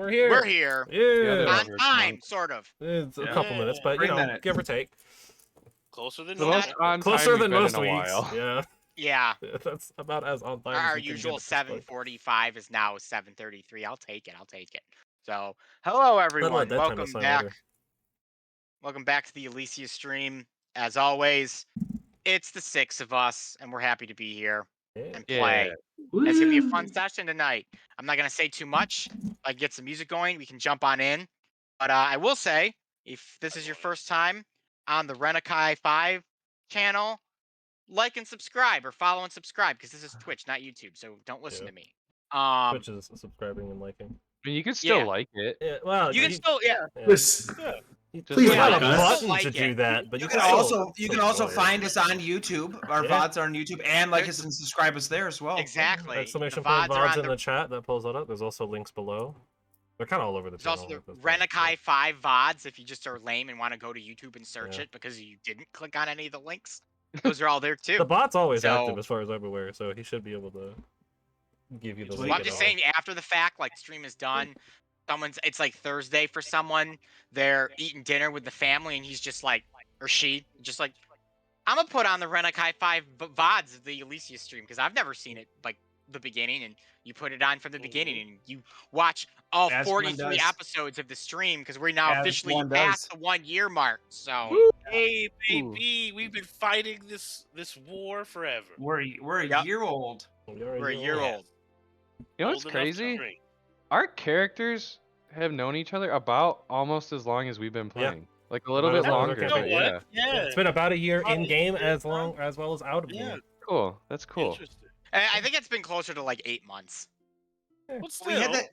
We're here. We're here. Yeah. On time, sort of. It's a couple minutes, but you know, give or take. Closer than The most on time Closer than we've been most in a weeks. while. Yeah. Yeah. That's about as on time. Our as we can usual get at this point. 7:45 is now 7:33. I'll take it. I'll take it. So, hello everyone. that time Welcome aside back. either. Welcome back to the Elyssia stream. As always, it's the 6 of us, and we're happy to be here and play. It's gonna be a fun session tonight. I'm not gonna say too much. Like, get some music going. We can jump on in. But I will say, if this is your first time on the Renakai 5 channel, like and subscribe, or follow and subscribe, because this is Twitch, not YouTube. So don't listen to me. Twitch is subscribing and liking. I mean, you can still like it. Yeah, well, you can still, Please like like us. button to do that, but You can also find us on YouTube. Our VODs are on YouTube, and like us and subscribe us there as well. Exactly. Exclamation The point VODs are VODs on in the chat that pulls that up. There's also links below. They're kind of all over the There's channel. also the Renakai 5 VODs if you just are lame and want to go to YouTube and search it because you didn't click on any of the links. Those are all there too. The bot's always So- active as far as I'm aware, so he should be able to give you the Well, link. Well, I'm and just all. saying, after the fact, like stream is done, it's like Thursday for someone. They're eating dinner with the family, and he's just like, or she, just like, I'm gonna put on the Renakai 5 VODs of the Elyssia stream because I've never seen it like the beginning, and you put it on from the beginning, and you watch all As one 43 does. episodes of the stream because we're now As officially one past does. the 1 year mark. So Hey, baby, we've been fighting this war forever. We're a Yep. year old. we're a year old. You know what's Old enough to crazy? drink. Our characters have known each other about almost as long as we've been playing. Like a little About bit as long as longer. our But You know yeah. what? Yeah. It's been about a year Probably in game a year, as well as out of Yeah. game. Cool. That's cool. Interesting. I think it's been closer to like 8 months. But still,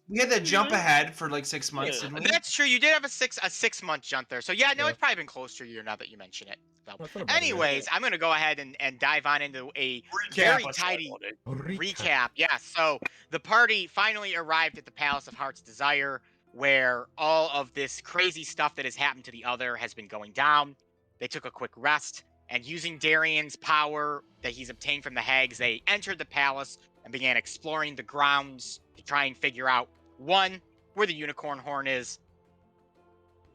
We had that jump ahead for like 6 months, Yeah. didn't we? That's true. You did have a 6-month jump there. So yeah, no, Yeah. it's probably been close to a year now that you mention it. So, Well, it's been about a year. anyways, I'm gonna go ahead and dive on into a Recap very us tidy on it. recap. Yeah, so the party finally arrived at the Palace of Heart's Desire, where all of this crazy stuff that has happened to the other has been going down. They took a quick rest, and using Darian's power that he's obtained from the hags, they entered the palace and began exploring the grounds to try and figure out, one, where the unicorn horn is,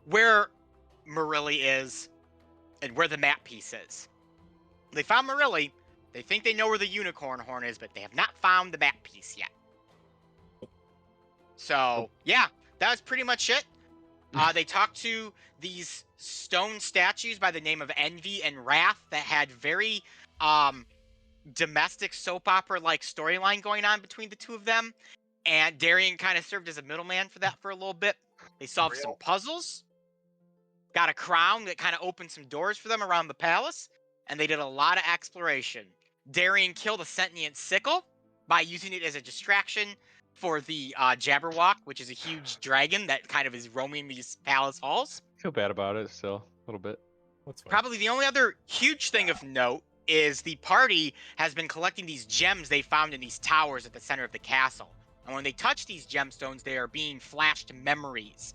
where Marilli is, and where the map piece is. They found Marilli. They think they know where the unicorn horn is, but they have not found the map piece yet. So, yeah, that was pretty much it. They talked to these stone statues by the name of Envy and Wrath that had very domestic soap opera-like storyline going on between the two of them. And Darian kind of served as a middleman for that for a little bit. They solved some puzzles, got a crown that kind of opened some doors for them around the palace, and they did a lot of exploration. Darian killed a sentient sickle by using it as a distraction for the Jabberwock, which is a huge dragon that kind of is roaming these palace halls. Feel bad about it still. A little bit. What's fine. Probably the only other huge thing of note is the party has been collecting these gems they found in these towers at the center of the castle. And when they touch these gemstones, they are being flashed memories.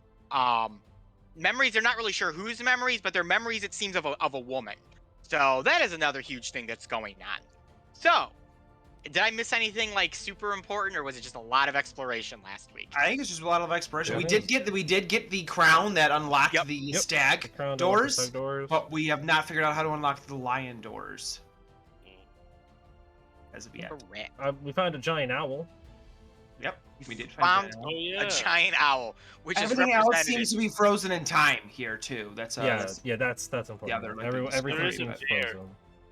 Memories, they're not really sure whose memories, but they're memories, it seems, of a woman. So that is another huge thing that's going on. So, did I miss anything like super important, or was it just a lot of exploration last week? I think it's just a lot of exploration. Yeah, we it did get the crown that unlocked Yep. the stag Crown doors, stag doors. but we have not figured out how to unlock the lion doors as of yet. Correct. We found a giant owl. Yep, we did Found find that. Oh yeah. a giant owl, which Everything is else represented. seems to be frozen in time here too. That's That's important. Yeah, they're like Everything great, seems but- frozen.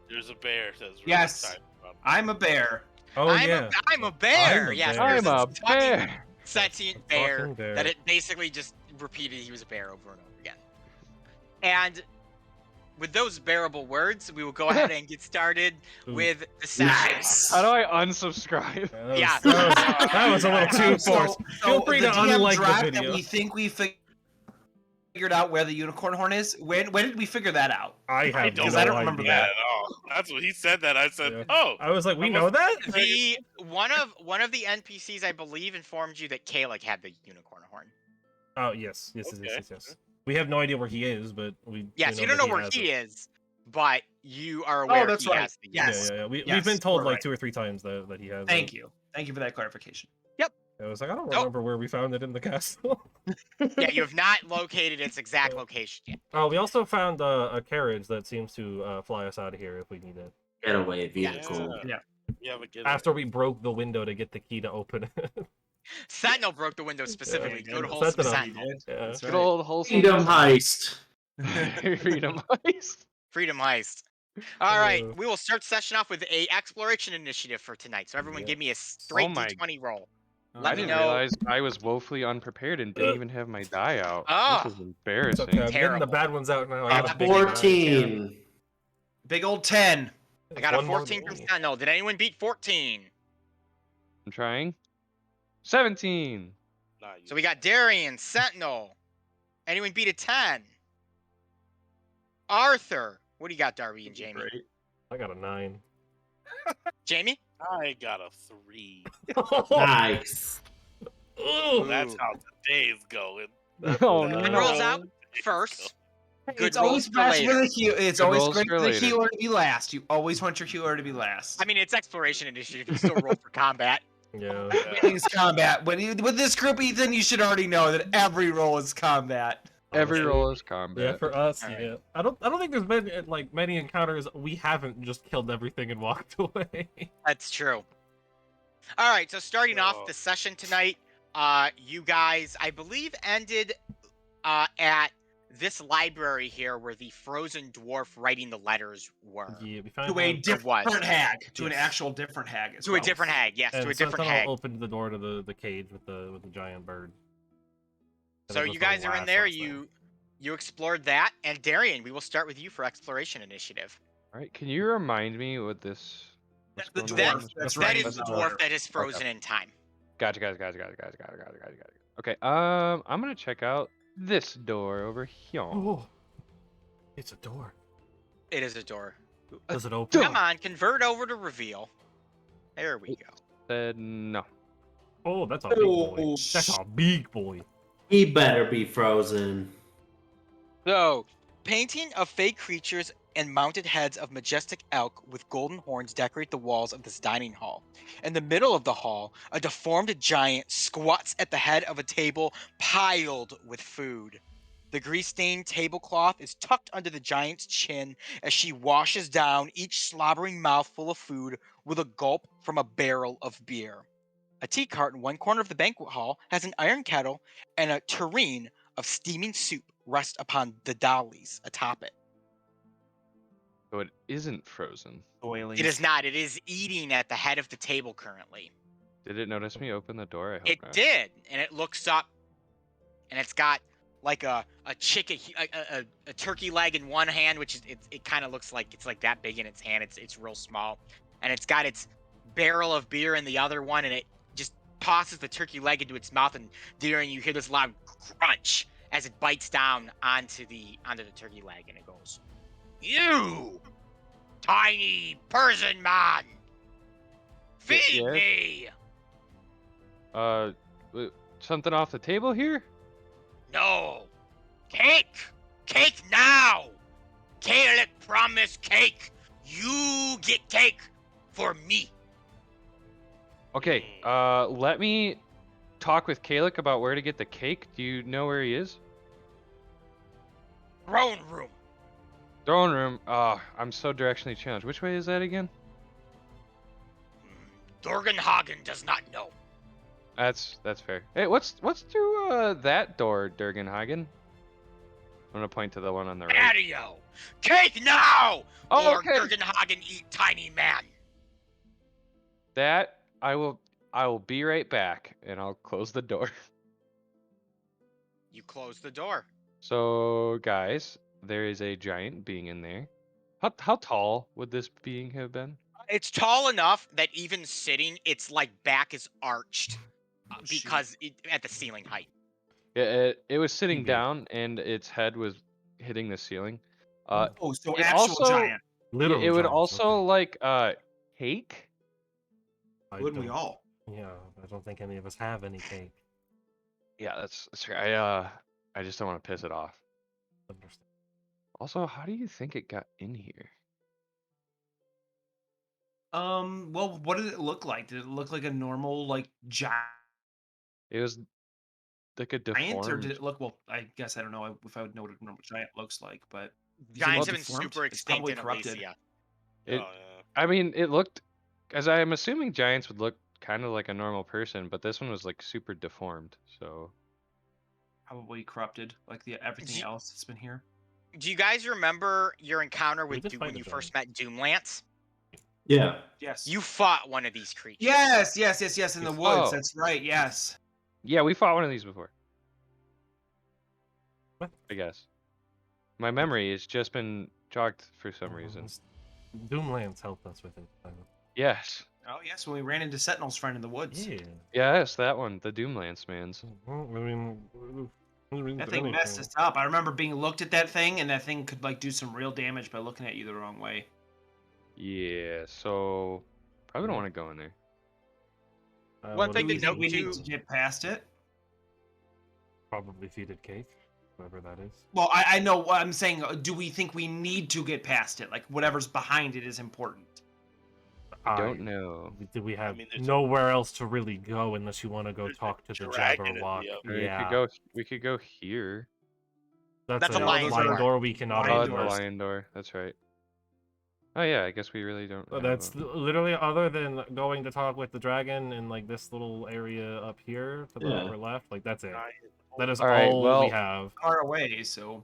There's a bear. That's really Yes. exciting about it. I'm a bear. Oh yeah. I'm a bear. I'm a Yes, bear. there's I'm a this talking bear. sentient A bear, talking bear. that it basically just repeated he was a bear over and over again. And with those bearable words, we will go ahead and get started Ooh. with the session. How do I unsubscribe? Yeah. That was a little too forced. Feel free the to DM unlike dropped the that video. we think we figured out where the unicorn horn is. When did we figure that out? I have Because no I don't remember idea. Yeah, at all. That's what he said. That I said. Yeah. Oh. I was like, we know that? The one of the NPCs, I believe, informed you that Kalec had the unicorn horn. Oh yes, yes. Okay. We have no idea where he is, but we. Yes, we you don't that know where has he it. is, but you are aware that's he right. has the Yes. Yeah. We've Yes, been told we're like right. 2 or 3 times that he has. Thank you for that clarification. I was like, I don't Nope. remember where we found it in the castle. Yeah, you have not located its exact location yet. Oh, we also found a carriage that seems to fly us out of here if we need it. Getaway vehicle. Yeah. Yeah, but get After we broke the window to get the key to open it. Sentinel broke the window specifically. Yeah, Good yeah, wholesome Sentinel. Sentinel. Yeah. That's Good right. old wholesome. Freedom heist. Freedom heist. Freedom heist. All right, Uh. we will start session off with a exploration initiative for tonight. So everyone, Yeah. give me a straight my- D20 roll. I Let me didn't know. realize I was woefully unprepared and didn't even have my die out. Oh. This is It's embarrassing. okay. I'm getting the Terrible. bad ones out now. I got a big 14. Big old 10. I got a One more 14 than from me. Sentinel. Did anyone beat 14? I'm trying. 17. So we got Darian, Sentinel. Anyone beat a 10? Arthur. What do you got, Darby and Jamie? Great. I got a 9. Jamie? I got a 3. Nice. Ooh, That's how today's going. Oh That Good no. rolls out first. Good It's always rolls for best for later. the healer. It's Good always rolls great for for the later. healer to be last. You always want your healer to be last. I mean, it's exploration initiative. You still roll for combat. Yeah. Everything's combat. With this group, Ethan, you should already know that every roll is combat. Every Honestly. roll is Yeah, combat. for us, Alright. yeah. I don't think there's been many encounters we haven't just killed everything and walked away. That's true. All right, so starting off Oh. the session tonight, you guys, I believe, ended at this library here where the frozen dwarf writing the letters were. Yeah, we found To a one- different hag. To an Yes. actual different hag. As To well. a different hag, yes, and to a different Sentinel hag. opened the door to the cage with the giant bird. And So it was you the guys are in last there. thing. You explored that, and Darian, we will start with you for exploration initiative. All right, can you remind me what this? That's what's the going on? dwarf. That's That right. is That's the the dwarf dwarf. that is frozen in time. Gotcha. Okay, I'm gonna check out this door over here. Oh, it's a door. It is a door. Does it open? Come on, convert over to reveal. There we go. Said no. Oh, that's a big boy. Oh, That's a big boy. He better be frozen. So, painting of fake creatures and mounted heads of majestic elk with golden horns decorate the walls of this dining hall. In the middle of the hall, a deformed giant squats at the head of a table piled with food. The grease-stained tablecloth is tucked under the giant's chin as she washes down each slobbering mouthful of food with a gulp from a barrel of beer. A tea cart in one corner of the banquet hall has an iron kettle and a tureen of steaming soup rest upon the dollies atop it. So it isn't frozen. Boilies. It is not. It is eating at the head of the table currently. Did it notice me open the door? I hope It not. did, and it looks up, and it's got like a chicken, a turkey leg in one hand, which is it kind of looks like it's like that big in its hand. It's real small, and it's got its barrel of beer in the other one, and it just tosses the turkey leg into its mouth, and during you hear this loud crunch as it bites down onto the turkey leg, and it goes, "You, tiny Persian man, feed Yes? me." Something off the table here? No. Cake! Cake now! Kalik promised cake! You get cake for me! Okay, let me talk with Kalik about where to get the cake. Do you know where he is? Throne room. Throne room. I'm so directionally challenged. Which way is that again? Durgenhagen does not know. That's fair. Hey, what's through that door, Durgenhagen? I'm gonna point to the one on the right. Patio! Cake now! Oh, or okay. Durgenhagen eat tiny man. That I will be right back, and I'll close the door. You close the door. So, guys, there is a giant being in there. How tall would this being have been? It's tall enough that even sitting, its like back is arched shoot. because at the ceiling height. Yeah, it was sitting big. down, and its head was hitting the ceiling. Oh, so it actual also- giant. Literal it would giants, also okay. like cake. I Wouldn't we don't- all? Yeah, I don't think any of us have any cake. Yeah, that's fair. I just don't want to piss it off. Understand. Also, how do you think it got in here? Well, what did it look like? Did it look like a normal, like, giant It was like a Giant, or did deformed. it look? Well, I guess I don't know if I would know what a normal giant looks like, but you think Giants it's have been deformed? super It's extinct probably in corrupted. Elyssia. It, Oh, I mean, it looked, as I am assuming giants would look kind of like a normal person, but this one was like super deformed. So Probably corrupted, like everything Do- else that's been here. Do you guys remember your encounter We with did Doom fight when a you first met Doomlance? Yeah. Yes. You fought one of these creatures. Yes, in the woods. Oh. That's right. Yes. yeah, we fought one of these before. What? I guess. My memory has just been jogged for some reason. Doomlands helped us with it. Yes. Oh yes, when we ran into Sentinel's friend in the woods. Yeah. Yes, that one, the Doomlance mans. Well, I mean, That thing messed us up. I remember being looked at that thing, and that thing could like do some real damage by looking at you the wrong way. Yeah, so probably don't want to go in there. One thing Do to we think note we need too. to get past it? Probably feeded cake, whoever that is. Well, I know what I'm saying. Do we think we need to get past it? Like whatever's behind it is important. I don't know. Do we have mean, there's nowhere else to really go unless you want to go There's a talk to the dragon at the Jabberwock? upper- Yeah, We could go here. that's That's a a lion's lion door. door we cannot Lion Oh, open. it's the doors. lion door. That's right. Oh yeah, I guess we really don't. have That's a- literally, other than going to talk with the dragon in like this little area up here to the Yeah. upper left. Like that's it. Giant. That is All right, all well- we have. Far away, so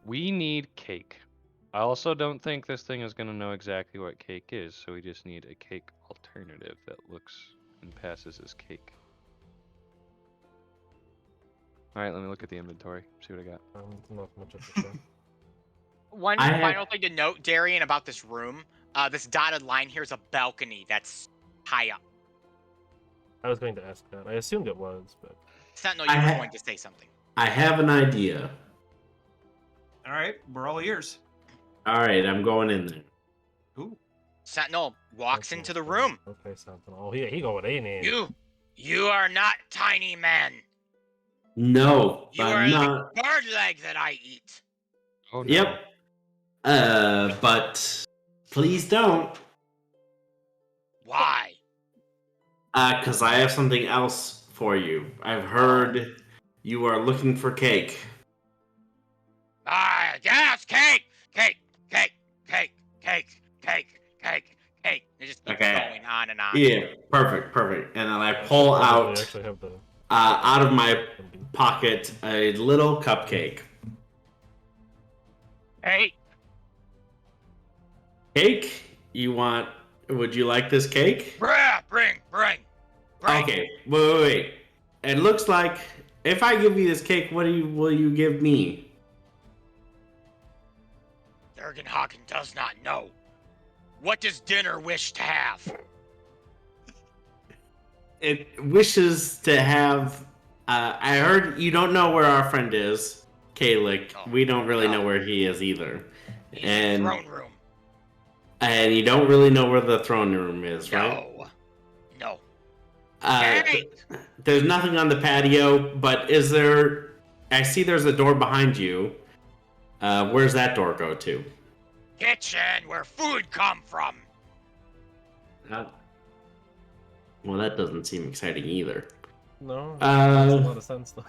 We need cake. I also don't think this thing is gonna know exactly what cake is, so we just need a cake alternative that looks and passes as cake. All right, let me look at the inventory. See what I got. Not much of a show. One I have- final thing to note, Darian, about this room. This dotted line here is a balcony that's high up. I was going to ask that. I assumed it was, but Sentinel, I you were ha- going to say something. I have an idea. all right, we're all ears. All right, I'm going in there. Ooh. Sentinel walks Okay, into the so- room. Okay, something. Oh, he going in. You are not tiny men. No, You I'm are not. like bird leg that I eat. Oh no. Yep. But please don't. Why? 'Cause I have something else for you. I've heard you are looking for cake. Ah, yes, cake, cake, cake, cake, cake, cake, cake, cake. It just keeps Okay. going on and on. Yeah, perfect. And then I pull They out actually have the. out of my pocket a little cupcake. Hey, Cake? Would you like this cake? bring. Okay, wait. It looks like if I give you this cake, will you give me? Jurgenhagen does not know. What does dinner wish to have? It wishes to have. I heard you don't know where our friend is, Kalik. Oh, We don't really no. know where he is either, He's And- in the throne room. and you don't really know where the throne room is, right? No. Th- there's nothing on the patio, but is there? I see there's a door behind you. Where's that door go to? Kitchen, where food come from. Well, that doesn't seem exciting either. No, makes a lot Uh, of sense though.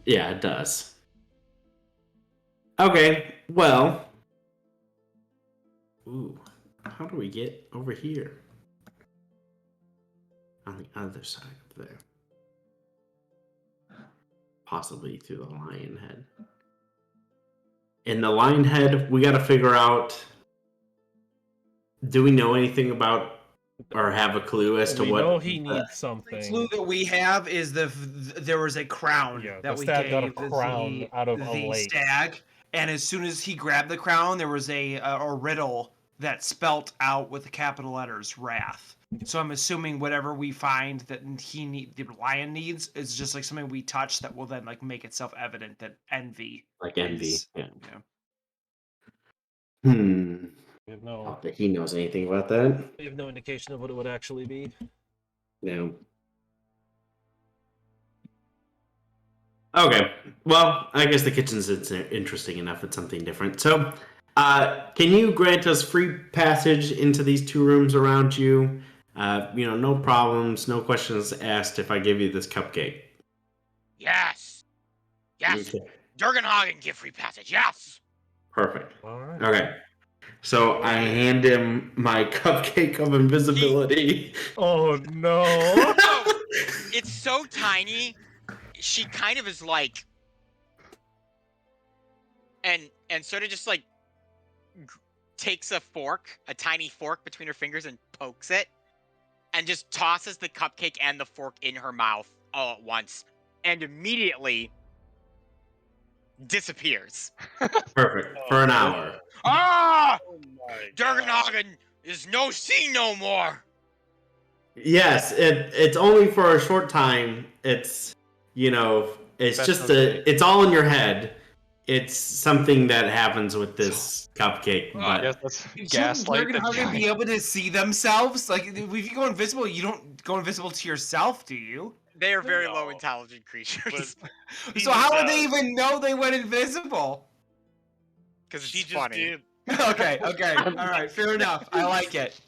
yeah, it does. Okay, well. Ooh, how do we get over here? On the other side of there. Possibly through the lion head. In the lion head, we gotta figure out. Do we know anything about or have a clue as to We what? know he the- needs The something. clue that we have is there was a crown Yeah, that the we stag gave got a crown out of a the lake. stag, and as soon as he grabbed the crown, there was a riddle that spelt out with the capital letters "wrath." So I'm assuming whatever we find that the lion needs is just like something we touch that will then like make itself evident that envy. Like envy. is- Yeah. yeah. We have I no, don't think he knows anything about that. we have no indication of what it would actually be. No. Okay. Well, I guess the kitchen's interesting enough. It's something different. So, can you grant us free passage into these two rooms around you? No problems, no questions asked if I give you this cupcake. Yes. Yes. Okay. Durgenhagen give free passage. Yes. Perfect. All right. Okay. So I hand him my cupcake of invisibility. Oh no. It's so tiny. She kind of is like, and sort of just like takes a tiny fork between her fingers and pokes it, and just tosses the cupcake and the fork in her mouth all at once, and immediately disappears. Perfect. For an hour. Ah! Oh my God. Durgenhagen is no seen no more. Yes, it's only for a short time. It's it's That's just okay. it's all in your head. It's something that happens with this cupcake, but Yes, that's Shouldn't gaslight the Durgenhagen be giant. able to see themselves? Like, if you go invisible, you don't go invisible to yourself, do you? They are very No. low intelligent creatures. He So just how would they does. even know they went invisible? Because She it's just funny. did. Okay, all right, fair enough. I like it.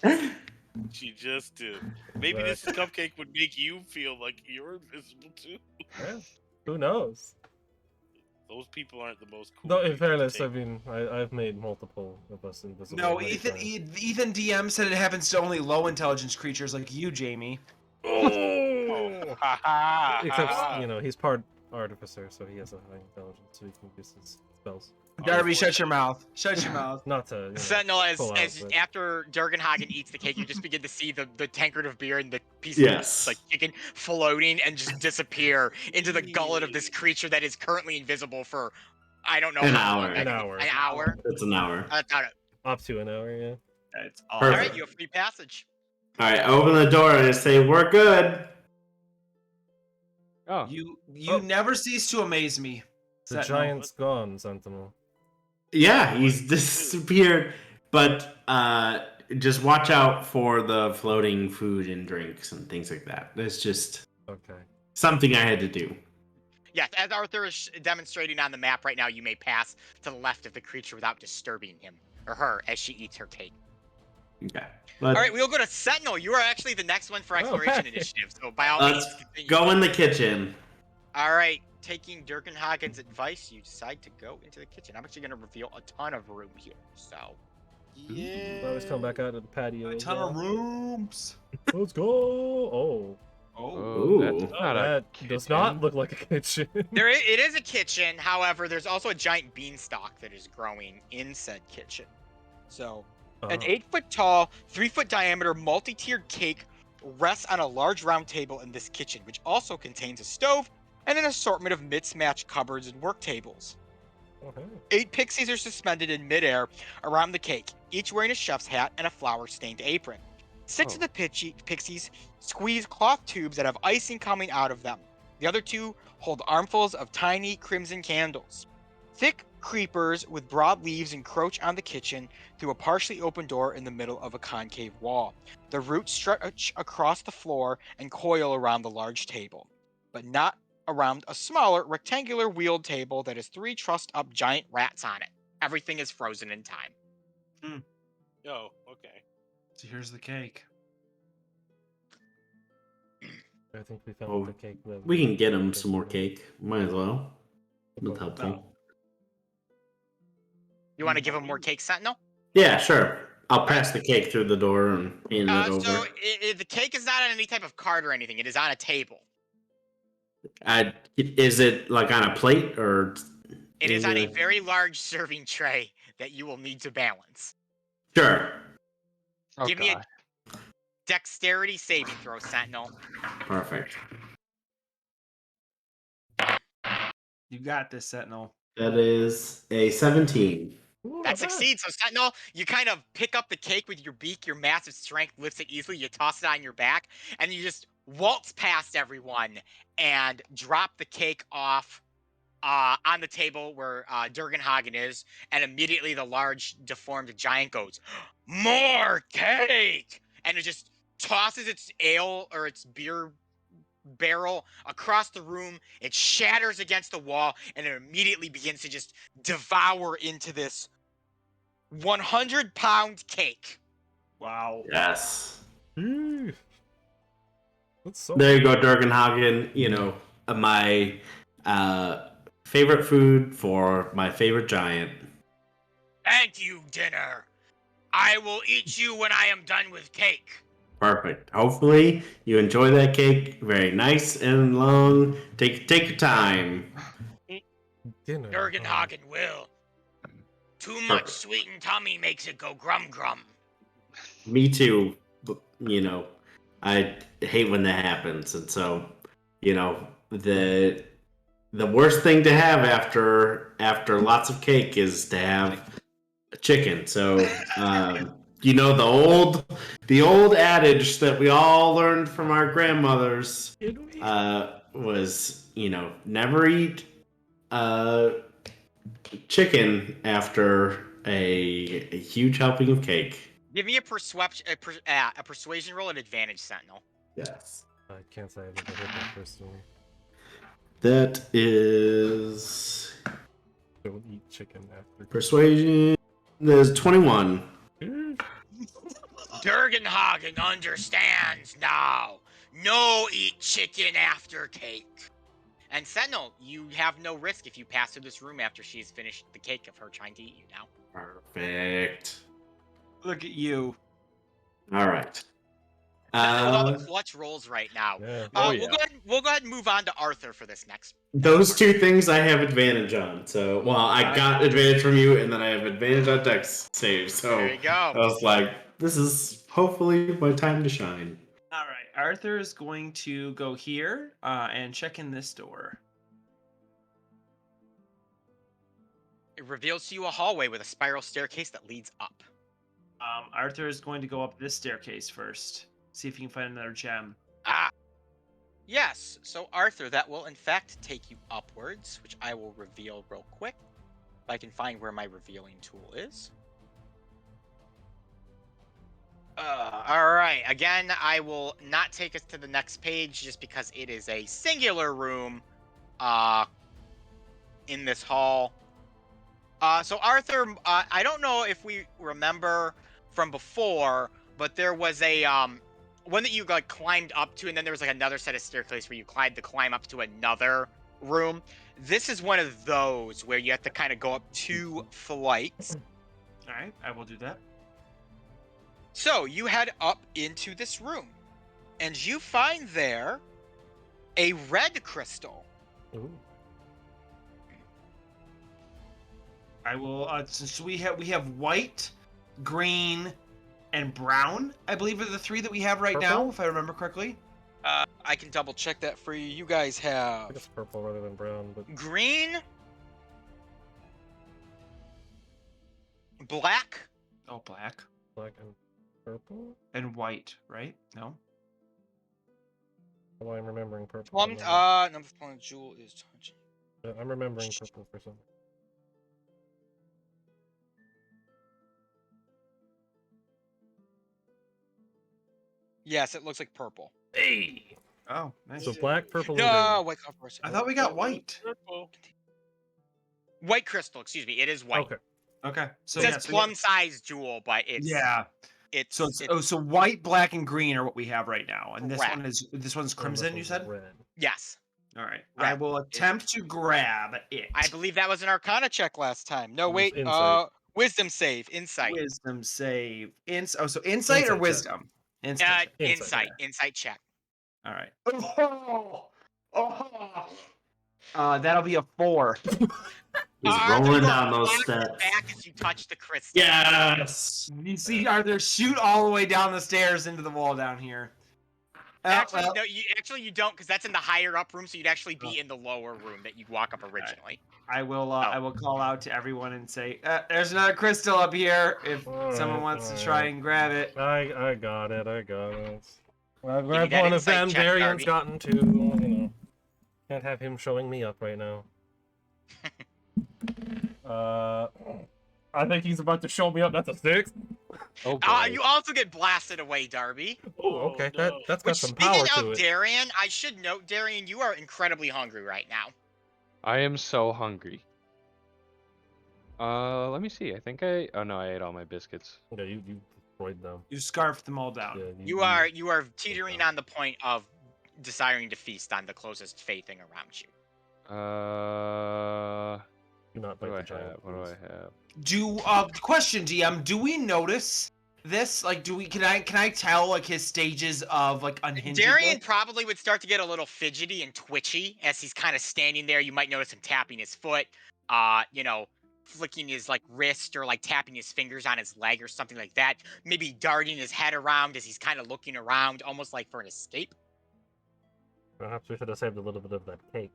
She just did. Maybe this cupcake would make you feel like you're invisible too. Yeah. Who knows? Those people aren't the most cool. No, in people to fairness, take. I mean, I've made multiple of us invisible. No, many Ethan. times. Ethan DM said it happens to only low intelligence creatures like you, Jamie. Oh, ha ha! Except, ha. he's part artificer, so he has a high intelligence, so he can use his spells. Darby, shut your mouth. Shut your mouth. Not to, Sentinel, as pull out, but- after Durgenhagen eats the cake, you just begin to see the tankard of beer and the piece Yes. of like chicken floating and just disappear into the gullet of this creature that is currently invisible for I don't know An how long. hour. An hour. An hour. It's an hour. Got it. Up to an hour, yeah. That's All Perfect. right, you have free passage. All right, I open the door and I say, "We're good." Oh, You Oh. never cease to amaze me. The Sentinel. giant's gone, Sentinel. Yeah, he's disappeared. But just watch out for the floating food and drinks and things like that. That's just Okay. something I had to do. Yes, as Arthur is demonstrating on the map right now, you may pass to the left of the creature without disturbing him or her as she eats her cake. Okay. But All right, we'll go to Sentinel. You are actually the next one for exploration Okay. initiative, so by all Let's means, continue. go in the kitchen. All right, taking Durgenhagen's advice, you decide to go into the kitchen. I'm actually going to reveal a ton of room here, so. Yeah. I always come back out of the patio. A as ton of well. rooms. Let's go. Oh, Oh. that's Ooh. not a that does not kitchen. look like a kitchen. It is a kitchen, however, there's also a giant beanstalk that is growing in said kitchen. So, an Oh. 8-foot tall, 3-foot diameter, multi-tiered cake rests on a large round table in this kitchen, which also contains a stove and an assortment of mismatched cupboards and work tables. Okay. 8 pixies are suspended in midair around the cake, each wearing a chef's hat and a flour-stained apron. 6 of the pixies squeeze cloth tubes that have icing coming out of them. The other 2 hold armfuls of tiny crimson candles. Thick creepers with broad leaves encroach on the kitchen through a partially open door in the middle of a concave wall. The roots stretch across the floor and coil around the large table, but not around a smaller rectangular wheeled table that has 3 trussed up giant rats on it. Everything is frozen in time. Oh, okay. So here's the cake. I think we found Oh, the cake. that We can get him some more cake. Might as well. That's Okay. helpful. You want to give him more cake, Sentinel? Yeah, sure. I'll pass the cake through the door and hand it over. So the cake is not on any type of cart or anything. It is on a table. Is it like on a plate or? It is on a it- very large serving tray that you will need to balance. Sure. Oh, Give me a God. dexterity saving throw, Sentinel. Perfect. You got this, Sentinel. That is a 17. Ooh, not That bad. succeeds. So, Sentinel, you kind of pick up the cake with your beak. Your massive strength lifts it easily. You toss it on your back, and you just waltz past everyone and drop the cake off on the table where Durgenhagen is. And immediately the large, deformed giant goes, "More cake!" And it just tosses its ale or its beer barrel across the room. It shatters against the wall, and it immediately begins to just devour into this 100-pound cake. Wow. Yes. Eesh. That's so. There you go, Durgenhagen. You know, my favorite food for my favorite giant. Thank you, dinner. I will eat you when I am done with cake. Perfect. Hopefully, you enjoy that cake. Very nice and long. Take your time. Dinner. Jurgenhagen will. Too much sweetened tummy makes it go grum grum. Me too. You know, I hate when that happens, and so, you know, the worst thing to have after lots of cake is to have chicken. So, you know, the old adage that we all learned from our grandmothers was, you know, never eat chicken after a huge helping of cake. Give me a persuasion roll at advantage, Sentinel. Yes. I can't say I've ever hit that personally. That is Don't eat chicken after. persuasion. There's 21. Jurgenhagen understands now. No eat chicken after cake. And Sentinel, you have no risk if you pass through this room after she's finished the cake of her trying to eat you now. Perfect. Look at you. All right. Sentinel with all the clutch rolls right now. Yeah. We'll go ahead and move on to Arthur for this next. Those two things I have advantage on. So, well, I got advantage from you, and then I have advantage on dex save. So There you go. I was like, this is hopefully my time to shine. All right, Arthur is going to go here and check in this door. It reveals to you a hallway with a spiral staircase that leads up. Arthur is going to go up this staircase first. See if he can find another gem. Yes. So Arthur, that will in fact take you upwards, which I will reveal real quick. If I can find where my revealing tool is. All right. Again, I will not take us to the next page just because it is a singular room in this hall. So Arthur, I don't know if we remember from before, but there was a one that you like climbed up to, and then there was like another set of staircase where you climb up to another room. This is one of those where you have to kind of go up 2 flights. All right, I will do that. So you head up into this room, and you find there a red crystal. Ooh. I will. So we have white, green, and brown. I believe are the 3 that we have right now, Purple? if I remember correctly. I can double check that for you. You guys I think have it's purple rather than brown, but green, black, Oh, black black and purple. and white, right? No. How am I remembering purple? plumbed. Number one jewel is touching. Yeah, I'm remembering purple for some. Yes, it looks like purple. Hey. Oh, nice. So black, purple, and No, white copper. I thought we got white. Purple. White crystal. Excuse me. It is green. white. Okay. Okay. So It yeah, says so plum-sized jewel, but it's yeah. It's So so white, black, and green are what we have right now, and Correct. this one's And crimson. this You one's said. red. yes. All right. Red. I will attempt to grab it. I believe that was an Arcana check last time. No, It was wait. insight. Wisdom save. Insight. Wisdom save. So insight or Insight check. wisdom? Insight. Insight. Insight check. All right. That'll be a 4. He's Arthur, rolling you down are those knocked steps. back as you touch the crystal. Yes. You see Arthur shoot all the way down the stairs into the wall down here. Actually, Well, no. You don't, because that's in the higher up room. So you'd actually be in the lower room that you'd walk up originally. I will call out to everyone and say, "There's another crystal up here. If All someone right, wants all to try right. and grab it." I got it. I got it. Well, I've me grabbed that one of insight them. check, Darian's Darby. gotten 2. You know, can't have him showing me up right now. I think he's about to show me up. That's a 6. Oh boy. You also get blasted away, Darby. Oh, okay. no. That's got Which, some speaking power to of it. Darian, I should note, Darian, you are incredibly hungry right now. I am so hungry. Let me see. I think oh no, I ate all my biscuits. Yeah, you destroyed them. You scarfed them all down. Yeah, You are teetering on the point of desiring to feast on the closest fey thing around you. Do not What do bite I the giant. have? What do please. I have? Question, DM, do we notice this? Like, can I tell like his stages of like unhingedness? Darian probably would start to get a little fidgety and twitchy as he's kind of standing there. You might notice him tapping his foot, flicking his like wrist or like tapping his fingers on his leg or something like that. Maybe darting his head around as he's kind of looking around, almost like for an escape. Perhaps we should have saved a little bit of that cake.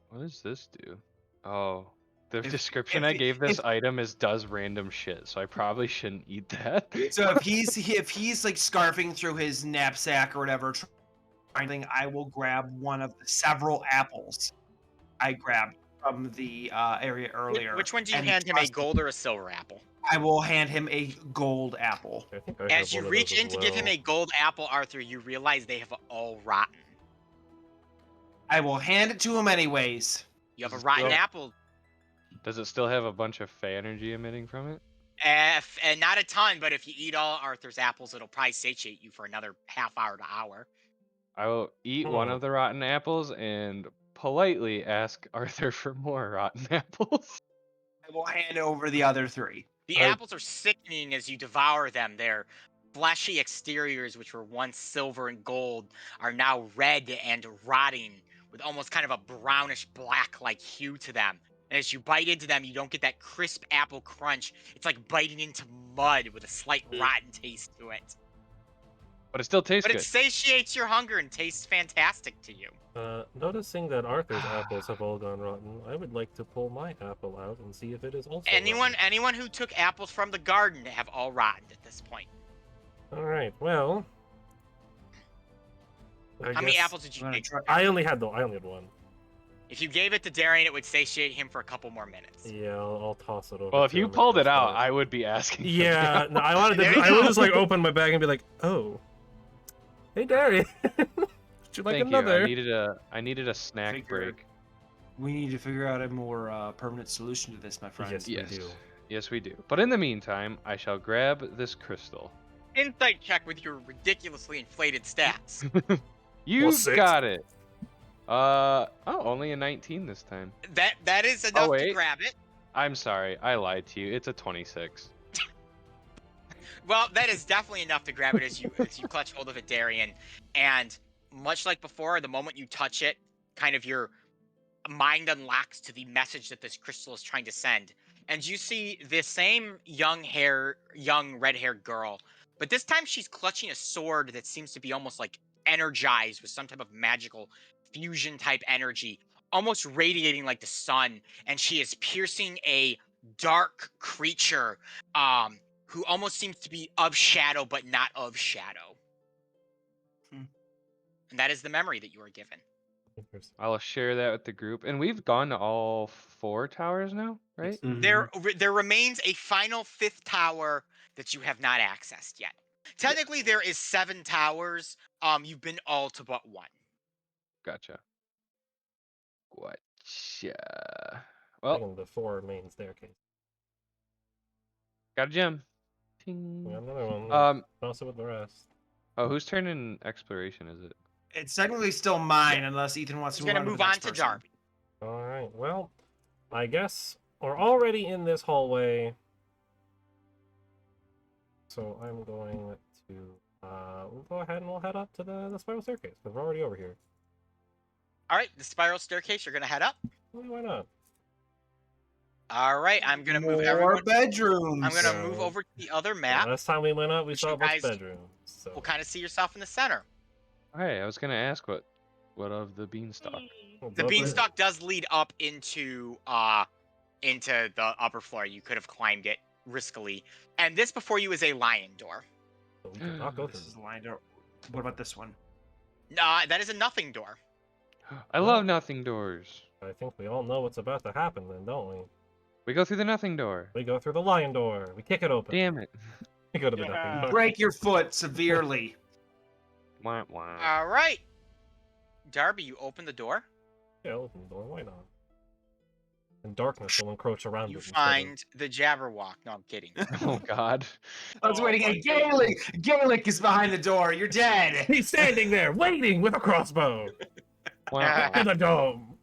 What does this do? Oh, the If- description if- I gave this if- item is does random shit, so I probably shouldn't eat that. So if he's like scarfing through his knapsack or whatever, trying, I will grab one of the several apples I grabbed from the area earlier. Which one do you and hand him, a toss- gold or a silver apple? I will hand him a gold apple. I think I have As you one of reach those in as to give him well. a gold apple, Arthur, you realize they have all rotten. I will hand it to him anyways. You have a This is rotten still- apple. Does it still have a bunch of fey energy emitting from it? And not a ton, but if you eat all Arthur's apples, it'll probably satiate you for another half hour to hour. I will eat one Hmm. of the rotten apples and politely ask Arthur for more rotten apples. I will hand over the other three. The apples are sickening as you devour them. Their fleshy exteriors, which were once silver and gold, are now red and rotting with almost kind of a brownish black like hue to them. And as you bite into them, you don't get that crisp apple crunch. It's like biting into mud with a slight rotten taste to it. But it still tastes But good. it satiates your hunger and tastes fantastic to you. Noticing that Arthur's apples have all gone rotten, I would like to pull my apple out and see if it is also Anyone who took apples from the garden have all rotted at this point. rotten. Alright, well... How many apples did you I'm gonna take? try- I only had one. If you gave it to Darian, it would satiate him for a couple more minutes. Yeah, I'll toss it over. Well, if to you him at pulled it this out, point. I would be asking. for the Yeah, no, I wanted There to. you I would go. just like open my bag and be like, "Oh, hey, Darian, would you like Thank another?" you. I needed a snack Figure- break. We need to figure out a more permanent solution to this, my friend. Yes. We Yes. do. Yes, we do. But in the meantime, I shall grab this crystal. Insight check with your ridiculously inflated stats. You six. got it. Only a 19 this time. That is enough to wait. grab it. I'm sorry, I lied to you. It's a 26. Well, that is definitely enough to grab it as you clutch hold of it, Darian. And much like before, the moment you touch it, kind of your mind unlocks to the message that this crystal is trying to send. And you see this same young red-haired girl, but this time she's clutching a sword that seems to be almost like energized with some type of magical fusion type energy, almost radiating like the sun. And she is piercing a dark creature, who almost seems to be of shadow, but not of shadow. Hmm. And that is the memory that you are given. I'll share that with the group. And we've gone to all 4 towers now, right? Mhm. There remains a final 5th tower that you have not accessed yet. Technically, there is 7 towers. You've been all to but 1. Gotcha. Gotcha. Well, Taking the 4 main staircase. got a gem. We Ting. got another one. Toss it with the rest. Oh, whose turn in exploration is it? It's technically still mine, unless Ethan wants He's to going to move move on on to the to next person. Darby. All right. Well, I guess we're already in this hallway, so I'm going to we'll go ahead and we'll head up to the spiral staircase because we're already over here. All right, the spiral staircase, you're going to head up. Well, why not? All right, I'm going to move More everyone. bedrooms. I'm going to So- move over to the other map. Last time we went up, we Which saw you a bunch of guys bedrooms. So We'll kind of see yourself in the center. Hey, I was gonna ask what of the beanstalk. we'll The go there. beanstalk does lead up into the upper floor. You could have climbed it riskily. And this before you is a lion door. So we can not go This through. is the line door. What about this one? That is a nothing door. I love nothing doors. I think we all know what's about to happen then, don't we? We go through the nothing door. We go through the lion door. We kick it open. Damn it. We go to the Yeah. nothing door. Break your foot severely. Wah, wah. All right. Darby, you open the door. Yeah, open the door. Why not? And darkness will encroach around You it. find the Jabberwock. No, I'm kidding. Oh God. I was Oh, waiting. my Hey, Gaelic is behind the door. You're dead. He's standing there, waiting with a crossbow. Wow. To the dome.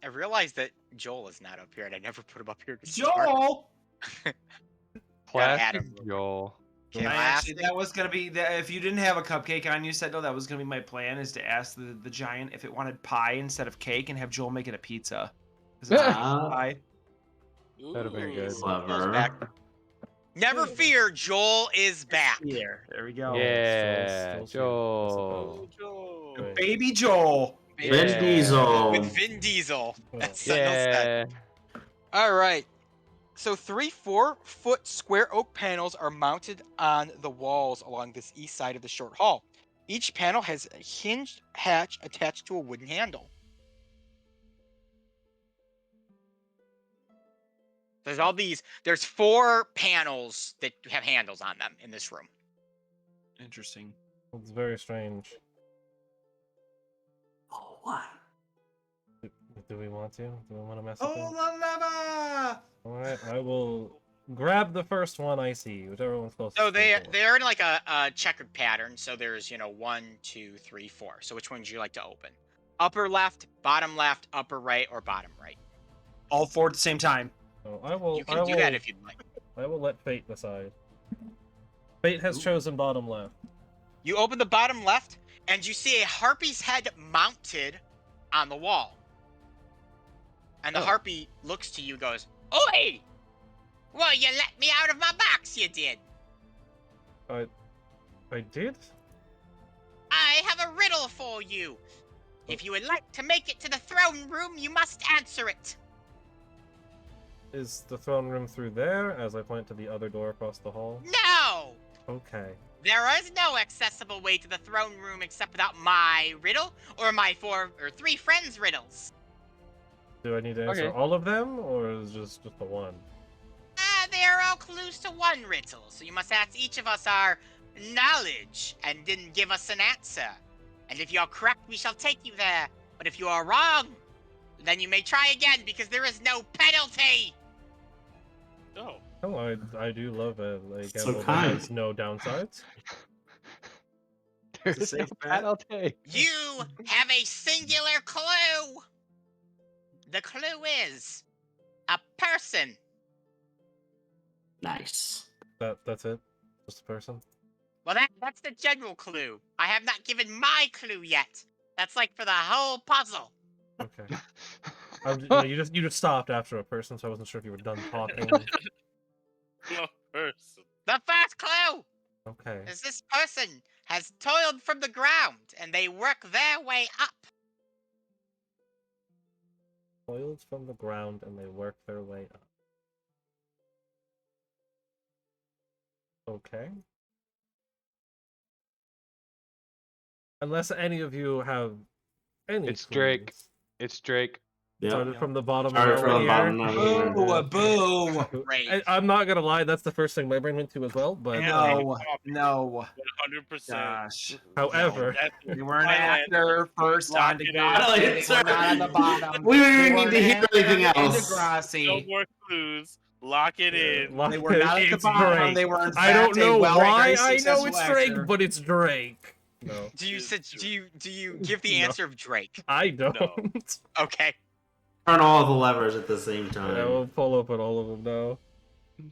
I realized that Joel is not up here, and I never put him up here to start. Joel. Gotta add Plastic him. Joel. Actually, Plastic. that was gonna be if you didn't have a cupcake on you, said no, that was gonna be my plan is to ask the giant if it wanted pie instead of cake and have Joel make it a pizza. 'Cause it's Ah, pie. That'd have been good. Joel's clever. back. Never fear, Joel is back. Here, there we go. Yeah, Joel. Joel. Right. Baby Joel. Vin Yeah. Diesel. With Vin Diesel. Oh. That's Sentinel said. Yeah. All right. So 3 4-foot square oak panels are mounted on the walls along this east side of the short hall. Each panel has a hinged hatch attached to a wooden handle. There's 4 panels that have handles on them in this room. Interesting. It's very strange. Oh, what? Do we want to? Do we want to mess with Oh it? la lava! Alright, I will grab the first one I see, whichever one's closest. So to the door. they're in like a checkered pattern. So there's 1, 2, 3, 4. So which one would you like to open? Upper left, upper right, or bottom right? All 4 at the same time. So I will. You can do that if you'd like. I will let fate decide. Fate has chosen bottom left. You open the bottom left, and you see a harpy's head mounted on the wall. And the harpy looks to you and goes, "Oi! Well, you let me out of my box, you did. I did? I have a riddle for you. If you would like to make it to the throne room, you must answer it." Is the throne room through there as I point to the other door across the hall? No! Okay. There is no accessible way to the throne room except without my riddle or my 4 or 3 friends' riddles. Do I need to answer Okay. all of them, or is just the one? They are all clues to one riddle, so you must ask each of us our knowledge and then give us an answer. And if you are correct, we shall take you there. But if you are wrong, then you may try again because there is no penalty. Oh. Oh, I do love it. Like, So gamble that kind. has no downsides. It's a There's no safe bet. penalty. You have a singular clue. The clue is a person. Nice. That's it? Just a person? Well, that's the general clue. I have not given my clue yet. That's like for the whole puzzle. Okay. No, you just stopped after a person, so I wasn't sure if you were done talking. No person. The first clue Okay. is this person has toiled from the ground and they work their way up. Toiled from the ground and they work their way up. Okay. Unless any of you have any It's Drake. clues. It's Drake. Yeah. Started from the bottom Started of from the bottom. Boo! Boo! Great. I'm not gonna lie, that's the first thing my brain went to as well, but No, no. 100%. Gosh. however, They weren't Thailand. after first Lock on it to in. Degrassi. They were not on the bottom. We don't even They need to hear weren't anything after else. No Degrassi. more clues. Lock it in. They were not at the It's bottom. Drake. They were in fact I don't know a why very I know successful it's Drake, actor. but it's Drake. No, Do you give the No. answer of Drake? I don't. Okay. Turn all the levers at the same time. Yeah, we'll pull open all of them now.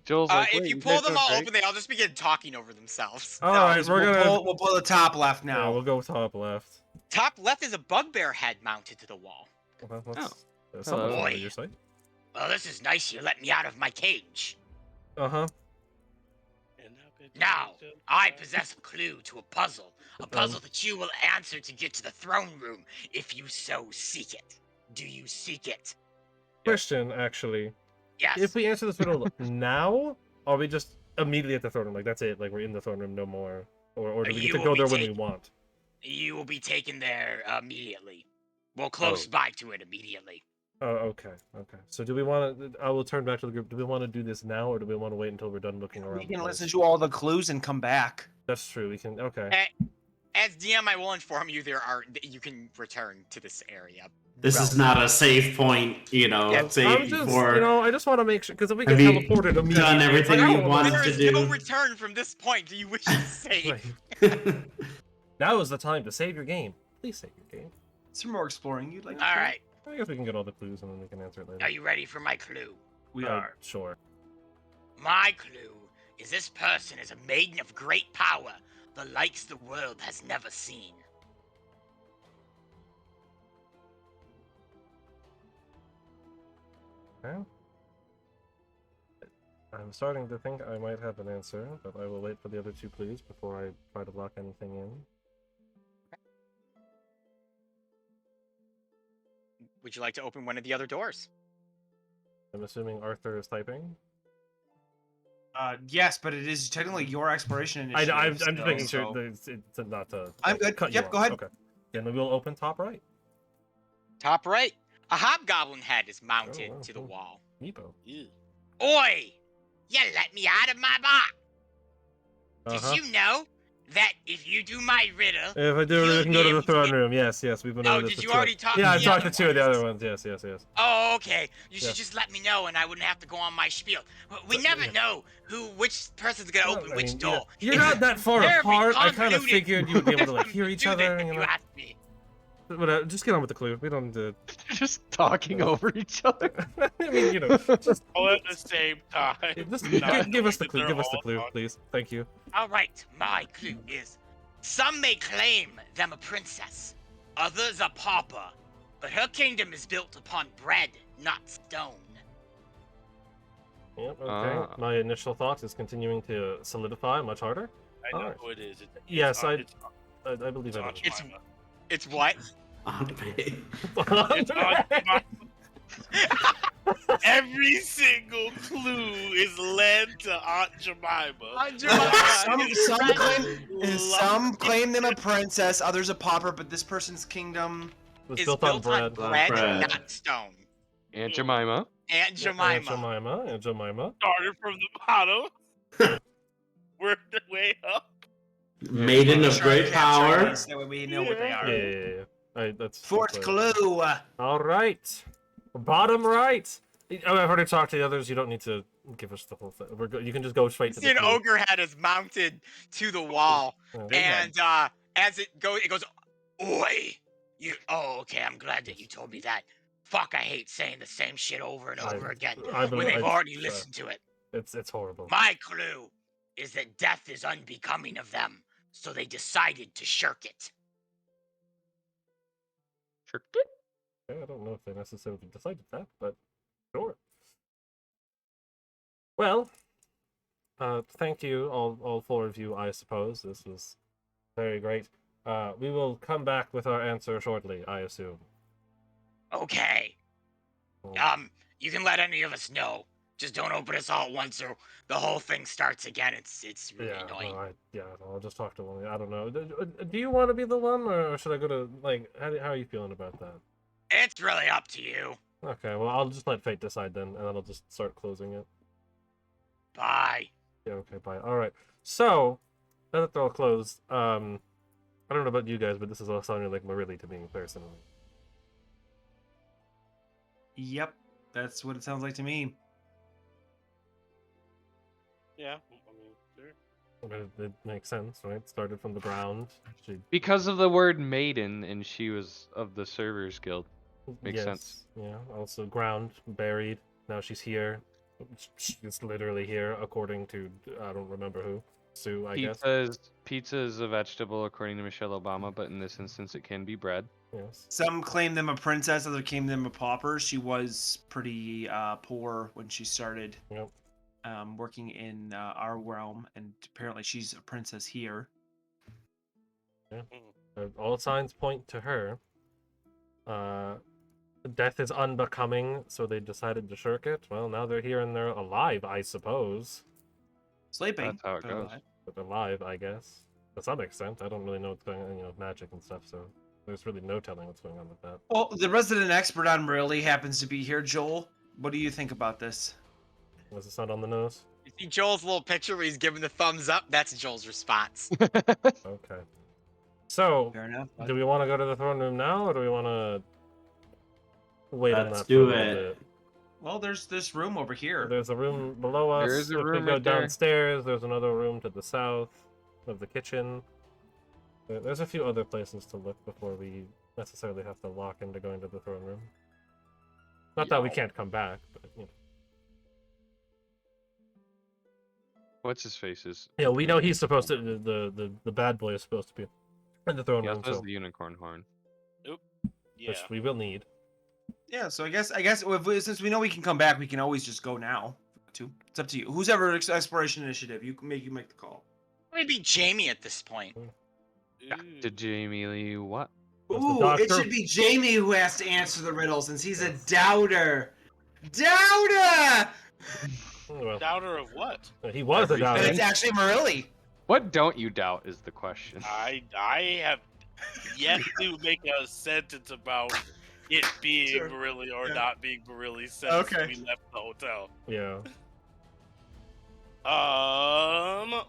Joel's like, If "Wait, you you pull guys them know all Drake?" open, they all just begin talking over themselves. All No, right, we're we'll pull the top left Yeah, now. we'll go top left. Top left is a bugbear head mounted to the wall. Well, that's Hello. something Boy. on your side. Well, this is nice. You let me out of my cage. Uh-huh. Now, I possess a clue to a puzzle that you will answer to get to the throne room if you so seek it. Do you seek it? Question, actually. Yes. If we answer this riddle now, are we just immediately at the throne room? Like, that's it? Like, we're in the throne room, no more? Or do we get You to will go be there when we taken- want? You will be taken there immediately. Well, close by to it immediately. Oh, okay. Okay. So do we want to... I will turn back to the group. Do we want to do this now, or do we want to wait until we're done looking around? We the can place? listen to all the clues and come back. That's true. We can... Okay. As DM, I will inform you you can return to this area. This is not a safe point, you know, Yeah, save I'm just, before. I just want to make sure because if we get Have you teleported immediately, done everything I you don't wanna wanted miss There to is no do? return from this point. Do you wish to save? Right. Now is the time to save your game. Please save your game. Some more exploring you'd like to All do? right. I guess we can get all the clues and then we can answer it later. Are you ready for my clue? We are. Sure. My clue is this person is a maiden of great power, the likes the world has never seen. Okay. I'm starting to think I might have an answer, but I will wait for the other two clues before I try to lock anything in. Would you like to open one of the other doors? I'm assuming Arthur is typing. Yes, but it is technically your exploration I'm initiative. just making so- sure that it's not to. I'm good. Cut you Yep, off. go ahead. Okay. Then we'll open top right. Top right. A hobgoblin head is mounted wow, to the cool. wall. Nepo. Ew. Oi! You let me out of my box! Did you know that if you do my riddle... If I do, we you'll can be go to the able to throne get- room. Yes, we've been Oh, over this. did with you two- already talk Yeah, to I've the talked to other two of the ones? other ones. Yes. Oh, okay. You should Yeah. just let me know and I wouldn't have to go on my spiel. We So- never yeah. know which person's gonna Well, open I which mean, door. You're not that far Very apart. I kind of convoluted figured you would be able to like system hear to each do this, other. if You you know? ask me. But just get on with the clue. We don't. Just talking over each other. I mean, you know, just All at the same time. Not give us the knowing clue. that Give us they're the clue, all please. Thank you. All right, my clue is: some may claim them a princess, others a pauper, but her kingdom is built upon bread, not stone. Yep. Okay. My initial thoughts is continuing to solidify much harder. I know Alright. who it is. Yes, I It's believe on it. It's- Jemima. It's what? Aunt May. It's on Jemima. Every single clue is led to Aunt Jemima. Some claim them a princess, others a pauper, but this person's kingdom. was Is built on bread. bread, Bread. not stone. Aunt Jemima. Aunt Jemima. Aunt Jemima. Started from the bottom. Worked their way up. Maiden of great power. Chinese, that way we know what they Yeah, are. that's Fourth that's clue. All right. Bottom right. Oh, I've already talked to the others. You don't need to give us the whole thing. You can just go straight to See, the an clue. ogre head is mounted to the wall, Okay. and as it goes, "Oi, you." Oh, okay. I'm glad that you told me that. Fuck, I hate saying the same shit over and over again when they've already listened to it. It's horrible. My clue is that death is unbecoming of them, so they decided to shirk it. Sure. Okay, I don't know if they necessarily decided that, but sure. Well, thank you, all four of you, I suppose. This was very great. We will come back with our answer shortly, I assume. Okay. Oh. You can let any of us know. Just don't open us all at once, or the whole thing starts again. It's really annoying. I'll just talk to one. I don't know. Do you want to be the one, or should I go to, like, how are you feeling about that? It's really up to you. Okay, well, I'll just let fate decide then, and then I'll just start closing it. Bye. Yeah, okay, bye. Alright, so, now that they're all closed, I don't know about you guys, but this is all sounding like Marilli to me, personally. Yep, that's what it sounds like to me. Yeah, I mean, sure. It makes sense, right? Started from the ground. She Because of the word maiden, and she was of the Servers Guild. Makes sense. Yeah, also ground, buried. Now she's here. She's literally here, according to, I don't remember who. Sue, I guess. Pizza is a vegetable, according to Michelle Obama, but in this instance, it can be bread. Yes. Some claim them a princess, others claim them a pauper. She was pretty poor when she started Yep. working in our realm, and apparently she's a princess here. All signs point to her. Death is unbecoming, so they decided to shirk it. Well, now they're here and they're alive, I suppose. Sleeping. That's how it but goes. alive. But alive, I guess. To some extent. I don't really know what's going on, magic and stuff, so there's really no telling what's going on with that. Well, the resident expert on Marilli happens to be here, Joel. What do you think about this? Was the sun on the nose? You see Joel's little picture where he's giving the thumbs up? That's Joel's response. Okay. So, Fair enough. do we want to go to the throne room now, or do we want to wait on Let's that do for a little it. bit? Well, there's this room over here. There's a room below us. There is a If we room go right there. downstairs, there's another room to the south of the kitchen. There's a few other places to look before we necessarily have to lock into going to the throne room. Not that we Yeah. can't come back, but you know. What's his faces? Yeah, we know he's supposed to. The bad boy is supposed to be in the throne He room, also has so the unicorn horn. Yeah. which we will need. Yeah, so I guess since we know we can come back, we can always just go now. It's up to you. Who's ever exploration initiative? You make the call. Maybe Jamie at this point. Ooh. To Jamie Lee, what? Does the Ooh, it doctor- should be Jamie who has to answer the riddle since he's a doubter. Doubter! Well, Doubter of what? he was a Everything. doubter. And it's actually Marilli. What don't you doubt is the question. I have yet to make a sentence about it being Sure. Barilli or Yeah. not being Barilli since Okay. we left the hotel. Yeah.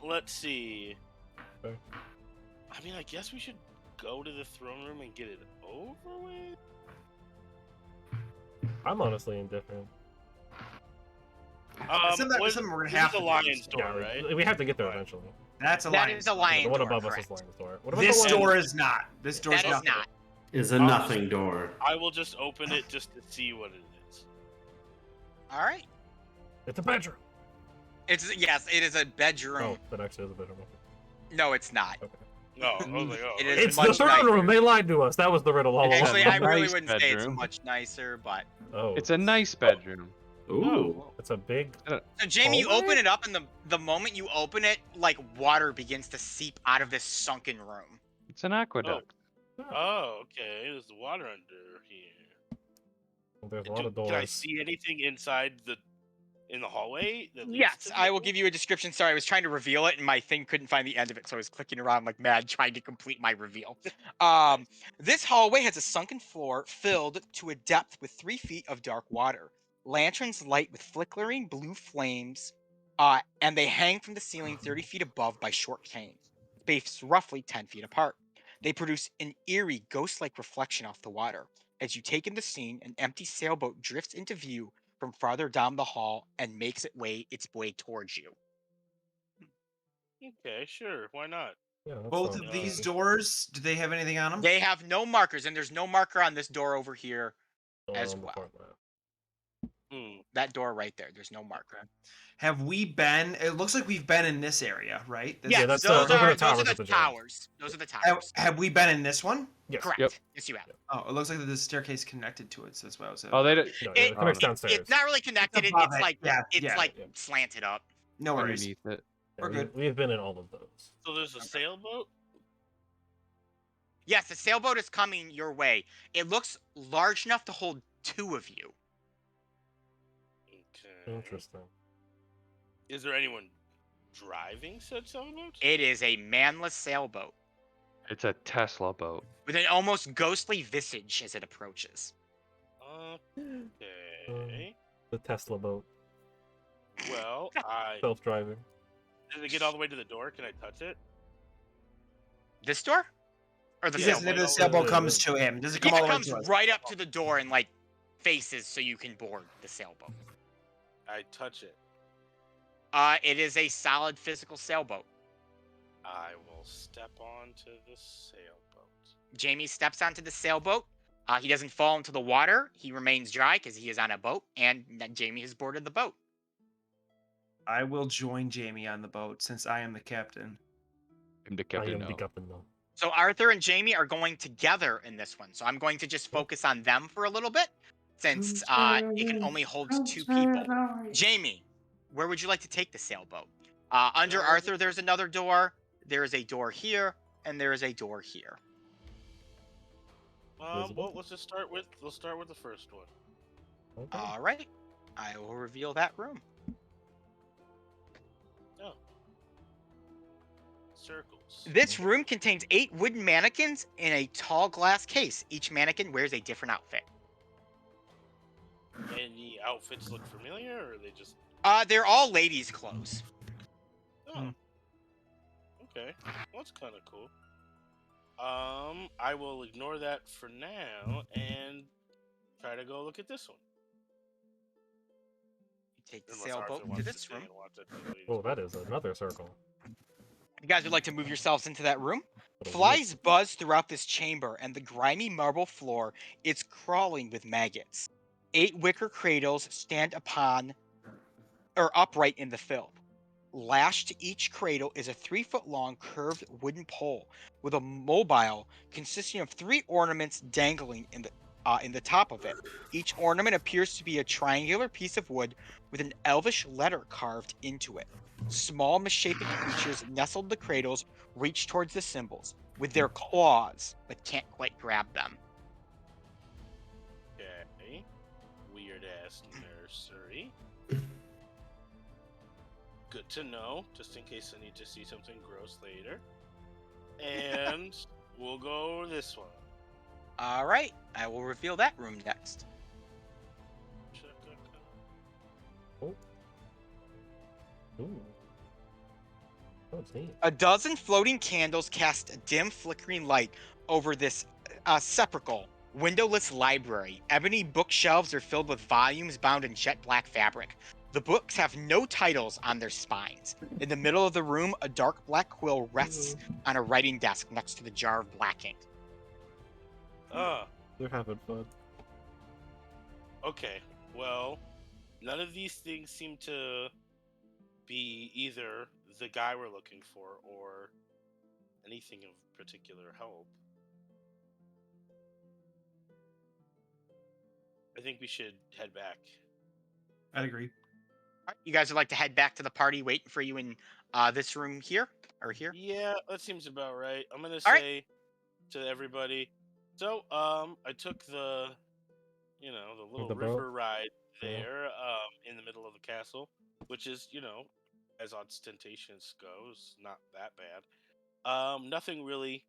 Let's see. Okay. I mean, I guess we should go to the throne room and get it over with. I'm honestly indifferent. Something we're gonna have the to do. lion's door, Yeah, right? we have to get there Right. eventually. That's a That lion. is a lion The one door, above us correct. is lion's door. What about This the one? door is not. This door's That is nothing. not. Is a I'll just- nothing door. I will just open it just to see what it is. All right. It's a bedroom. Yes, it is a bedroom. Oh, that actually is a bedroom. No, it's not. Okay. No, I was like, oh, It okay. is It's the much throne nicer. room. They lied to us. That was the riddle all along. Actually, a I really nice wouldn't say it's bedroom. much nicer, but Oh, It's a nice bedroom. Ooh. it's a big. so Jamie, you Hallway? open it up, and the moment you open it, like water begins to seep out of this sunken room. It's an aqueduct. Oh, okay. There's water under here. There's a lot of doors. Can I see anything inside in the hallway? that leads Yes, to the I will door? give you a description. Sorry, I was trying to reveal it, and my thing couldn't find the end of it, so I was clicking around like mad trying to complete my reveal. This hallway has a sunken floor filled to a depth with 3 feet of dark water. Lanterns light with flickering blue flames, and they hang from the ceiling 30 feet above by short canes, spaced roughly 10 feet apart. They produce an eerie, ghost-like reflection off the water. As you take in the scene, an empty sailboat drifts into view from farther down the hall and makes its way towards you. Okay, sure. Why not? Yeah, that Both sounds of these creepy. doors, do they have anything on them? They have no markers, and there's no marker on this door over here. as before well. that. That door right there. There's no marker. Have we been? It looks like we've been in this area, right? This- Yeah, that's those, those are are, the towers those are at the the gym. towers. Those are the Have, towers. have we been in this one? Yes. Correct. Yep. Yes, you have. Oh, it looks like the staircase connected to it. So that's why I was. Oh, they did. No, yeah, It- it connects Oh, downstairs. It's not really connected. Above It's it. like Yeah, it's yeah. like Yeah. slanted up. No worries. Underneath it. Yeah, We're good. We've been in all of those. So there's a sailboat? Yes, the sailboat is coming your way. It looks large enough to hold 2 of you. Okay. Interesting. Is there anyone driving said sailboat? It is a manless sailboat It's a Tesla boat. with an almost ghostly visage as it approaches. Okay. The Tesla boat, Well, self-driving. did it get all the way to the door? Can I touch it? This door? Or the He says sailboat? that the sailboat comes to him. Does it come Yeah, all it the way comes to us? right up to the door and like faces so you can board the sailboat. I touch it. It is a solid physical sailboat. I will step onto the sailboat. Jamie steps onto the sailboat. He doesn't fall into the water. He remains dry because he is on a boat, and Jamie has boarded the boat. I will join Jamie on the boat since I am the captain. I'm the I captain am now. the captain now. So Arthur and Jamie are going together in this one. So I'm going to just focus on them for a little bit, since it can only hold 2 people. Jamie, where would you like to take the sailboat? Under Arthur, there's another door. There is a door here, and there is a door here. Well, let's start with the first one. Okay. All right, I will reveal that room. Oh. Circles. This room contains 8 wooden mannequins in a tall glass case. Each mannequin wears a different outfit. Any outfits look familiar, or are they just? They're all ladies' clothes. Oh. Okay. Well, that's kind of cool. I will ignore that for now and try to go look at this one. You take the Unless Arthur sailboat to wants to this stay room. and watch it. That's what he Oh, just that is another circle. You guys would like to move yourselves into that room? What a Flies buzz throughout this chamber, and the grimy marble floor is crawling with maggots. 8 wicker cradles stand upon or upright in the fill. Lashed to each cradle is a 3-foot-long curved wooden pole with a mobile consisting of 3 ornaments dangling in the top of it. Each ornament appears to be a triangular piece of wood with an elvish letter carved into it. Small misshapen creatures nestled in the cradles reach towards the symbols with their claws, but can't quite grab them. Okay. Weird ass nursery. Good to know, just in case I need to see something gross later. And we'll go this one. All right, I will reveal that room next. Ooh. Oh, it's neat. A dozen floating candles cast a dim, flickering light over this sepulchral, windowless library. Ebony bookshelves are filled with volumes bound in jet black fabric. The books have no titles on their spines. In the middle of the room, a dark black quill rests on a writing desk next to the jar of black ink. They're having fun. Okay. Well, none of these things seem to be either the guy we're looking for or anything of particular help. I think we should head back. I'd agree. All right, you guys would like to head back to the party waiting for you in this room here? Or here? Yeah, that seems about right. I'm gonna All right. say to everybody. So, I took the little The boat? river ride Yeah. there, in the middle of the castle, which is, as ostentatious goes, not that bad. Nothing really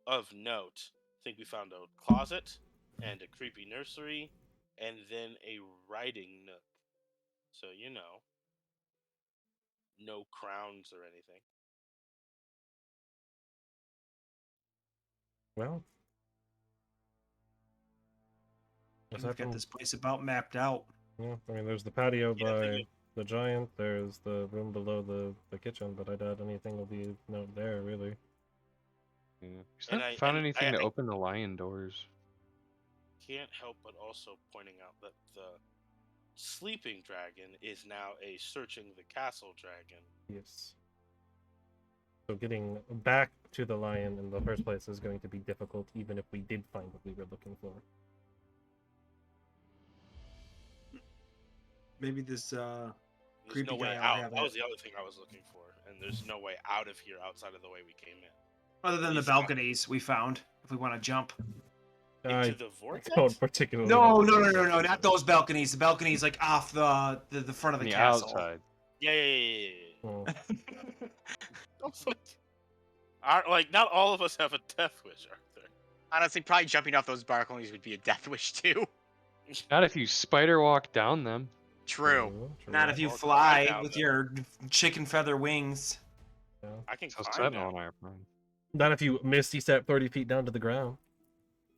of note. I think we found a closet and a creepy nursery, and then a writing nook. So, no crowns or anything. Well, We've aside got from, this place about mapped out. yeah, I mean, there's the patio Yeah, I by think the giant. There's the room below the kitchen, but I doubt anything will be out there really. Yeah. And Not I- found and anything I- to I- open the lion doors. Can't help but also pointing out that the sleeping dragon is now a searching the castle dragon. Yes. So getting back to the lion in the first place is going to be difficult, even if we did find what we were looking for. Maybe this There's creepy no way guy will out. have That it. was the other thing I was looking for, and there's no way out of here outside of the way we came in. Other than the He's got- balconies we found, if we want to jump. Into I the vortex? don't particularly. No, want to no, do no, no, that. no, not those balconies. The balconies like off the front of On the the castle. outside. Yeah. Oh, Like, not all of us have a death wish, Arthur. Honestly, probably jumping off those balconies would be a death wish too. Not if you spider walk down them. True. Not if you Well, fly I with doubt your chicken feather wings. I can So climb Sentinel now. and I are fine. Not if you misty step 30 feet down to the ground.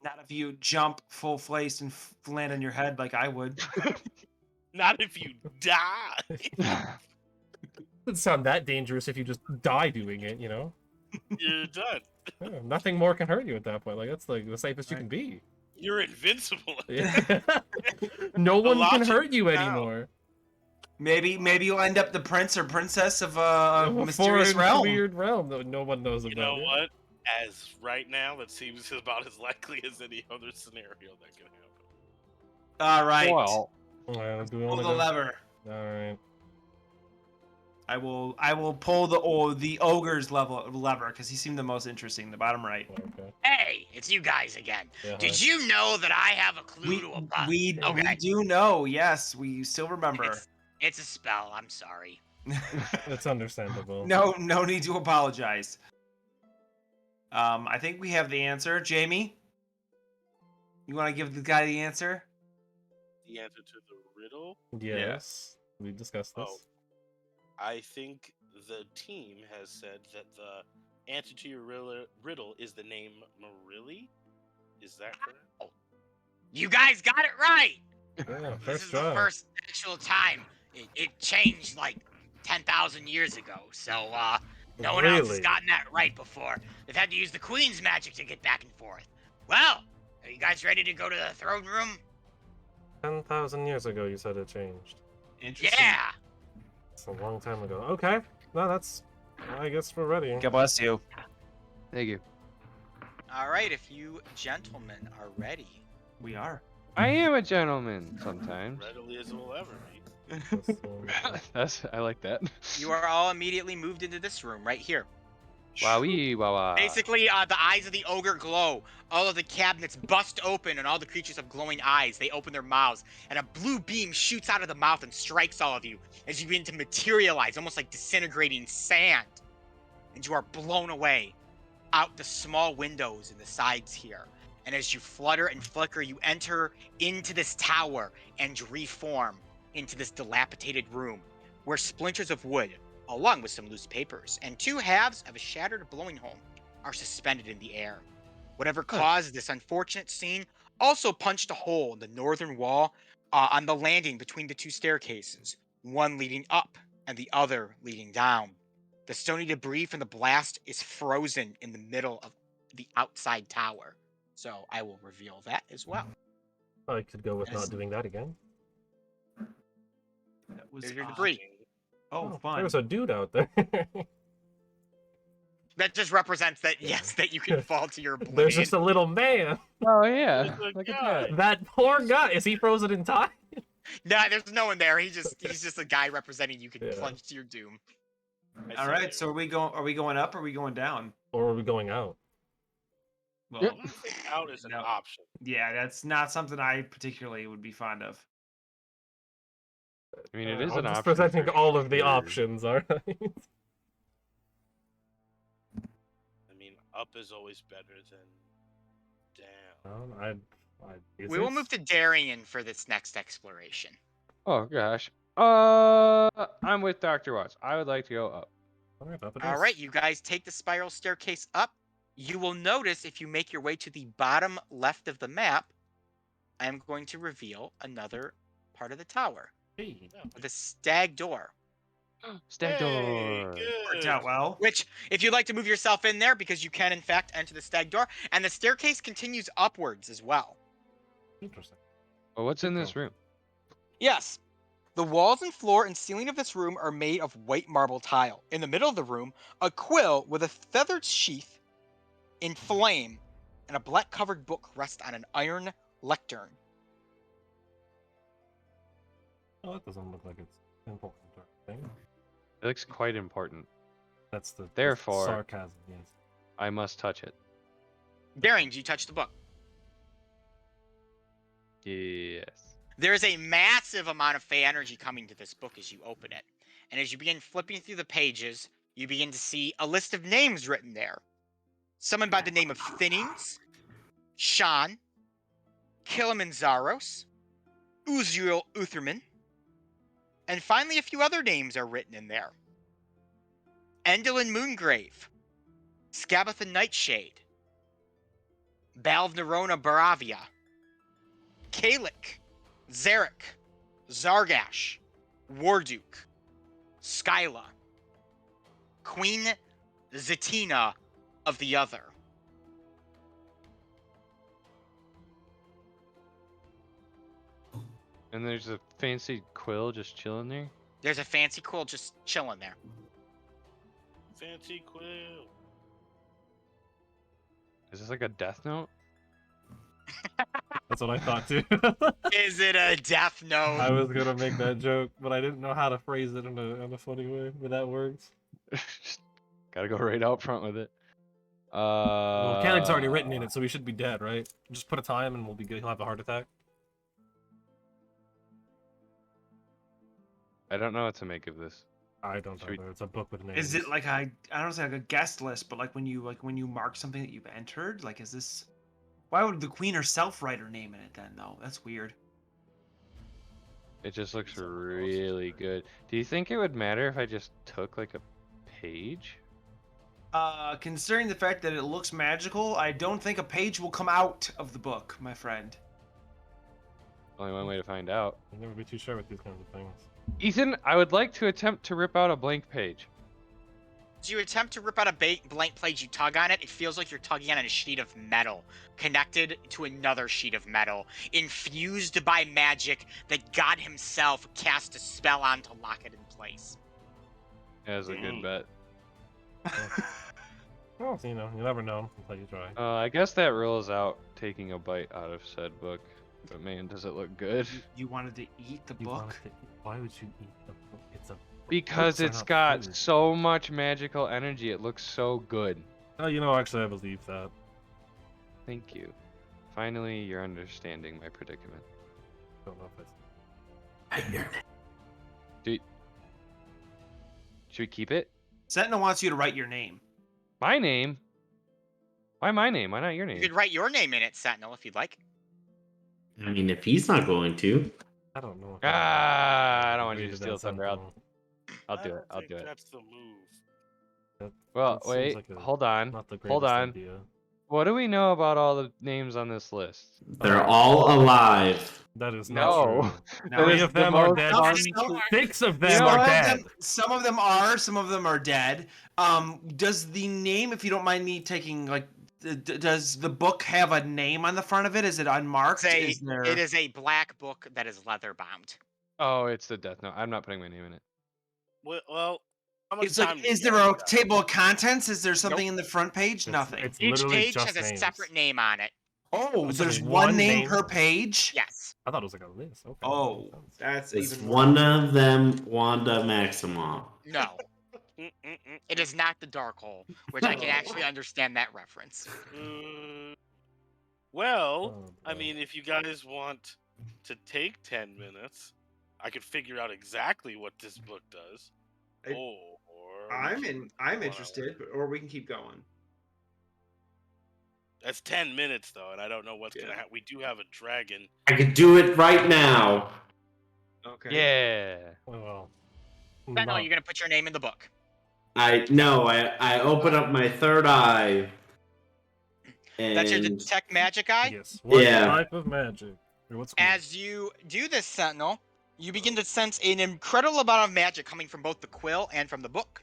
Not if you jump full face and land on your head like I would. Not if you die. Doesn't sound that dangerous if you just die doing it, you know? You're done. Yeah, nothing more can hurt you at that point. Like, that's like the safest you Right. can be. You're invincible. No one can logic hurt you now. anymore. Maybe you'll end up the prince or princess of a Of a mysterious foreign, realm. weird realm that no one knows You about. know it. what? As right now, that seems about as likely as any other scenario that can happen. All right. Well, Alright, do we Pull want the to go? lever. Alright. I will pull the ogre's lever because he seemed the most interesting. The bottom right. Okay. Hey, it's you guys again. Yeah, Did you know that I have a clue We to a bug? we Okay. do know. Yes, we still remember. It's a spell. I'm sorry. it's understandable. No need to apologize. I think we have the answer. Jamie, you want to give the guy the answer? The answer to the riddle? Yes. We discussed this. Oh. I think the team has said that the answer to your riddle is the name Marilli. Is that correct? You guys got it right. Yeah, This first is try. the first actual time. It changed like 10,000 years ago. So no one else has Really? gotten that right before. They've had to use the Queen's magic to get back and forth. Well, are you guys ready to go to the throne room? 10,000 years ago, you said it changed. Interesting. Yeah. It's a long time ago. Okay. No, that's. I guess we're ready. God bless you. Thank you. All right, if you gentlemen are ready. We are. I am a gentleman sometimes. Readily as it will ever be. I like that. You are all immediately moved into this room right here. Wowee, wawa. Basically, the eyes of the ogre glow. All of the cabinets bust open, and all the creatures have glowing eyes. They open their mouths, and a blue beam shoots out of the mouth and strikes all of you as you begin to materialize, almost like disintegrating sand. And you are blown away out the small windows in the sides here. And as you flutter and flicker, you enter into this tower and reform into this dilapidated room where splinters of wood, along with some loose papers, and two halves of a shattered blowing hole are suspended in the air. Whatever caused this unfortunate scene also punched a hole in the northern wall on the landing between the two staircases, one leading up and the other leading down. The stony debris from the blast is frozen in the middle of the outside tower. So I will reveal that as well. I could go with Yes. not doing that again. That was There's your odd. debris. Oh, fun. There's a dude out there. That just represents that, yes, that you can fall to your oblivion. There's just a little man. Oh yeah, There's a look at guy. that. That poor guy. Is he frozen in time? Nah, there's no one there. He's just a guy representing you can Yeah. plunge to your doom. I All see right. there. So are we going up or are we going down? Or are we going out? Well, I don't think out is an No. option. yeah, that's not something I particularly would be fond of. I mean, it I'm is an just option. presenting for all of the sure. options, alright? I mean, up is always better than down. We will move to Darien for this next exploration. Oh gosh. I'm with Dr. Watts. I would like to go up. All right, you guys take the spiral staircase up. You will notice if you make your way to the bottom left of the map, I am going to reveal another part of the tower. Hey. The stag door. Stag door. Worked Good. out well. Which, if you'd like to move yourself in there, because you can in fact enter the stag door, and the staircase continues upwards as well. Interesting. Well, what's in this room? Yes. The walls and floor and ceiling of this room are made of white marble tile. In the middle of the room, a quill with a feathered sheath in flame and a black covered book rest on an iron lectern. Oh, that doesn't look like it's important or anything. It looks quite important. That's the Therefore- sarcasm, yes. I must touch it. Daring, do you touch the book? Yes. There's a massive amount of Fey energy coming to this book as you open it. And as you begin flipping through the pages, you begin to see a list of names written there. Someone by the name of Thinnings, Sean, Kilimanzaros, Uzriel Utherman, and finally a few other names are written in there. Endolin Moongrave, Scabatha Nightshade, Balv Nerona Baravia, Kalik, Zarek, Zargash, Warduke, Skyla, Queen Zatina of the Other. And there's a fancy quill just chilling there. There's a fancy quill just chilling there. Fancy quill. Is this like a death note? That's what I thought too. Is it a death note? I was gonna make that joke, but I didn't know how to phrase it in a funny way. But that works. Just gotta go right out front with it. Well, Kalik's already written in it, so we should be dead, right? Just put a time and we'll be good. He'll have a heart attack. I don't know what to make of this. I don't Should we- know. It's a book with names. Is it like I don't say like a guest list, but like when you mark something that you've entered, like is this? Why would the queen herself write her name in it then? Though that's weird. It just looks Someone else really is good. Do you think it would matter if I just took like a page? Considering the fact that it looks magical, I don't think a page will come out of the book, my friend. Only one way to find out. I'll never be too sure with these kinds of things. Ethan, I would like to attempt to rip out a blank page. As you attempt to rip out a blank page, you tug on it. It feels like you're tugging on a sheet of metal, connected to another sheet of metal, infused by magic that God himself cast a spell on to lock it in place. As a good bet. Well, you know, you never know until you try. I guess that rules out taking a bite out of said book. But man, does it look good? You wanted to eat the You book? wanted to eat- Why would you eat the book? It's a Because books are it's not got food. so much magical energy. It looks so good. Oh, you know, actually, I believe that. Thank you. Finally, you're understanding my predicament. Don't know if Should we keep it? Sentinel wants you to write your name. My name? Why my name? Why not your You name? could write your name in it, Sentinel, if you'd like. I mean, if he's not going to, I don't know. I don't want you agree to that steal thunder. something. I'll I do it. don't I'll think do it. That's the move. Well, That seems wait. like a- Hold on. Not the Hold greatest on. idea. What do we know about all the names on this list? they're all alive. That is No. not true. No, Three is of the them are most dead. fun- Six of You them know are what? dead. Some of them are dead. Does the name, if you don't mind me taking, like, does the book have a name on the front of it? Is it unmarked? It is a black book that is leather bound. Oh, it's the Death Note. I'm not putting my name in it. Well, how much It's time like, do is you there a guys got? table of contents? Is there something Nope. in the front page? Nothing. It's Each literally page just has a names. separate name on it. Oh, It's there's just one one name name? per page? Yes. I thought it was like a list. Okay. Oh, makes sense. that's Is even one of them Wanda Maximoff? No. It is not the dark hole, which I can actually understand that reference. Well, Oh, I boy. mean, if you guys want to take 10 minutes, I could figure out exactly what this book does. I'm interested, or we can keep going. That's 10 minutes though, and I don't know what's Yeah. gonna happen. We do have a dragon. I could do it right now. Okay. Yeah. Well, Sentinel, not- you're gonna put your name in the book. I open up my third eye. And That's your detect magic eye. Yes. What Yeah. type of magic? Or what's As you do this, Sentinel, you begin to sense an incredible amount of magic coming from both the quill and from the book.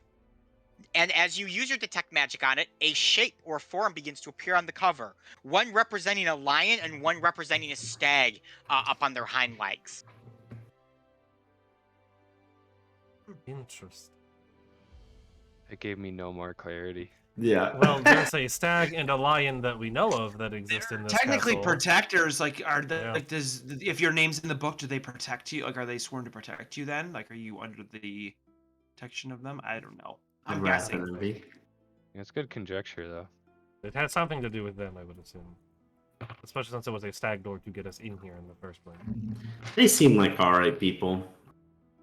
And as you use your detect magic on it, a shape or form begins to appear on the cover. One representing a lion and one representing a stag up on their hind legs. Interesting. It gave me no more clarity. yeah. Well, there's a stag and a lion that we know of that exist in this Technically, castle. protectors, like, are the Yeah. like, if your name's in the book, do they protect you? Like, are they sworn to protect you then? Like, are you under the protection of them? I don't know. I'm I'd guessing. rather be. It's good conjecture though. It had something to do with them, I would assume. Especially since it was a stag door to get us in here in the first place. They seem like alright people.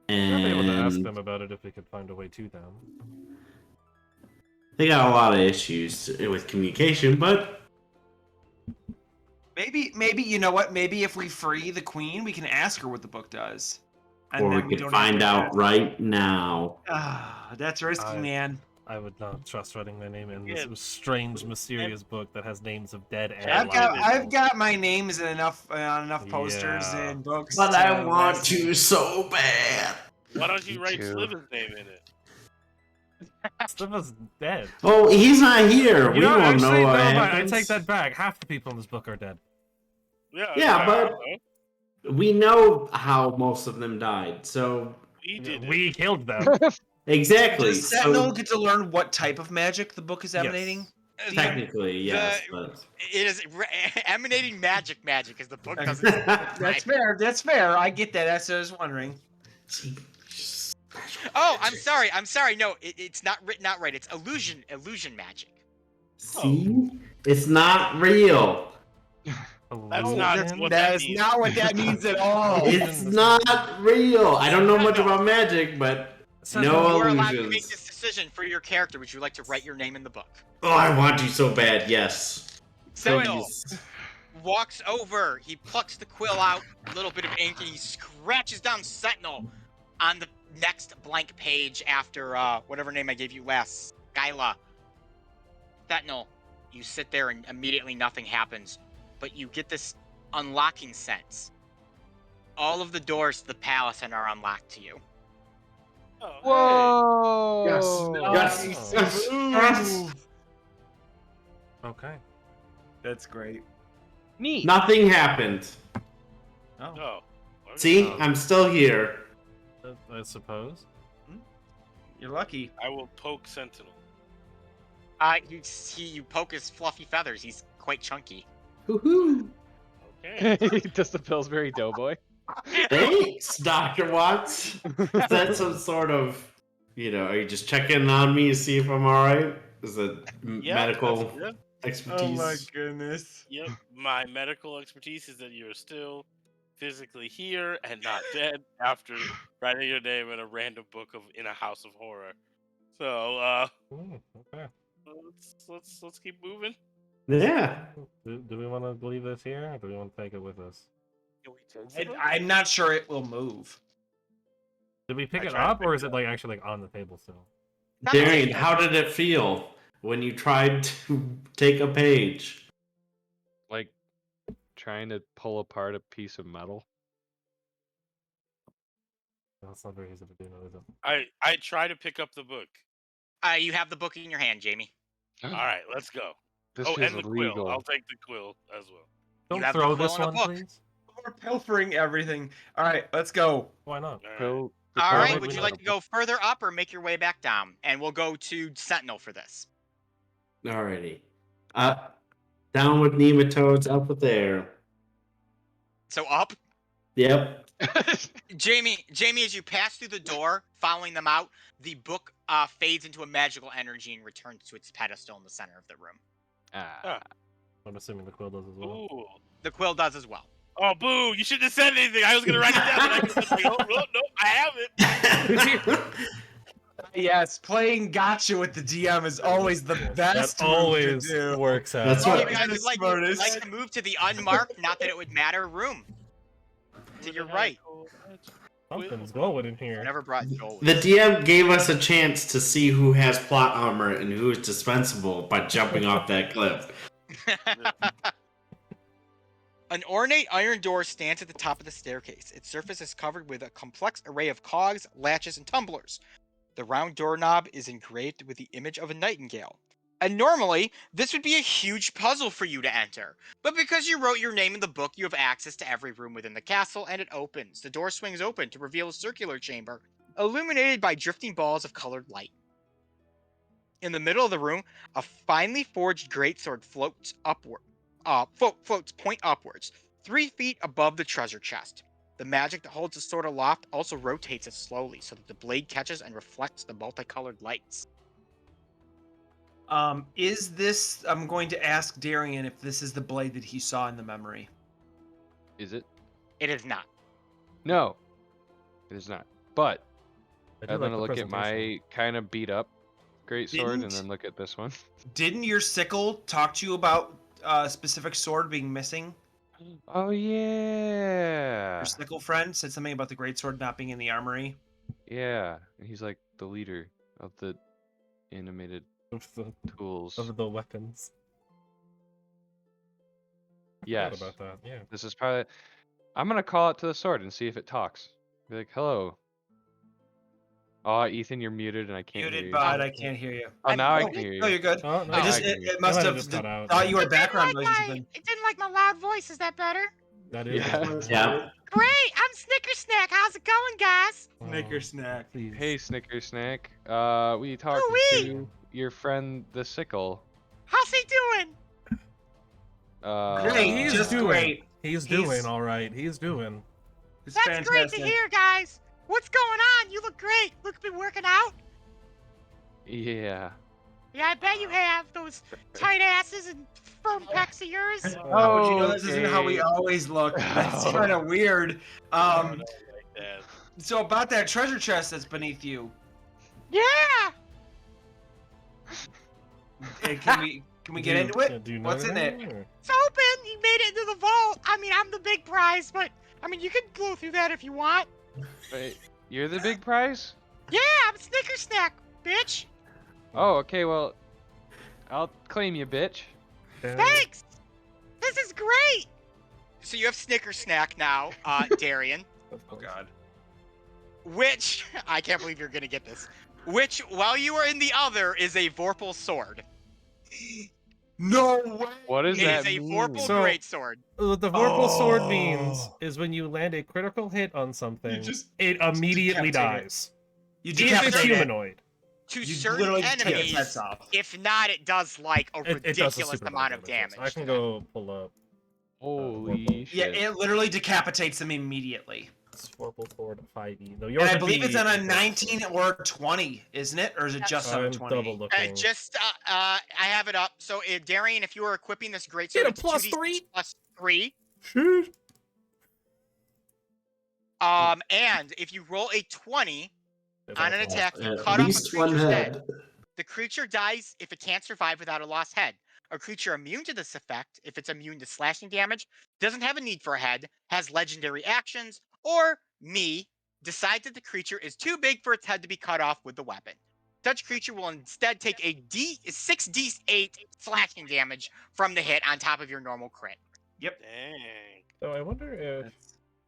I'll be able to ask And them about it if we could find a way to them. they got a lot of issues with communication, but Maybe you know what? Maybe if we free the queen, we can ask her what the book does. And or then we don't could have find to out ask. right now. Ah, that's risky, man. I would not trust writing my name in Yeah. this strange, mysterious book that has names of dead and I've alive people. got my names in enough on enough posters Yeah. and books. But I to want last to me. so bad. Why don't you Me write too. Sliver's name in it? Sliva's dead. Oh, he's not here. You We know, won't actually, know what never mind, I happens. take that back. Half the people in this book are dead. Yeah, but we know how most of them died. So we did it. We killed them. exactly. Does Sentinel So get to learn what type of magic the book is emanating? Yes. technically, yes, but It is emanating magic is the book doesn't. That's fair. That's fair. I get that. That's what I was wondering. Oh, I'm sorry. No, it's not written out right. It's illusion magic. see, it's not real. That's not Illusion? what That that is means. not what that means at all. It's not real. I don't know much about magic, but So no You are allowed to make illusions. this decision for your character. Would you like to write your name in the book? Oh, I want to so bad. Yes. Sentinel Please. walks over. He plucks the quill out, a little bit of ink, and he scratches down Sentinel on the next blank page after whatever name I gave you last, Skyla. Thetnal, you sit there and immediately nothing happens, but you get this unlocking sense. All of the doors to the palace are unlocked to you. Oh, Whoa! Yes. Yes. Yes. Okay. That's great. Neat. Nothing happened. Oh. hey. No. See, Oh. I'm still here. I suppose. You're lucky. I will poke Sentinel. You poke his fluffy feathers. He's quite chunky. Woohoo! Okay. Does the Pillsbury Doughboy? Thanks, Dr. Watts. Is that some sort of, are you just checking on me to see if I'm alright? Is it Yeah, medical that's- expertise? goodness. Yep. My medical expertise is that you're still physically here and not dead after writing your name in a random book in a house of horror. So Okay. let's keep moving. Yeah. Do we want to leave this here, or do we want to take it with us? I'm not sure it will move. Did we pick I it tried to up, or pick is it it like actually like on the table still? Darian, how did it feel when you tried to take a page? Like trying to pull apart a piece of metal. That's not very easy to do, is it? I try to pick up the book. You have the book in your hand, Jamie. All right, let's go. This Oh, feels and the illegal. quill. I'll take the quill as well. Don't have the throw quill this and a one, book. please. We're pilfering everything. All right, let's go. Why not? All right. Pill- All Well, right. we Would you know like the to go further up or make your way back down? And we'll go to Sentinel for this. Alrighty. Down with nematodes, up with air. So up. Yep. Jamie, as you pass through the door, following them out, the book fades into a magical energy and returns to its pedestal in the center of the room. Ah. I'm assuming the quill does as well. Ooh. The quill does as well. Oh, boo! You shouldn't have said anything. I was gonna write it down, and I could have been like, oh, no, I have it. Yes, playing gotcha with the DM is always the best That move always to do. works out. That's Oh, what- you guys the would like smartest. to move to the unmarked, not that it would matter, room. To your right. Something's going in here. Never brought Joel. The DM gave us a chance to see who has plot armor and who is dispensable by jumping off that cliff. An ornate iron door stands at the top of the staircase. Its surface is covered with a complex array of cogs, latches, and tumblers. The round doorknob is engraved with the image of a nightingale. And normally, this would be a huge puzzle for you to enter. But because you wrote your name in the book, you have access to every room within the castle, and it opens. The door swings open to reveal a circular chamber, illuminated by drifting balls of colored light. In the middle of the room, a finely forged greatsword floats upward. Floats point upwards, 3 feet above the treasure chest. The magic that holds the sword aloft also rotates it slowly so that the blade catches and reflects the multicolored lights. Is this? I'm going to ask Darian if this is the blade that he saw in the memory. Is it? It is not. No. It is not. But I do I'm like gonna the look at presentation. my kind of beat up greatsword and Didn't- then look at this one. Didn't your sickle talk to you about a specific sword being missing? Oh yeah. Your sickle friend said something about the greatsword not being in the armory. Yeah. And he's like the leader of the animated Of the, tools. of the weapons. I forgot Yes. about that. Yeah. This is probably. I'm gonna call it to the sword and see if it talks. Be like, hello. Oh, Ethan, you're muted and I can't hear Muted, you. bud. I can't hear you. Oh, now I I'm can hear you. No, you're good. Oh, no, I just I can hear you. it must That might have have just cut out. thought you were background It noise. Then. didn't like my loud voice. Is that better? That is. Yeah. Yeah. Great! I'm Snickersnack. How's it going, guys? Snicker snack. Please. Hey, Snicker Snack. We talked Ooh-wee. to your friend the Sickle. How's he doing? Great, He's just doing. great. He's He's- doing all right. He's doing. It's That's fantastic. great to hear, guys. What's going on? You look great. Look at me working out. Yeah. Yeah, I bet you have those tight asses and firm pecs of yours. Oh, do you know this isn't how we Okay. always look? That's Oh. kind of weird. Like that. So about that treasure chest that's beneath you, Yeah. can we get into it? Do you know What's in it? anything, or- It's open. You made it into the vault. I mean, I'm the big prize, but I mean, you can blow through that if you want. Wait, you're the big prize? Yeah, I'm Snickersnack, bitch. Oh, okay. Well, I'll claim you, bitch. Thanks! This is great! So you have Snicker Snack now, Darian. Oh God. Which, I can't believe you're gonna get this. Which, while you are in the other, is a Vorpal sword. No way. What does It that is a mean? Vorpal So- greatsword. What the Vorpal sword means Oh. is when you land a critical hit on something, just it immediately decapitate it. dies. You If it's decapitate it. humanoid. To You certain literally take its enemies, heads off. if not, it does like a It does a ridiculous super amount of damage. I can to them. go pull up. Holy Yeah, shit. it literally decapitates them immediately. It's Vorpal sword 5e. No, And yours I would believe be it's on a Vorpal 19 sword. or 20, isn't it? Or is it just on a I'm 20? double looking. I have it up. So, Darian, if you are equipping this greatsword, Get a it's plus 2d6 3? plus 3. Shoot. And if you roll a 20 on an attack, you At cut off a least one creature's head. head. The creature dies if it can't survive without a lost head. A creature immune to this effect, if it's immune to slashing damage, doesn't have a need for a head, has legendary actions, or decide that the creature is too big for its head to be cut off with the weapon. Such creature will instead take a 6d8 slashing damage from the hit on top of your normal crit. Dang. So I wonder if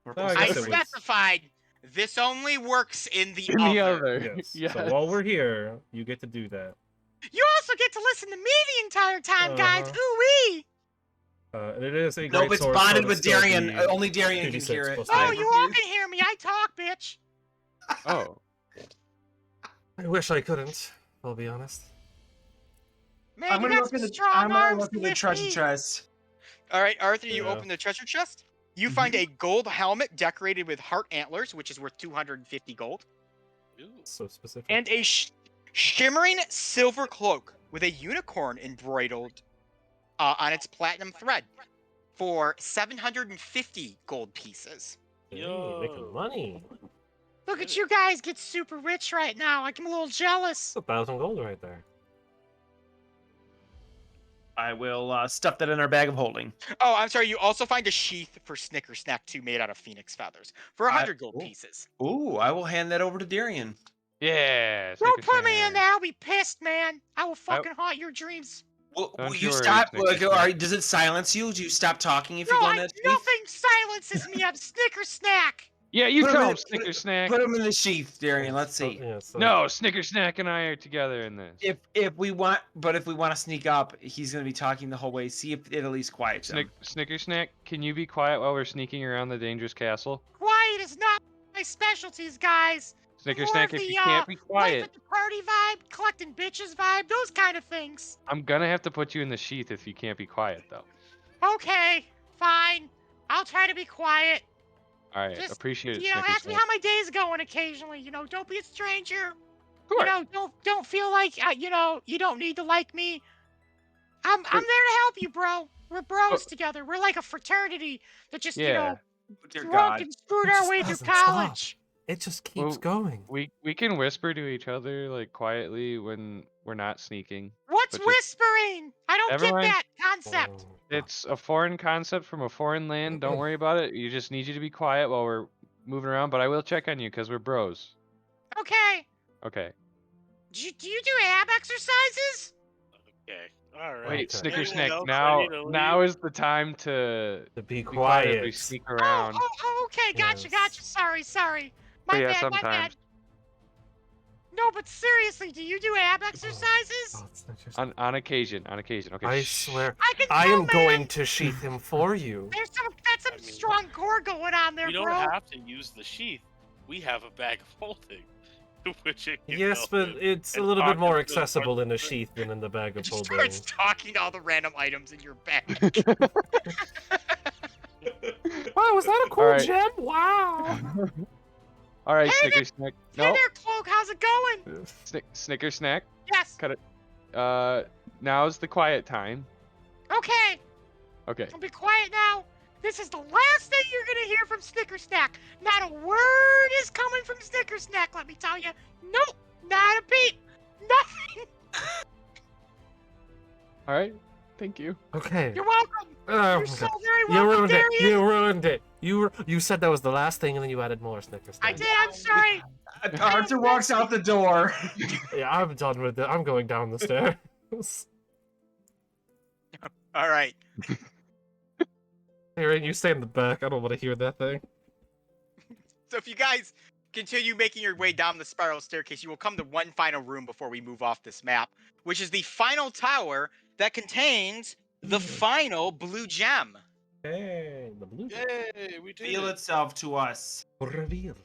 Purple I I guess it would- specified this only works in the In other. the other. yes. Yes. So while we're here, you get to do that. You also get to listen to me the entire time, guys. Uh-huh. Ooh-wee! And it is a Nope, great it's sword, bonded so with it'll still Darian. be Only Darian can 2d6 hear it. plus Oh, three. you all can hear me. I talk, bitch. Oh. I wish I couldn't. I'll be honest. Man, I'm you gonna got look some at the. strong I'm gonna arms look at to the treasure lift me. chest. All right, Arthur, you Yeah. open the treasure chest. You find a gold helmet decorated with heart antlers, which is worth 250 gold, Ooh. So specific. and a shimmering silver cloak with a unicorn embroidered on its platinum thread for 750 gold pieces. Hey, Yo. making money. Look at you guys get super rich right now. I'm a little jealous. That's 1,000 gold right there. I will stuff that in our bag of holding. Oh, I'm sorry. You also find a sheath for Snicker Snack 2 made out of phoenix feathers for 100 gold ooh. pieces. Ooh, I will hand that over to Darian. Yeah. Don't Snicker put me in snack. there. I'll be pissed, man. I will fucking haunt your dreams. Will Don't you you worry, stop? Snicker Like, Snack. does it silence you? Do you stop talking if No, you go in that sheath? nothing silences me. I'm Snicker Snack. Yeah, you Put 'em tell in- him, Snicker snack. Put him in the sheath, Darian. Let's So- see. yeah, so No, Snicker snack and I are together in this. If we want to sneak up, he's gonna be talking the whole way. See if it at least quiets him. Snicker snack, can you be quiet while we're sneaking around the dangerous castle? Quiet is not my specialties, guys. Snicker More snack, of if the, you can't be life quiet, at the party vibe, collecting bitches vibe, those kind of things. I'm gonna have to put you in the sheath if you can't be quiet, though. Okay, fine. I'll try to be quiet. All right, Just, appreciate it, You know, Snicker ask me snack. how my day's going occasionally. You know, don't be a stranger. Sure. You know, don't feel like you know you don't need to like me. I'm there to help you, bro. We're bros together. We're like a fraternity that just you Yeah. know Dear drunk God. and screwed It our just way through doesn't stop. college. it just keeps Well, going. We can whisper to each other like quietly when we're not sneaking. What's But just- whispering? I don't Never get mind. that concept. Oh, It's a foreign concept from a foreign land. Don't worry about it. You just need you to be quiet while we're moving around. But I will check on you because we're bros. Okay. Okay. Do you do ab exercises? Okay. All right. Wait, Okay. Snicker Anyone snack. else Now ready to now leave? is the time to to be be quiet as we quiet. sneak around. Oh, okay. Gotcha, Yes. gotcha. Sorry. But My yeah, bad, my bad. sometimes. No, but seriously, do you do ab exercises? Oh, it's not just- On occasion. Okay. I shh. swear, I can I tell, am man. going to sheath him for you. That's some I mean, strong core going on there, We don't bro. have to use the sheath. We have a bag of holding, which it can Yes, go but in. it's a and little talk bit more to the accessible in a person. sheath than in the bag of Just holding. starts talking to all the random items in your bag. Wow, is that a cool Alright. gem? Wow. All right, Hey Snicker snack. Hey No, there, Cloak. How's it going? Snicker snack. Yes. Now's the quiet time. Okay. Okay. I'll be quiet now. This is the last thing you're gonna hear from Snicker Snack. Not a word is coming from Snicker Snack. Let me tell you. Nope. Not a beep. Nothing. All right. Thank you. Okay. You're welcome. Oh, You're so okay. very You welcome, ruined it. Darian. You ruined it. You said that was the last thing, and then you added more Snickers. I did. I'm sorry. Arthur walks out the door. Yeah, I'm done with it. I'm going down the stairs. All right. Aaron, you stay in the back. I don't want to hear that thing. So if you guys continue making your way down the spiral staircase, you will come to one final room before we move off this map, which is the final tower that contains the final blue gem. Hey, the blue gem. Yay, we did Feel it. itself to us. Reveal.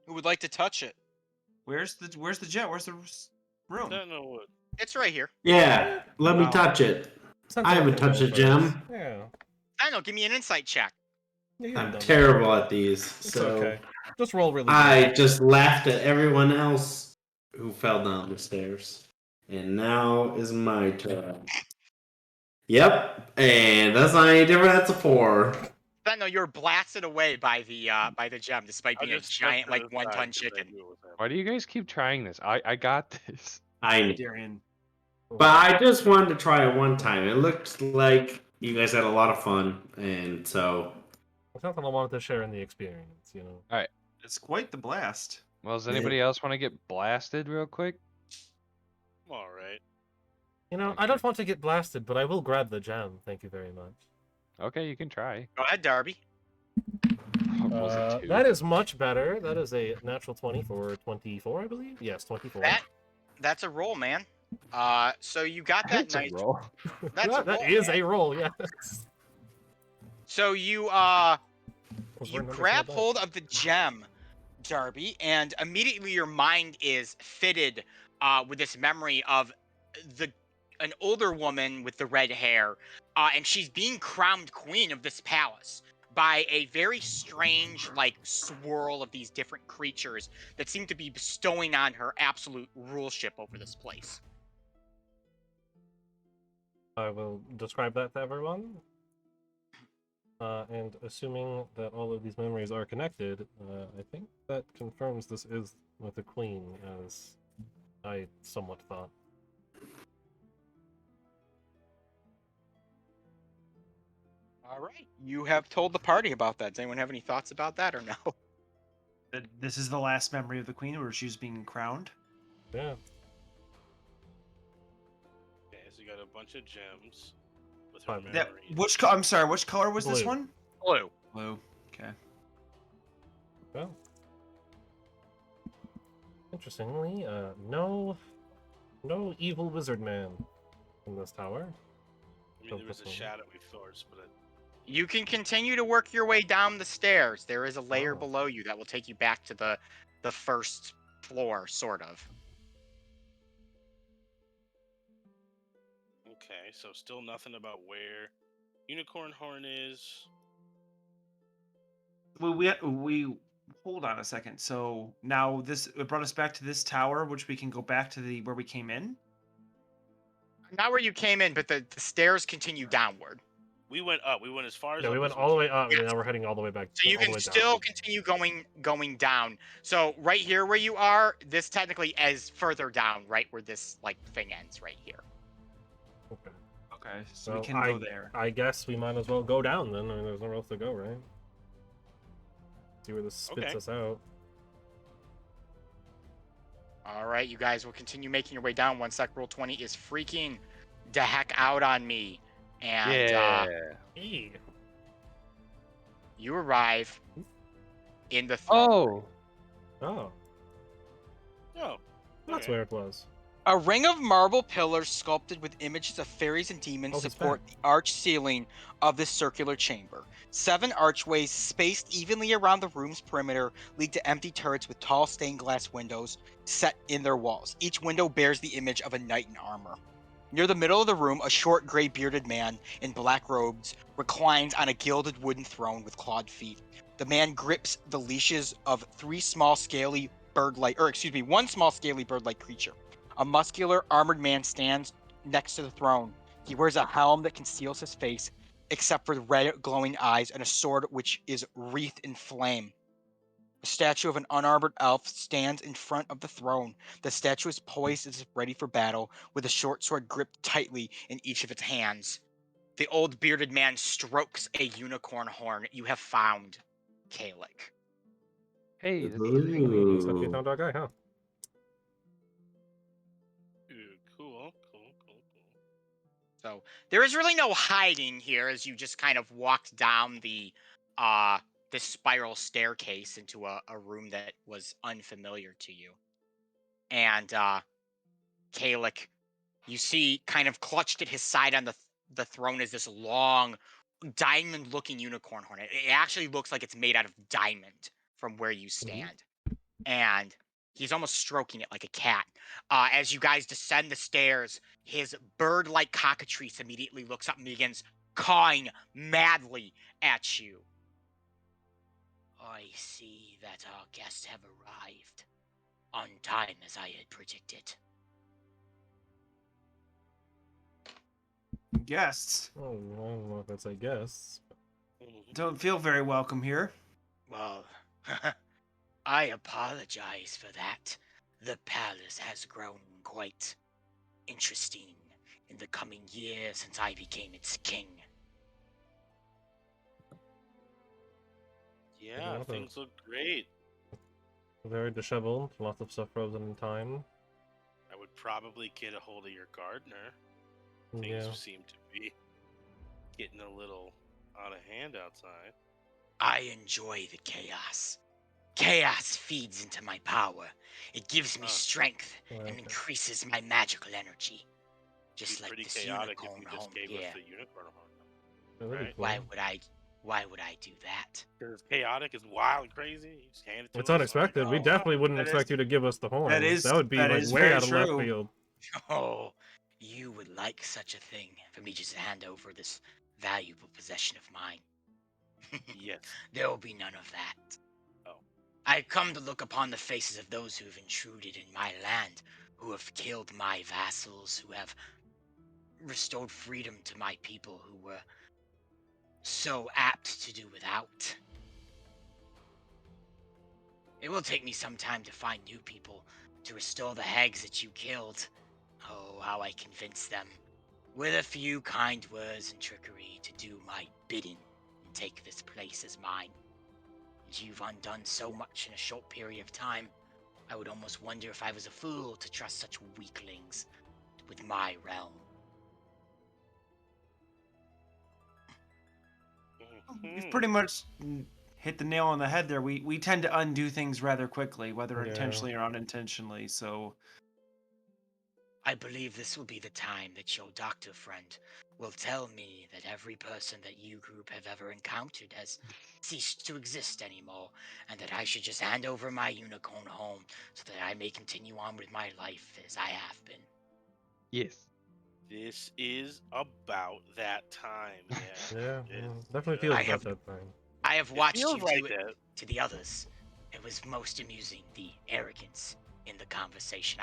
Who would like to touch it? Where's the jet? Where's the room? Sentinel wood. It's right here. Yeah, let me Wow. touch it. Sentinel I haven't can touched go a gem. first. Yeah. I know. Give me an insight check. Yeah, you I'm haven't done terrible at these, that. It's so okay. Just roll really I good. just laughed at everyone else who fell down the stairs. And now is my turn. Yep, and that's not any different. That's a 4. No, you're blasted away by the gem, despite I being a just giant, stepped to like the 1-ton side 'cause I chicken. knew it was happening. Why do you guys keep trying this? I got this. I know. Darian. But I just wanted to try it one time. It looked like you guys had a lot of fun, and so It's something I wanted to share in the experience, you know. It's quite the blast. Well, does anybody else want to get blasted real quick? I'm all right. You know, I Okay. don't want to get blasted, but I will grab the gem. Thank you very much. Okay, you can try. Go ahead, Darby. Was it 2? That is much better. That is a natural 20 for 24, I believe. Yes, 24. That's a roll, man. So you got that That's a nice. roll. That's a roll. That is man. a roll, yes. So you We're number grab four hold of the gem, Darby, and immediately your mind is fitted with this memory of an older woman with the red hair, and she's being crowned queen of this palace by a very strange, like, swirl of these different creatures that seem to be bestowing on her absolute ruleship over this place. I will describe that to everyone. And assuming that all of these memories are connected, I think that confirms this is with the queen, as I somewhat thought. All right. You have told the party about that. Does anyone have any thoughts about that or no? This is the last memory of the queen where she was being crowned. Yeah. Okay, so you got a bunch of gems with her Fine. memories. I'm sorry, which color was this Blue. one? Blue. Blue. Okay. Well. Interestingly, no evil wizard man in this tower. I mean, there was a shadowy force, but You can continue to work your way down the stairs. There is a layer Oh. below you that will take you back to the first floor, sort of. okay, so still nothing about where Unicorn Horn is. Well, we hold on a second. So now it brought us back to this tower, which we can go back to where we came in. Not where you came in, but the stairs continue downward. We went up. We went as far as Yeah, up we went as all the way up, Yes. and now we're heading all the way back. So you all the can way still down. continue going down. So right here where you are, this technically is further down, right where this like thing ends, right here. Okay. Okay, so Well, we can go there. I guess we might as well go down then. I mean, there's nowhere else to go, right? See where this spits Okay. us out. All right, you guys will continue making your way down. One sec, roll 20 is freaking the heck out on me, and Hey. you arrive in the throne room. Oh, Oh, that's okay. where it was. A ring of marble pillars sculpted with images of fairies and demons Oh, he's support the arched ceiling of this circular chamber. 7 archways spaced evenly around the room's perimeter lead to empty turrets with tall stained glass windows set in their walls. Each window bears the image of a knight in armor. Near the middle of the room, a short gray bearded man in black robes reclines on a gilded wooden throne with clawed feet. The man grips the leashes of one small scaly bird-like creature. A muscular, armored man stands next to the throne. He wears a helm that conceals his face, except for the red, glowing eyes and a sword which is wreathed in flame. A statue of an unarmored elf stands in front of the throne. The statue is poised as if ready for battle, with a short sword gripped tightly in each of its hands. The old bearded man strokes a unicorn horn. You have found Kalik. Hey, that's Looks like we Ooh. found our guy, huh? Ooh, cool. So there is really no hiding here as you just kind of walked down this spiral staircase into a room that was unfamiliar to you. And Kalik, you see kind of clutched at his side on the throne is this long diamond-looking unicorn horn. It actually looks like it's made out of diamond from where you stand. And he's almost stroking it like a cat. As you guys descend the stairs, his bird-like cockatrice immediately looks up and begins cawing madly at you. I see that our guests have arrived on time as I had predicted. Guests Oh, I don't know if that's a guess. don't feel very welcome here. Well, I apologize for that. The palace has grown quite interesting in the coming years since I became its king. Yeah, Another- things look great. Very disheveled, lots of stuff frozen in time. I would probably get a hold of your gardener. Things Yeah. seem to be getting a little out of hand outside. I enjoy the chaos. Chaos feeds into my power. It gives me strength and Okay. increases my magical energy. Just Be like pretty this chaotic if unicorn you just home gave here. us the unicorn horn. That'd be Right. cool. Why would I do that? Because chaotic is wild and crazy. You just hand it to It's us, unexpected. like, we oh, definitely wouldn't that expect is- you to give us the horn. that would be that like is way very out of left true. field. Oh, you would like such a thing for me just to hand over this valuable possession of mine. yes. There will be none of that. Oh. I've come to look upon the faces of those who have intruded in my land, who have killed my vassals, who have restored freedom to my people who were so apt to do without. It will take me some time to find new people to restore the hags that you killed. Oh, how I convince them, with a few kind words and trickery, to do my bidding and take this place as mine. And you've undone so much in a short period of time, I would almost wonder if I was a fool to trust such weaklings with my realm. You've pretty much hit the nail on the head there. We tend to undo things rather quickly, whether Yeah. intentionally or unintentionally. So I believe this will be the time that your doctor friend will tell me that every person that you group have ever encountered has ceased to exist anymore, and that I should just hand over my unicorn home so that I may continue on with my life as I have been. Yes. This is about that time. Yeah. Yeah, It's, definitely feels I about have- that time. I have It watched feels you like do it that. to the others. It was most amusing, the arrogance in the conversation.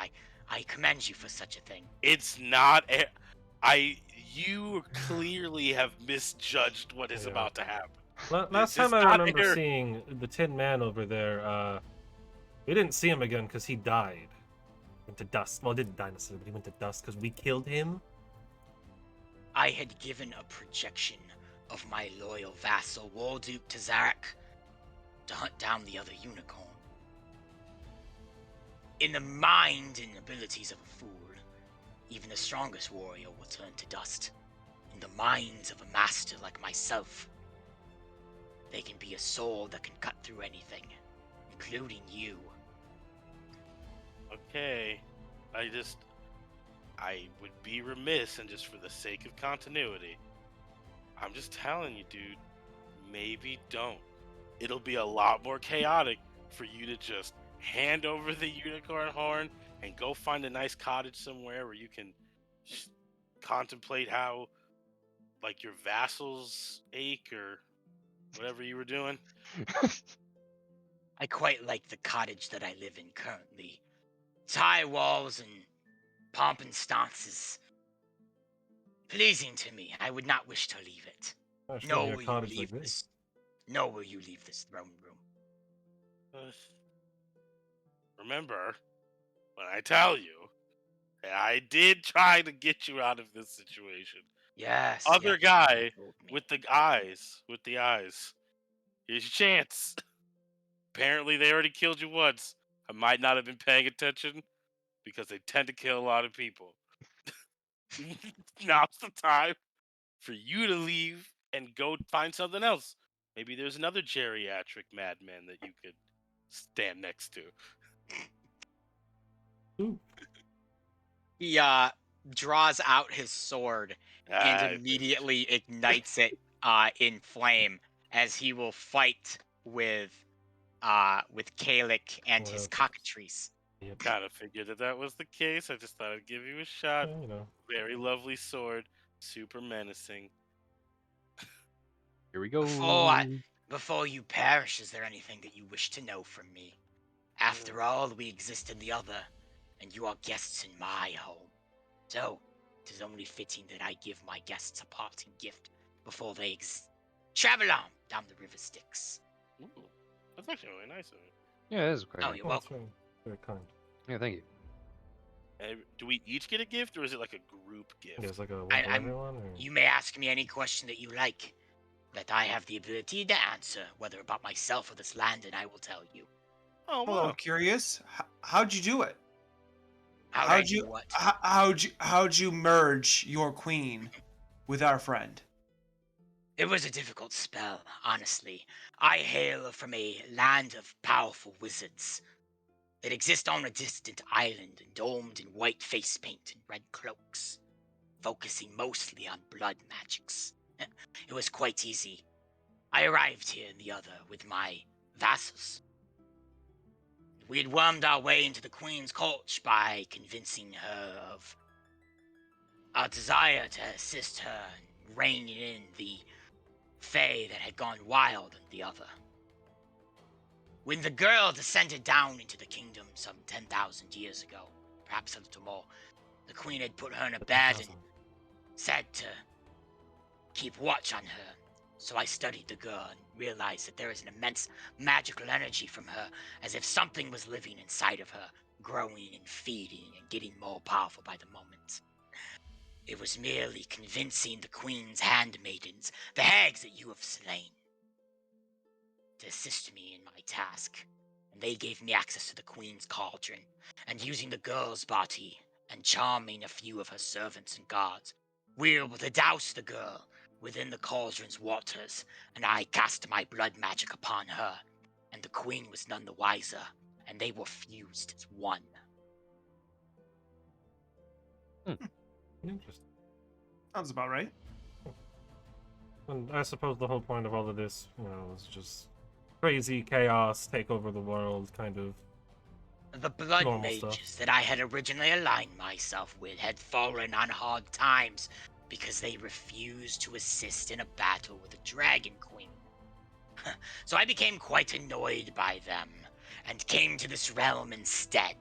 I commend you for such a thing. It's not. You clearly have misjudged what is Yeah. about to happen. Last This is time I not remember air- seeing the Tin Man over there, we didn't see him again because he died. Went to dust. Well, didn't die necessarily, but he went to dust because we killed him. I had given a projection of my loyal vassal, War Duke Tues-Thurs, to hunt down the other unicorn. In the mind and abilities of a fool, even the strongest warrior will turn to dust. In the minds of a master like myself, they can be a sword that can cut through anything, including you. Okay. I would be remiss, and just for the sake of continuity, I'm just telling you, dude, maybe don't. It'll be a lot more chaotic for you to just hand over the unicorn horn and go find a nice cottage somewhere where you can just contemplate how, like, your vassals ache or whatever you were doing. I quite like the cottage that I live in currently. Its high walls and pomp and stances. Pleasing to me, I would not wish to leave it. I should Nor be a will you cottage leave like this. Nor will you leave this throne room. Remember, when I tell you that I did try to get you out of this situation. Yes. Other yes, guy you told me. with the eyes. Here's your chance. Apparently, they already killed you once. I might not have been paying attention because they tend to kill a lot of people. Now's the time for you to leave and go find something else. Maybe there's another geriatric madman that you could stand next to. He draws out his sword and I immediately ignites it in flame as he will fight with Kalik and his Well, cockatrice. Yep. kind of figured that was the case. I just thought I'd give you a shot. You know. Very lovely sword, super menacing. Here we go. Before you perish, is there anything that you wish to know from me? After all, we exist in the other, and you are guests in my home. So, it is only fitting that I give my guests a parting gift before they travel on down the river Styx. Ooh, that's actually really nice of you. Yeah, this is quite Oh, nice. you're Well, that's welcome. very kind. Yeah, thank you. Do we each get a gift, or is it like a group gift? There's like a one I- for I'm- everyone. Or... You may ask me any question that you like, that I have the ability to answer, whether about myself or this land, and I will tell you. Oh, Well, I'm wow. curious. How'd you do it? How'd How'd I do you what? how'd you merge your queen with our friend? It was a difficult spell, honestly. I hail from a land of powerful wizards that exist on a distant island domed in white face paint and red cloaks, focusing mostly on blood magics. It was quite easy. I arrived here in the other with my vassals. We had wormed our way into the Queen's court by convincing her of our desire to assist her in reining in the Fae that had gone wild in the other. When the girl descended down into the kingdom some 10,000 years ago, perhaps a little more, the Queen had put her in a bed and said to keep watch on her. So I studied the girl and realized that there is an immense magical energy from her, as if something was living inside of her, growing and feeding and getting more powerful by the moment. It was merely convincing the Queen's handmaidens, the hags that you have slain, to assist me in my task, and they gave me access to the Queen's cauldron, and using the girl's body and charming a few of her servants and guards, we were able to douse the girl within the cauldron's waters, and I cast my blood magic upon her, and the Queen was none the wiser, and they were fused as one. Interesting. Sounds about right. And I suppose the whole point of all of this, you know, is just crazy chaos take over the world, kind of. The blood Normal mages stuff. that I had originally aligned myself with had fallen on hard times because they refused to assist in a battle with the Dragon Queen. So I became quite annoyed by them and came to this realm instead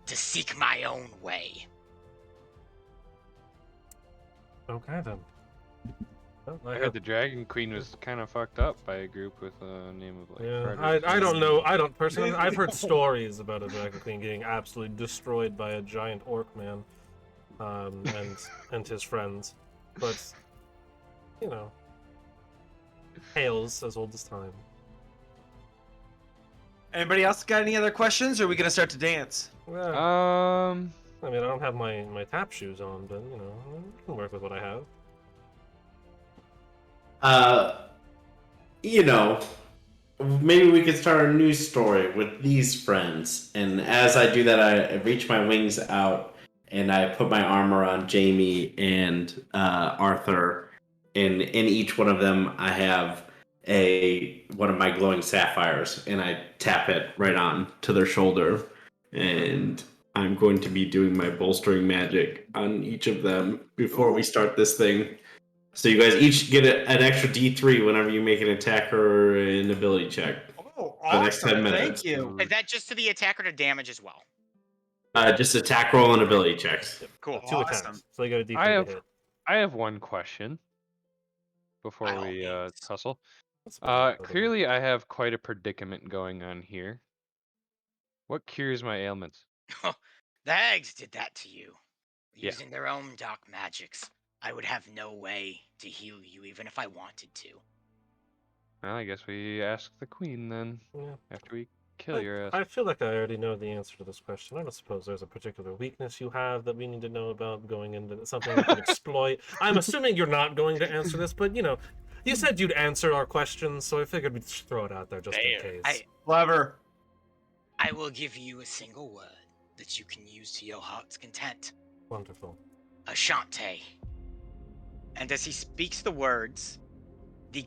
to seek my own way. Okay then. Well, I heard the Dragon Queen was kind of fucked up by a group with a name of like. Yeah, Frederick I don't know. and- I don't personally. I've heard stories about a Dragon Queen getting absolutely destroyed by a giant orc man, and his friends, but you know, tales as old as time. Anybody else got any other questions, or are we gonna start to dance? Yeah, I mean, I don't have my tap shoes on, but you know, I can work with what I have. You know, maybe we could start a new story with these friends. And as I do that, I reach my wings out and I put my armor on Jamie and Arthur. And in each one of them, I have one of my glowing sapphires, and I tap it right on to their shoulder. And I'm going to be doing my bolstering magic on each of them before we start this thing. So you guys each get an extra D3 whenever you make an attack or an ability check. Oh, The next 10 awesome! minutes. Thank you. Is that just to the attack or to damage as well? Just attack roll and ability checks. Cool. Two Awesome. attacks, so you got a D3 I have- to hit. I have one question before By all we means. tussle. That's about it. Clearly, I have quite a predicament going on here. What cures my ailments? The hags did that to you. Yeah. Using their own dark magics. I would have no way to heal you even if I wanted to. Well, I guess we ask the queen then Yeah. after we Kill your ass. I feel like I already know the answer to this question. I don't suppose there's a particular weakness you have that we need to know about going into something we can exploit. I'm assuming you're not going to answer this, but you said you'd answer our questions, so I figured we'd just throw it out there just in Fair. case. Clever. I will give you a single word that you can use to your heart's content. Wonderful. Ashante. And as he speaks the words, the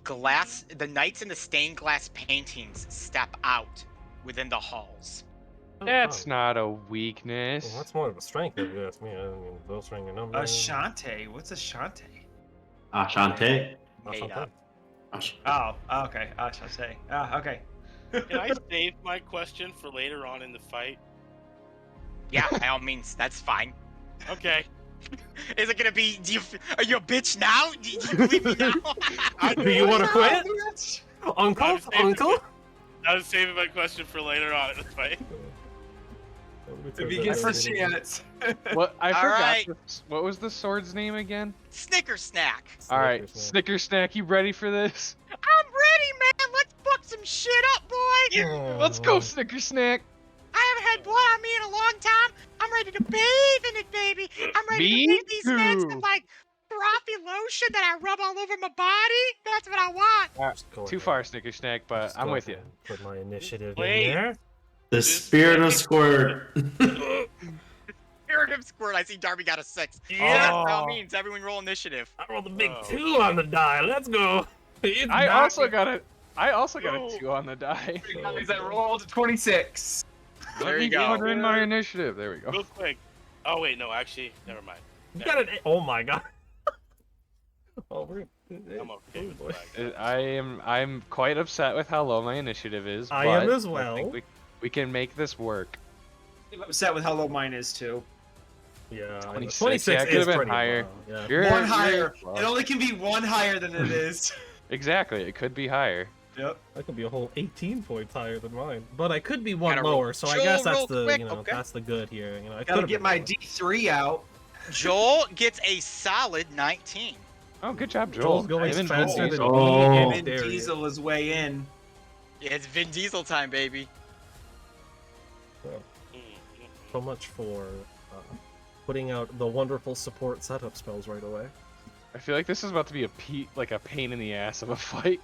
knights in the stained glass paintings step out within the halls. That's fun. not a weakness. Well, that's more of a strength if you ask me. I mean, those ring your number. Ashante. What's Ashante? Ashante. Made up. Oh, okay. Ashante. Okay. Can I save my question for later on in the fight? Yeah, by all means, that's fine. Okay. Is it gonna be? Are you a bitch now? Do you believe me now? Do you want to quit? Uncle? Uncle? I was saving my question for later on in the fight. If he gets a chance. What I All forgot. right. What was the sword's name again? Snicker snack. All right, Snicker Snack, you ready for this? I'm ready, man. Let's fuck some shit up, boy. Let's go, Snicker Snack. I haven't had blood on me in a long time. I'm ready to bathe in it, baby. I'm ready Me to bathe these snacks too. with like frothy lotion that I rub all over my body. That's what I want. Just go Too ahead. far, Snicker Snack, but Just I'm go with you. ahead and Put my initiative Wait. in there. The spirit of squirt. Spirit of Squirt. I see Darby got a 6. Yeah. By all means, everyone roll initiative. I rolled a big Oh. 2 on the die. Let's go. It's I not- also got a No. 2 on the die. Guys, I rolled 26. There Let you me go. put in my initiative. There we go. Real quick. Oh wait, no, actually, never mind. You got an. Oh my god. Oh, I'm okay with boy. that. I'm quite upset with how low my initiative is. I am but as I well. think we can make this work. I'm upset with how low mine is too. Yeah, 26. 26 Yeah, it could've is been pretty higher. low, yeah. You're, One you're higher. close. It only can be one higher than it is. Exactly. It could be higher. Yep. That could be a whole 18 points higher than mine. But I could be one Gotta roll- lower, so I Joel, guess that's roll the quick, okay. that's the good here. I Gotta could've get been my lower. D3 out. Joel gets a solid 19. Oh, good job, Joel. Joel's going Him and faster Vin than Diesel. Oh. me Vin and Darius. Diesel is way in. Yeah, it's Vin Diesel time, baby. So much for putting out the wonderful support setup spells right away. I feel like this is about to be a pain in the ass of a fight.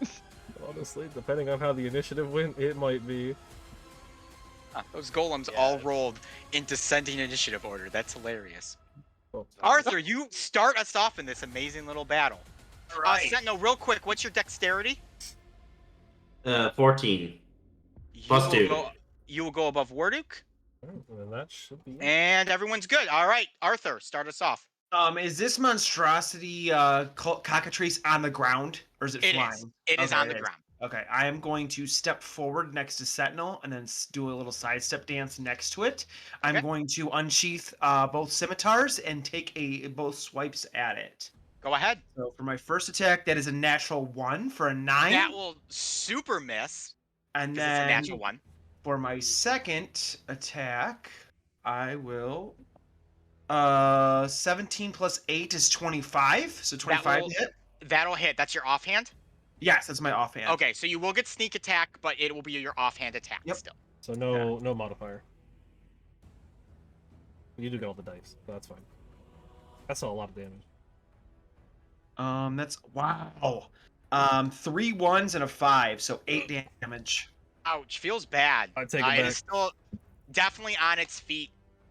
Honestly, depending on how the initiative went, it might be. Those golems Yeah, all it's- rolled in descending initiative order. That's hilarious. Oh, Arthur, you start us off in this amazing little battle. Right. Sentinel, real quick, what's your dexterity? 14. You Plus will 2. you will go above Warduk, and that should be. and everyone's good. All right, Arthur, start us off. Is this monstrosity cockatrice on the ground, or is it It flying? is. It is Okay, on the ground. Okay, I am going to step forward next to Sentinel and then do a little sidestep dance next to it. I'm Okay. going to unsheath both scimitars and take both swipes at it. Go ahead. So for my first attack, that is a natural 1 for a 9. That will super miss And because it's a then natural one. for my second attack, I will 17 plus 8 is 25. So 25 will- to hit. That'll hit. That's your offhand. Yes, that's my offhand. Okay, so you will get sneak attack, but it will be your offhand attack Yep. still. So no modifier. You do get all the dice, so that's fine. That's a lot of damage. That's wow. 3 1s and a 5, so 8 damage. Ouch, feels bad. I take it It back. is still definitely on its feet,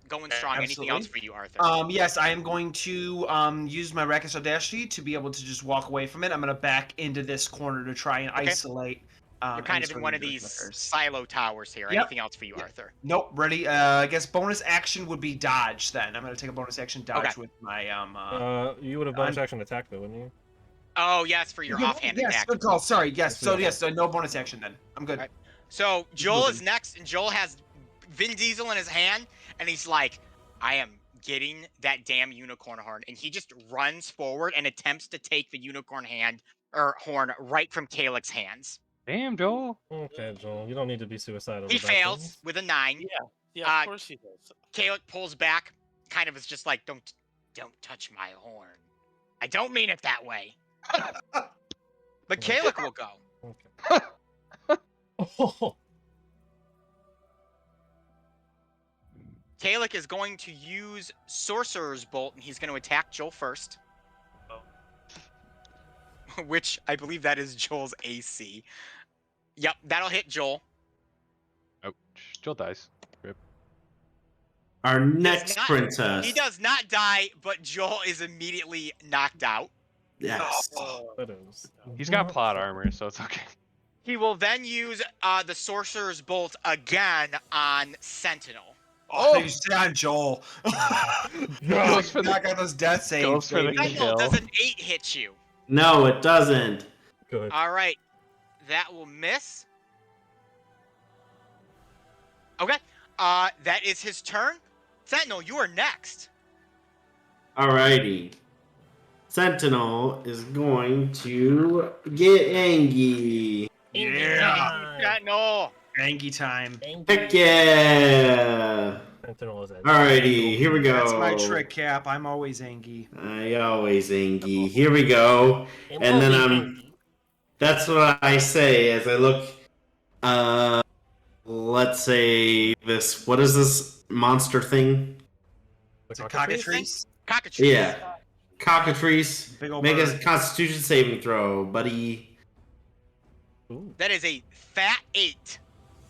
going strong. Anything else for Absolutely. you, Arthur? Yes, I am going to use my Rakish Audacious to be able to just walk away from it. I'm going to back into this corner to try and Okay. isolate. You're kind any of in sort one of direct these attackers. silo towers here. Yep. Anything else for you, Yep. Arthur? Nope, ready. I guess bonus action would be dodge then. I'm going to take a bonus action dodge Okay. with my You would have bonus action attack though, wouldn't you? Oh, yes, for your Yeah, offhand yes, attack. good call. Sorry. Yes. So Yeah. yes, so no bonus action then. I'm good. Alright. So Joel is moving. next, and Joel has Vin Diesel in his hand, and he's like, I am getting that damn unicorn horn. And he just runs forward and attempts to take the unicorn horn right from Kalix's hands. Damn, Joel. Okay, Joel, you don't need to be suicidal. He about fails things. with a 9. Yeah, Uh, of course he does. Kalix pulls back, kind of is just like, don't touch my horn. I don't mean it that way. But Kalix will go. Okay. Oh, Kalik is going to use Sorcerer's Bolt, and he's going to attack Joel first. Oh. Which I believe that is Joel's AC. Yep, that'll hit Joel. Oh, Joel dies. Rip. Our next not- princess. He does not die, but Joel is immediately knocked out. Yes. That is. He's got plot armor, so it's okay. He will then use the Sorcerer's Bolt again on Sentinel. Oh, you sit on Joel. Goes for the- Knock out those death saves. goes for the baby. Sentinel, kill. does an 8 hit you? No, it doesn't. Good. All right, that will miss. Okay, that is his turn. Sentinel, you are next. Alrighty. Sentinel is going to get angry. Yeah. Sentinel. Angie time. Heck yeah! Sentinel is at Alrighty, here we go. That's my trick, Cap. I'm always Angie. I always angry. Here we go. And then that's what I say as I look. Let's say this. What is this monster thing? It's a cockatrice. Cockatrice. Yeah. Cockatrice. Big old Make a bird. Constitution saving throw, buddy. Ooh. That is a fat 8.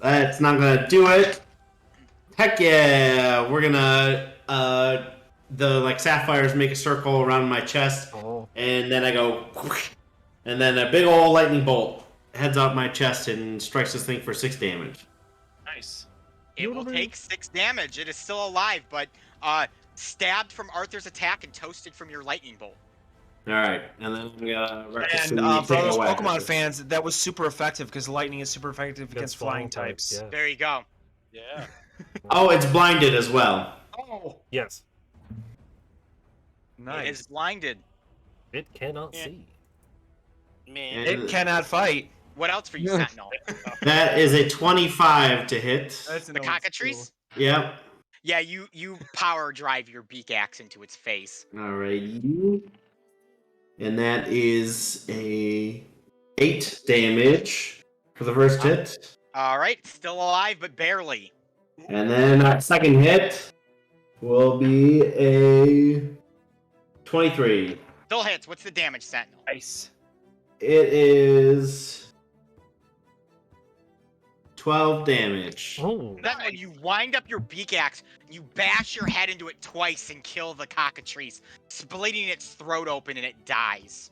That's not gonna do it. Heck yeah! We're gonna the like sapphires make a circle around my chest, Oh. and then I go, and then a big old lightning bolt heads out my chest and strikes this thing for 6 damage. Nice. It will take 6 damage. It is still alive, but stabbed from Arthur's attack and toasted from your lightning bolt. All right, and then I'm gonna And recklessly for take those a whack Pokemon at it. fans, that was super effective because lightning is super effective against flying types. Yeah. There you go. Yeah. Oh, it's blinded as well. Oh, Yes. It is nice. blinded. It cannot Yeah. see. Man. It cannot fight. What else for you, Yeah. Sentinel? That is a 25 to hit. That's The cockatrice? Yep. Yeah, you power drive your beak axe into its face. Alrighty. And that is a 8 damage for the first hit. All right, still alive, but barely. And then our second hit will be a 23. Still hits. What's the damage, Sentinel? Nice. It is 12 damage. Oh. Sentinel, you wind up your beak axe, you bash your head into it twice and kill the cockatrice, splitting its throat open, and it dies.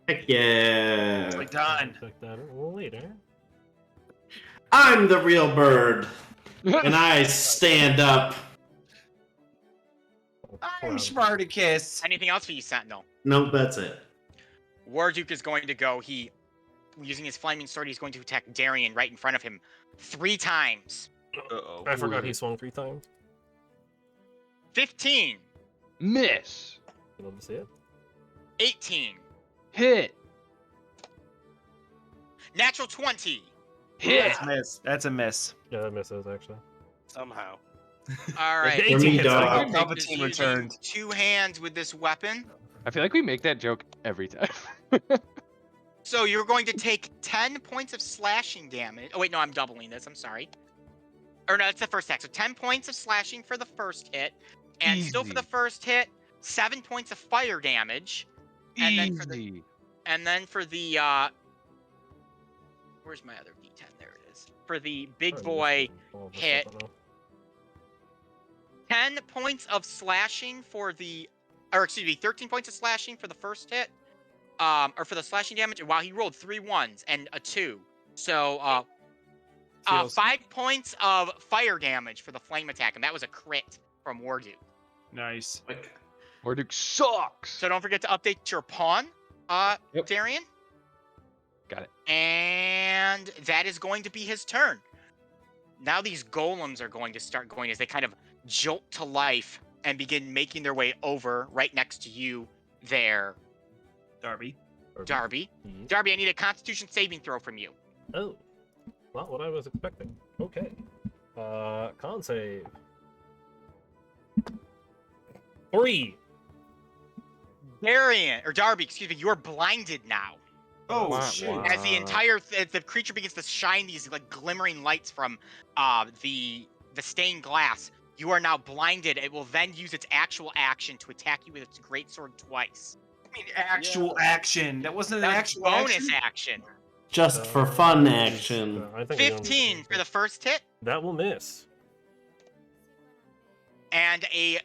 Heck yeah. We're done. Check that out later. I'm the real bird. And I stand up. I'm Spartacus. Anything else for you, Sentinel? Nope, that's it. Warduke is going to go. Using his flaming sword, he's going to attack Darian right in front of him 3 times. Uh-oh. I forgot he swung 3 times. 15, Miss. You love to see it. 18, Hit. natural 20. Hit. That's a miss. That's a miss. Yeah, that misses actually. Somehow. All right. The 18 18 hits. dog. I Palpatine think. Just using returned. 2 hands with this weapon. I feel like we make that joke every time. So you're going to take 10 points of slashing damage. Oh, wait, no, I'm doubling this. I'm sorry. Or no, that's the first attack. So 10 points of slashing for the first hit. And still for Easy. the first hit, 7 points of fire damage. And then for the Easy. where's my other D10? There it is. For the big Oh, boy, all this hit. stuff, I don't know. 10 points of slashing for the, or excuse me, 13 points of slashing for the first hit, or for the slashing damage. Wow, he rolled 3 1s and a 2. So, Feels- 5 points of fire damage for the flame attack, and that was a crit from Warduke. Nice. Warduke sucks. So don't forget to update your pawn, Yep. Darian. Got it. And that is going to be his turn. Now these golems are going to start going as they kind of jolt to life and begin making their way over right next to you there, Darby. Darby. Mhm. Darby, I need a constitution saving throw from you. Oh, not what I was expecting. Okay. Con save. 3. Darby, excuse me, you're blinded now. Oh, Wah, shit. wah. As the entire the creature begins to shine these like glimmering lights from the stained glass You are now blinded. It will then use its actual action to attack you with its greatsword twice. I mean, actual action. That wasn't an That was actual bonus action. action. Just for fun That is, action. I think we don't need to 15 use for it. the first hit, That will miss. and a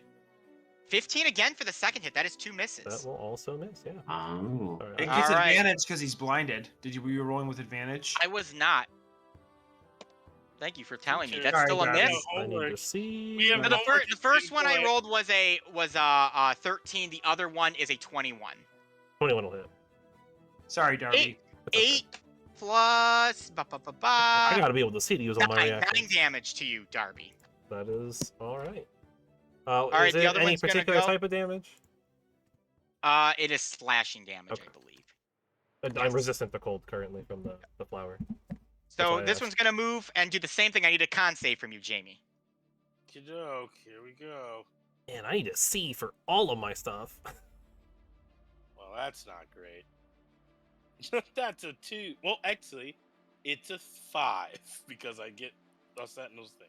15 again for the second hit. That is 2 That misses. will also miss. Yeah. Oh. Sorry, It I- gets All right. advantage because he's blinded. Were you rolling with advantage? I was not. Thank you for telling me. That's Sorry, still a Darby. miss. I need Homework. to see. We have So the homework first, at the first same one I point. rolled was 13. The other one is a 21. 21 will hit. Sorry, Darby. It's okay. 8 plus I gotta be able to see to use all my 9 reactions. damage to you, Darby. That is all right. right, Is the it other any one's gonna particular go. type of damage? It is slashing damage, Okay. I believe. I'm Yes. resistant to cold currently from the flower. So why I this asked. one's gonna move and do the same thing. I need a con save from you, Jamie. Okey-doke, here we go. Man, I need to see for all of my stuff. Well, that's not great. That's a 2. Well, actually, it's a 5 because I get a Sentinel's thing.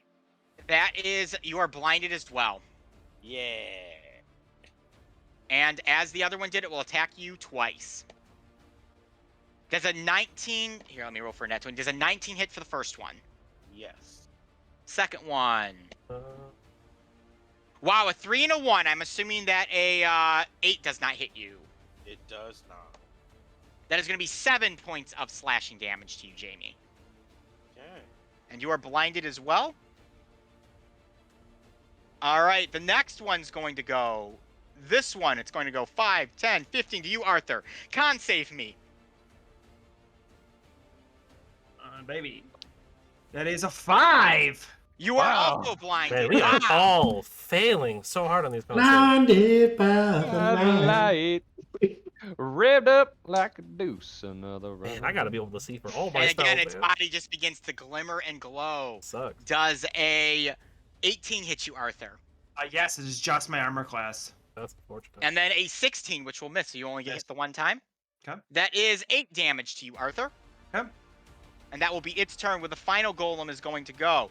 That is, you are blinded as well. Yeah. And as the other one did, it will attack you twice. Does a 19... Here, let me roll for a net 20. Does a 19 hit for the first one? Yes. Second one. Uh, Wow, a 3 and a 1. I'm assuming that a 8 does not hit you. It does not. That is going to be 7 points of slashing damage to you, Jamie. Okay. And you are blinded as well? All right, the next one's going to go... This one, it's going to go 5, 10, 15 to you, Arthur. Con save me. Baby. That is a 5. You are Wow. also blinded. man, we are Wow. all failing so hard on these concepts. Blinded by the By the light. light, revved up like a deuce. Another Man, round. I gotta be able to see for all my And stuff. again, its man. body just begins to glimmer and glow. Sucks. Does a 18 hit you, Arthur? Yes, it is just my armor class. That's unfortunate. And then a 16, which will miss, so you only get Yes. hit the one time. Okay. That is 8 damage to you, Arthur. Okay. And that will be its turn, where the final golem is going to go.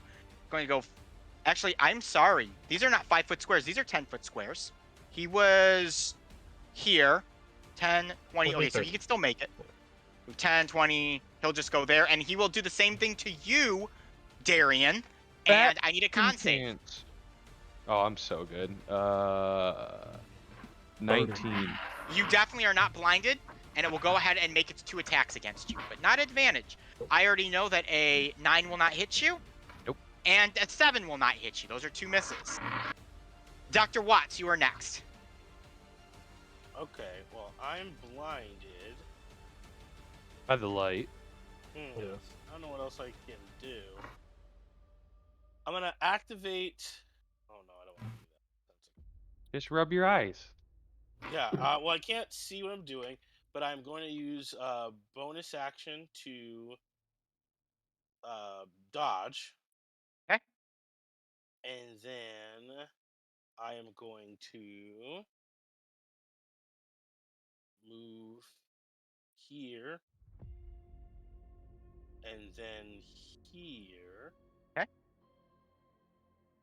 Actually, I'm sorry. These are not 5-foot squares. These are 10-foot squares. He was here. 10, 20. Okay, so he can still make it. 10, 20. He'll just go there. And he will do the same thing to you, Darian. And I need a con save. Chance. Oh, I'm so good. 19. You definitely are not blinded, and it will go ahead and make its 2 attacks against you, but not advantage. I already know that a 9 will not hit you. Nope. And a 7 will not hit you. Those are 2 misses. Dr. Watts, you are next. Okay, well, I'm blinded. By the light. Yes. I don't know what else I can do. I'm gonna activate. Oh no, I don't want to do that. Just rub your eyes. Yeah, well, I can't see what I'm doing, but I'm going to use bonus action to dodge. Okay. And then I am going to move here. And then here.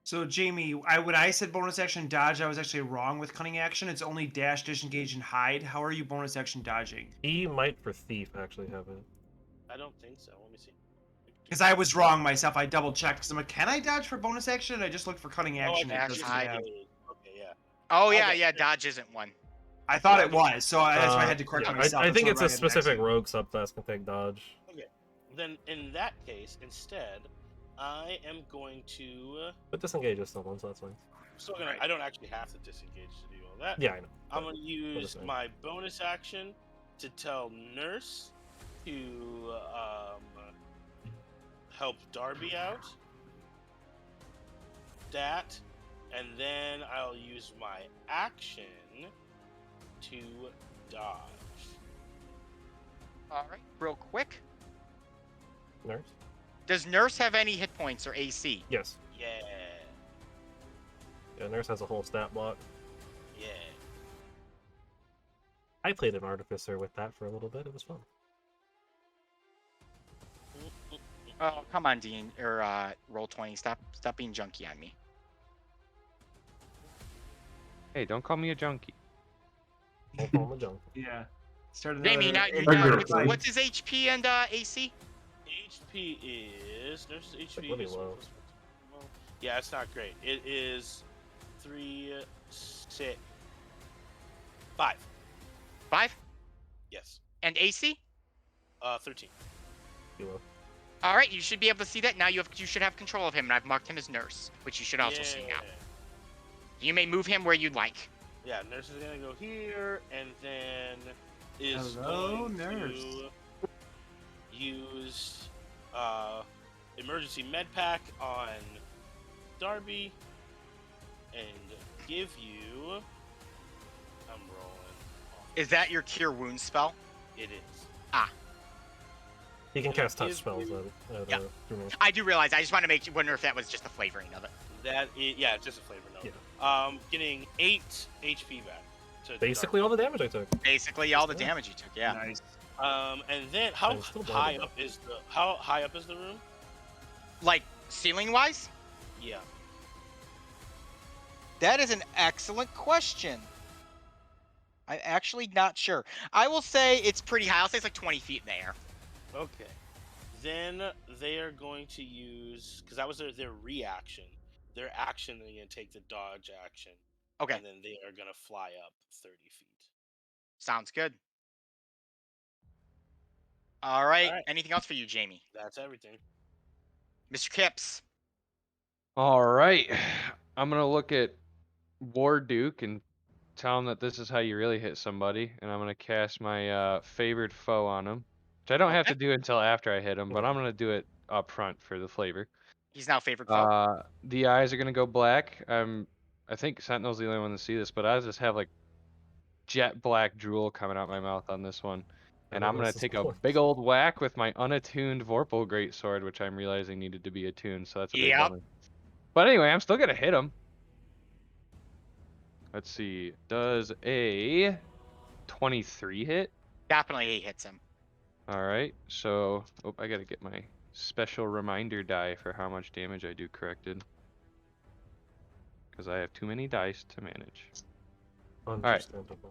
So, Jamie, when I said bonus action dodge, I was actually wrong with cunning action. It's only dash, disengage, and hide. How are you bonus action dodging? He might for thief actually have it. I don't think so. Let me see. Because I was wrong myself. I double checked. Because I'm like, can I dodge for bonus action? And I just looked for cunning action. Oh, It dash, doesn't hide. have- Okay, yeah. Oh, yeah, Okay. yeah, dodge isn't one. I thought it was, so that's why I had to correct Yeah, myself. I That's think why it's a I had an specific accent. rogue subclass can take dodge. Then in that case, instead, I am going to. But disengage is still one, so that's fine. Still gonna. Right. I don't actually have to disengage to do all that. Yeah, I know. I'm but gonna use saying. my bonus action to tell Nurse to help Darby out. That, and then I'll use my action to dodge. All right, real quick. Nurse? Does Nurse have any hit points or AC? Yes. Yeah, Yeah, Nurse has a whole stat block. yeah. I played an artificer with that for a little bit. It was fun. Oh, come on, Dean, or Roll20. Stop being junky on me. Hey, don't call me a junkie. Don't call him a junk. Yeah. Start another. Jamie, now, Burger what's his HP and AC? HP is nurse's HP really is low. Yeah, it's not great. It is 3, 6, 5. 5? Yes. And AC? 13. Kilo. All right, you should be able to see that. Now you should have control of him, and I've marked him as nurse, which you should also see now. You may move him where you'd like. Yeah, nurse is gonna go here, and then is Hello, going nurse. to use emergency med pack on Darby, and give you. I'm rolling. Is that your cure wound spell? It is. He can cast touch Give spells you- at Yeah. Bruno. I do realize. I just want to wonder if that was just the flavoring of it. That is, yeah, it's just a flavor note. Yeah. Getting 8 HP back. To Basically all the damage I took. Basically, all the damage you took. Yeah. Nice. Darby. And then how I'm still high blinded up is the room? Like ceiling wise, Yeah. That is an excellent question. I'm actually not sure. I will say it's pretty high. I'll say it's like 20 feet in the air. Okay. Then they are going to use, because that was their reaction. Their action, they're going to take the dodge action. Okay. And then they are going to fly up 30 feet. Sounds good. All right. All right. Anything else for you, Jamie? That's everything. Mr. Kipps. All right. I'm going to look at War Duke and tell him that this is how you really hit somebody. And I'm going to cast my favored foe on him. Which I don't have to do until after I hit him, but I'm going to do it up front for the flavor. He's now favored foe. The eyes are going to go black. I think Sentinel's the only one to see this, but I just have like jet black drool coming out my mouth on this one. And I'm going to take a big old whack with my unattuned Vorpal Greatsword, which I'm realizing needed to be attuned, so that's a big Yep. bummer. But anyway, I'm still going to hit him. Let's see. Does a 23 hit? Definitely he hits him. All right. So, I got to get my special reminder die for how much damage I do corrected. Because I have too many dice to manage. Understandable.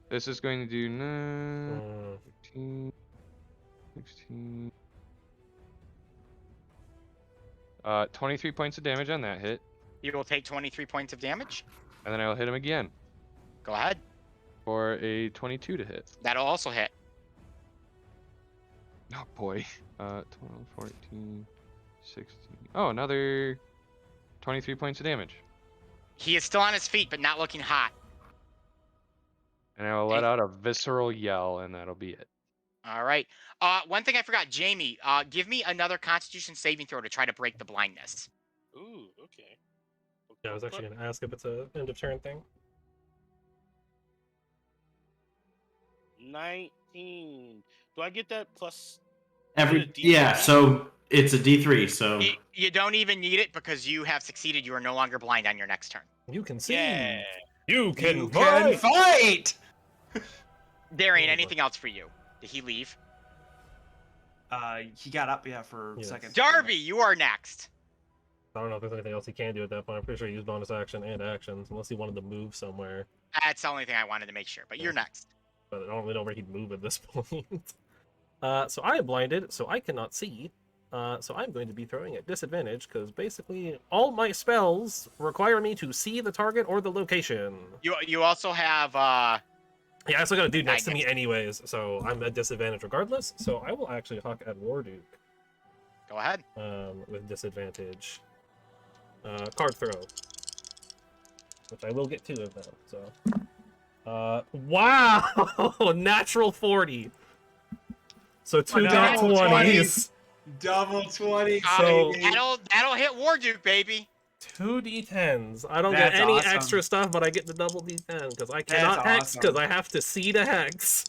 This is going to do Mm, 15, 16. 23 points of damage on that hit. You will take 23 points of damage. And then I will hit him again Go ahead. for a 22 to hit. That'll also hit. Oh boy. 12, 14, 16. Oh, another 23 points of damage. He is still on his feet, but not looking hot. And I will let out a visceral yell, and that'll be it. All right. One thing I forgot, Jamie. Give me another Constitution saving throw to try to break the blindness. Ooh, okay. yeah, I was actually going to ask if it's a end of turn thing. 19. Do I get that plus? Yeah, so it's a D3, so You don't even need it because you have succeeded. You are no longer blind on your next turn. You can see. Yeah. You can You fight. can fight. Darian, Oh, anything else for you? Did he leave? He got up, yeah, for a Yes. second. Darby, you are next. I don't know if there's anything else he can do at that point. I'm pretty sure he used bonus action and actions, unless he wanted to move somewhere. That's the only thing I wanted to make sure. But you're next. But I don't really know where he'd move at this point. So I am blinded, so I cannot see. So I'm going to be throwing at disadvantage, because basically all my spells require me to see the target or the location. You also have Yeah, I still got a dude next to me Magnet. anyways, so I'm at disadvantage regardless. So I will actually hawk at Warduke Go ahead. with disadvantage. Card throw. Which I will get 2 of them, so. Wow! Natural 40. So 2 No, nat 20s. Double 20. So- baby. That'll hit Warduke, baby. 2 d10s. I don't That's get any awesome. extra stuff, but I get the double d10 because I cannot hex awesome. because I have to see the hex.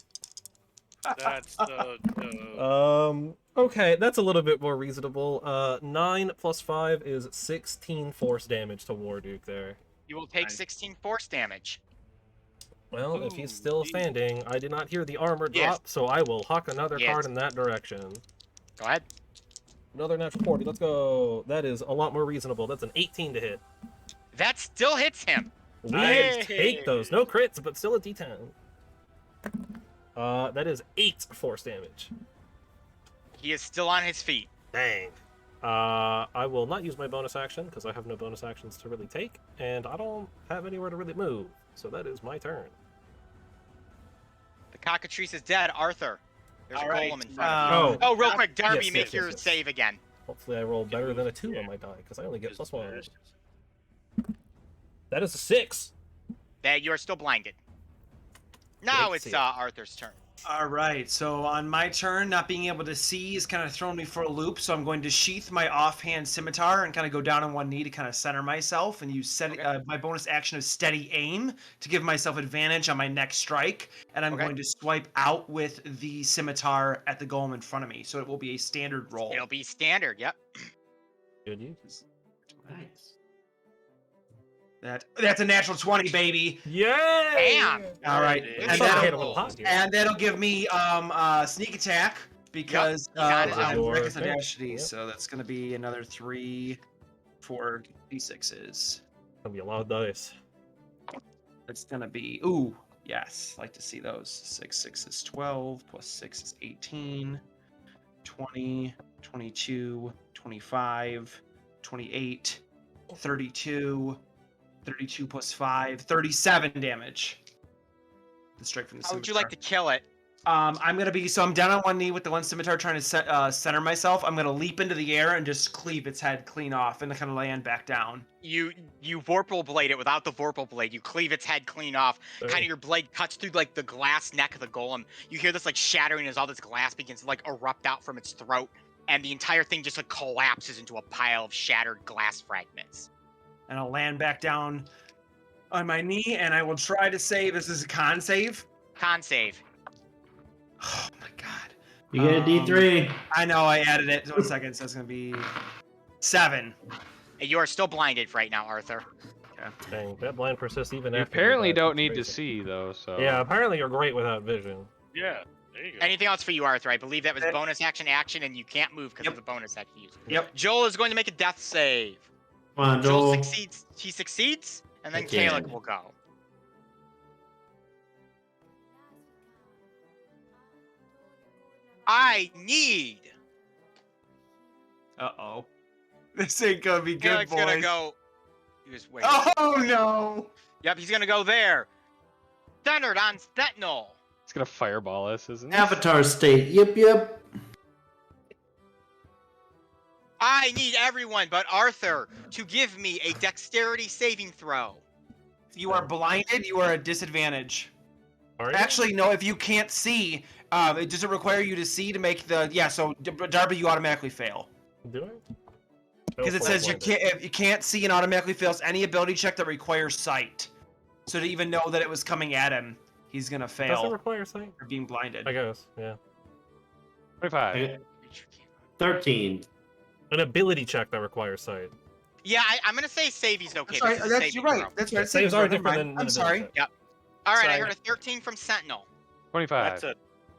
That's so dope. Okay, that's a little bit more reasonable. 9 plus 5 is 16 force damage to Warduke there. You will take Nice. 16 force damage. Well, if he's Ooh, still geez. standing, I did not hear the armor Yes. drop, so I will hawk another Yes. card in that direction. Go ahead. Another natural 40, let's go. That is a lot more reasonable. That's an 18 to hit. That still hits him. We Nice. take those. No crits, but still a D10. That is 8 force damage. He is still on his feet. Dang. I will not use my bonus action because I have no bonus actions to really take, and I don't have anywhere to really move. So that is my turn. The cockatrice is dead. Arthur, there's All a right, golem in front of you. Oh. Oh, real quick, Darby, Yes, make yes, your yes. save again. Hopefully I roll better than a 2 on my die because I only get +1. That is a 6. That you are still blinded. Now Let's it's see. Arthur's turn. All right, so on my turn, not being able to see is kind of throwing me for a loop. So I'm going to sheath my offhand scimitar and kind of go down on one knee to kind of center myself, and use my bonus action of steady aim to give myself advantage on my next strike. And I'm going to swipe out with the scimitar at the golem in front of me. So it will be a standard roll. It'll be standard. Yep. Good use. Nice. That's a natural 20, baby. Yeah. Damn. All right, Good and Sorry, I hit that'll, him with a pot here. and that'll give me sneak attack because you got it. I'm Your reckless thing. audacity. Yep. So that's going to be another 3, 4 d6s. Gonna be a lot of dice. It's going to be yes, like to see those. 6 is 12 plus 6 is 18, 20, 22, 25, 28, 32. 32 plus 5, 37 damage. The strike from the How would you scimitar. like to kill it? I'm down on one knee with the one scimitar trying to center myself. I'm gonna leap into the air and just cleave its head clean off and kind of land back down. You vorpal blade it without the vorpal blade. You cleave its head clean off. Boom. Kind of your blade cuts through like the glass neck of the golem. You hear this like shattering as all this glass begins to like erupt out from its throat, and the entire thing just like collapses into a pile of shattered glass fragments. And I'll land back down on my knee and I will try to save. This is a con save. Con save. Oh my god. You get a D3. I know I added it. 1 second, so it's gonna be 7. You are still blinded right now, Arthur. Dang, that blind persists even You after. apparently died. don't That's need to crazy. see though, so. Yeah, apparently you're great without vision. Yeah, there you go. Anything else for you, Arthur? I believe that was bonus action, and you can't move because Yep. of the bonus action you used. Yep. Joel is going to make a death save. Come on, Joel Joel. succeeds. He succeeds, and then Again. Kalec will go. I need. Uh-oh. This ain't gonna be good, Kalec's boys. gonna go. You just wait. Oh no! Yep, he's gonna go there. Centered on Sentinel. It's gonna fireball us, isn't it? Avatar state. Yep. I need everyone but Arthur to give me a dexterity saving throw. If you are blinded, you are at disadvantage. Are you? Actually, no, if you can't see, does it require you to see to make the... Yeah, so Darby, you automatically fail. Do I? Because it says if you can't see and automatically fails any ability check that requires sight. So to even know that it was coming at him, he's gonna Does it fail require sight? for being blinded. I guess, yeah. 25. 13. Oh, An ability check that requires sight. Yeah, I'm gonna say save he's okay. That's right. This is a That's, saving you're right. throw. That's right. Saves are Never different mind. than I'm an sorry. ability check. All right, I Sorry. heard a 13 from Sentinel. 25. That's a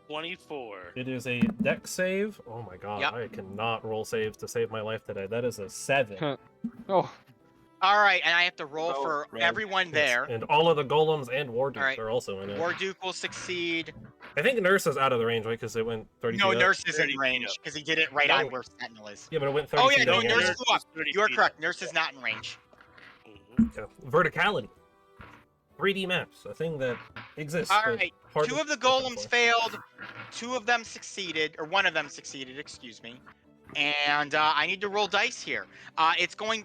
24. It is a dex save. Oh my god, Yep. I cannot roll saves to save my life today. That is a 7. Oh, All right, and I have to roll Oh, for red. everyone there. And all of the golems and War Dukes Alright. are also in it. Warduke will succeed. I think Nurse is out of the range, right? Because it went 30 No, feet up. Nurse is in 30 feet range up. because he did it right No. on where Sentinel is. Yeah, but it went 30 Oh yeah, feet no, up. Nurse Nurse flew up. is 30 You are feet correct. Nurse is not in range. Mhm. Yeah. Verticality. 3D maps, a thing that exists. All but right, hard two to of the prepare golems for. failed. 2 of them succeeded, or 1 of them succeeded. Excuse me. And I need to roll dice here. It's going.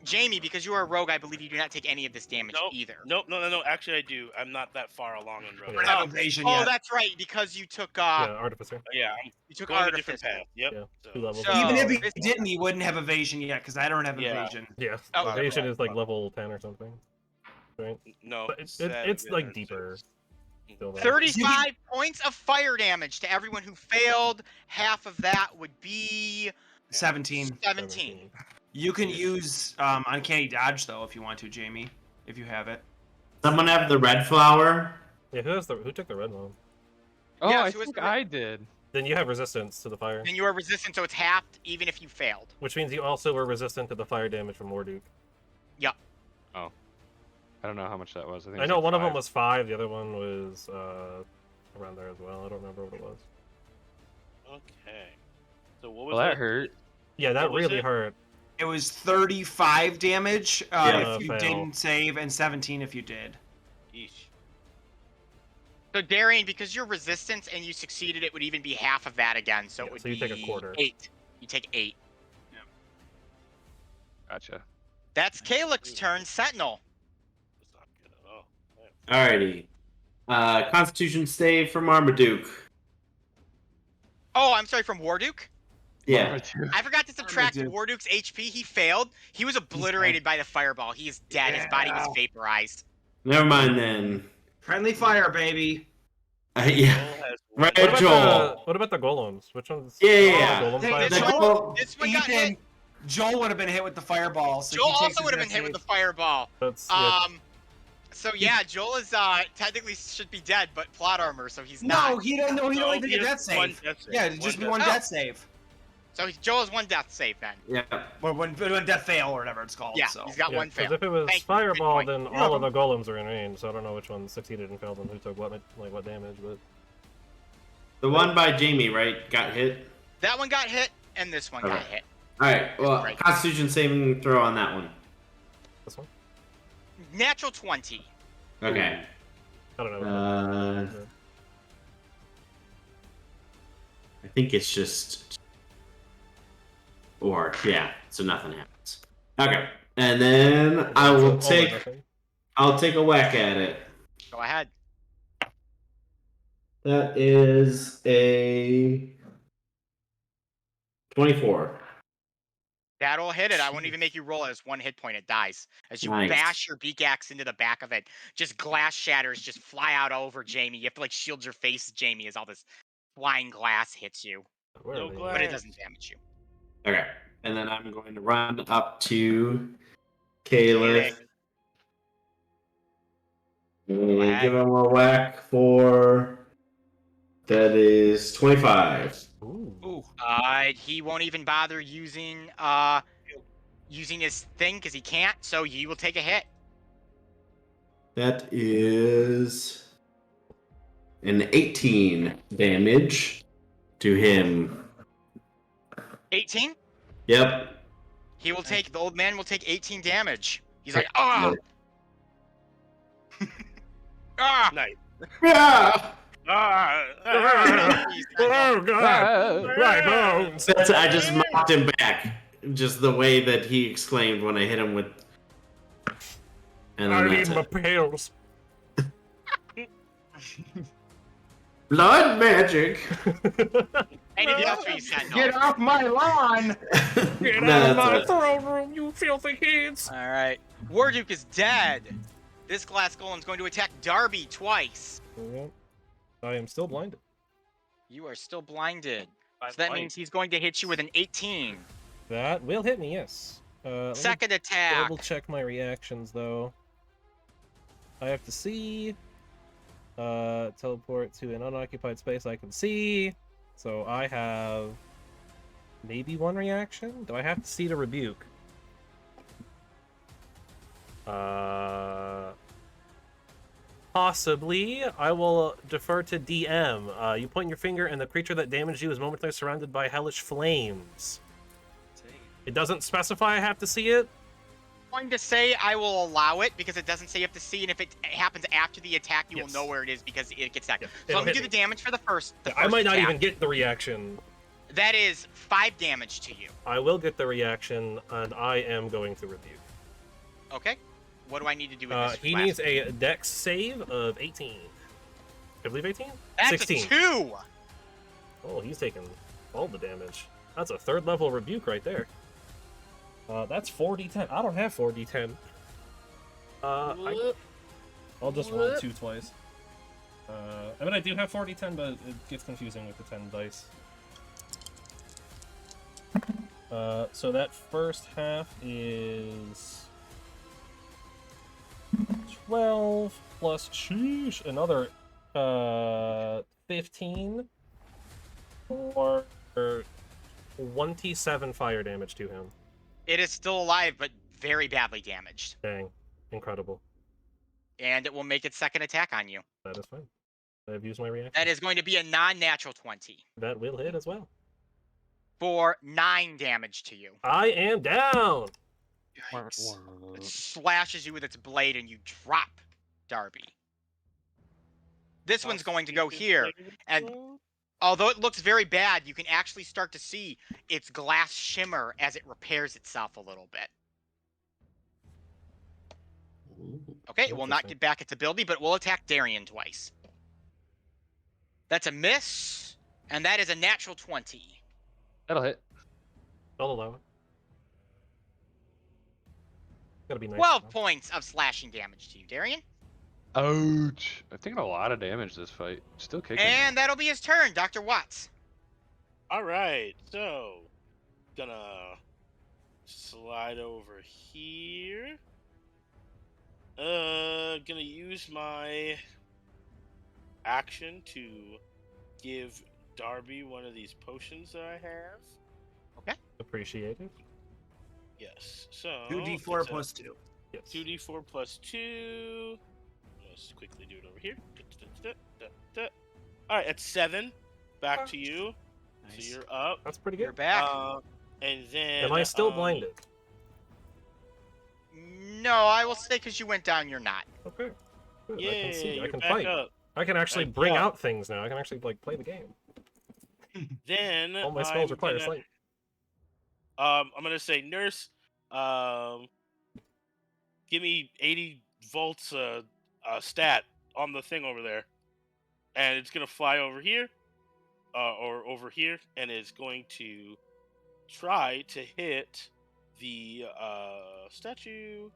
Jamie, because you are a rogue, I believe you do not take any of this damage Nope. either. Nope, no. Actually, I do. I'm not that far along in Yeah. road. We're not evasion Oh, yet. that's right, because you took Yeah, Artificer. Yeah, I'm you took going a different artificer. path. Yep. Yeah, So- 2 levels. So- Even if he this- didn't, he wouldn't have evasion yet because I don't have Yeah. evasion. Yeah, Oh, evasion okay. is like level 10 or something. Right? No, But it's seven like or deeper. six. Still though. 35 points of fire damage to everyone who failed. Half of that would be 17. 17. You can use Uncanny Dodge, though, if you want to, Jamie. If you have it. Someone have the red flower? Yeah, who took the red one? oh Yeah, I so it's think the- I did. Then you have resistance to the fire, And you are resistant, so it's halved even if you failed. which means you also were resistant to the fire damage from Warduke. I don't know how much that was. I think I it's know like one of them 5. was 5, the other one was around there as well. I don't remember what it was. Okay. So what was Well, that hurt. Yeah, that What was really it? hurt. It was 35 damage Yeah. if you Fail. didn't save, and 17 if you did. Yeesh. So Darian, because you're resistance and you succeeded, it would even be half of that again. So Yeah, it would so you be take a quarter. 8. You take 8. Gotcha. That's Kalix's turn. Sentinel. That's not good at all. Alrighty. Constitution save for Marmaduke. Oh, I'm sorry, from Warduke? Yeah. I forgot to subtract Marmaduke. Warduke's HP. He failed. He was obliterated by the fireball. He is dead. His body was Yeah. vaporized. Never mind then. Friendly fire, baby. Yeah. Joel has Right, one- Joel. What about the golems? Which ones? Yeah. Golems Hey, fire this back? one- This one got hit. Joel would have been hit with the fireball. So Joel he takes also his would have death been hit with the save. fireball. That's yeah. So yeah, Joel is technically should be dead, but plot armor, so he's No, not. he don't. No, he No, don't take he a has death one save. death save. Yeah, it'd just be one death death save. So Joel has 1 death save then. Yeah. Or when death fail or whatever it's called. Yeah, so. he's got Yeah, 1 'cause fail. if it was Thank you, good fireball, point. then You're all of the welcome. golems are in range. So I don't know which one succeeded and failed and who took what what damage. But The one by Jamie, right, got hit. That one got hit, and this one got Okay. hit. All right. Well, Right. Constitution saving throw on that one. this one, Natural 20. Okay. I don't know. I think it's just. Or yeah, so nothing happens. Okay, and then I will All or take. nothing. I'll take a whack at it. Go ahead. That is a 24. That'll hit it. I won't even make you roll it. It's 1 hit point. It dies. As you Nice. bash your beak axe into the back of it, just glass shatters just fly out over Jamie. You have to like shield your face, Jamie, as all this flying glass hits you. Where No are they? glass. But it doesn't damage you. Okay, and then I'm going to run up to Caleb. And ahead. give him a whack for. That is 25. Ooh. He won't even bother using using his thing because he can't, so you will take a hit. That is an 18 damage to him. 18? Yep. The old man will take 18 damage. He's like, ah! Ah! Nice. Yeah. Oh god! My bones! That's, I just mocked him back. Just the way that he exclaimed when I hit him with. And I then need that's my it. pills. Blood magic. Anything else for you, Sentinel? Get off my lawn! Get No, out of my that's it. throne room, you filthy kids! Alright. Warduke is dead. This glass golem's going to attack Darby twice. Yep. I am still blinded. You are still blinded. I'm So that blind. means he's going to hit you with an 18. That will hit me, yes. Let me Second attack. double check my reactions though. I have to see. Teleport to an unoccupied space I can see. So I have maybe 1 reaction. Do I have to see to rebuke? Possibly. I will defer to DM. You point your finger and the creature that damaged you is momentarily surrounded by hellish flames. It doesn't specify I have to see it. I'm going to say I will allow it because it doesn't say you have to see, and if it happens after the attack, you Yes. will know where it is because it gets attacked. Yeah, So it'll I'm going to hit do the damage for the first. I might not attack. even get the reaction. That is 5 damage to you. I will get the reaction, and I am going to rebuke. Okay. What do I need to do with this? He last needs one? a dex save of 18. I believe 18? That's 16. a 2. Oh, he's taking all the damage. That's a 3rd level rebuke right there. That's 4d10. I don't have 4d10. I'll just roll 2 twice. I mean, I do have 4d10, but it gets confusing with the 10 dice. So that first half is 12 plus sheesh, another 15 or 27 fire damage to him. It is still alive, but very badly damaged. Dang, incredible. and it will make its second attack on you. That is fine. I've used my reaction. That is going to be a non-natural 20 That will hit as well. for 9 damage to you. I am down. It slashes you with its blade, and you drop Darby. This one's going to go here, and although it looks very bad, you can actually start to see its glass shimmer as it repairs itself a little bit. Okay, it will not Interesting. get back its ability, but it will attack Darian twice. That's a miss, and that is a natural 20. That'll hit. I'll allow it. Gotta be nice. 12 points of slashing damage to you, Darian. Ouch. I've taken a lot of damage this fight. Still kicking. And that'll be his turn, Dr. Watts. All right, so gonna slide over here. Gonna use my action to give Darby one of these potions that I have. Appreciated. Yes. So 2d4 plus 2. Yes. 2d4 plus 2. Let's quickly do it over here. All right, that's 7. Back to you. Nice. So you're up. That's pretty You're good. back. And then. Am I still blinded? No, I will say because you went down, you're not. Okay. Good. Yeah, I can see. I you're can back fight. up. I can actually Back bring up. out things now. I can actually play the game. Then All my spells I'm require gonna, sight. I'm gonna say, nurse, give me 80 volts stat on the thing over there, and it's gonna fly over here, or over here, and it's going to try to hit the statue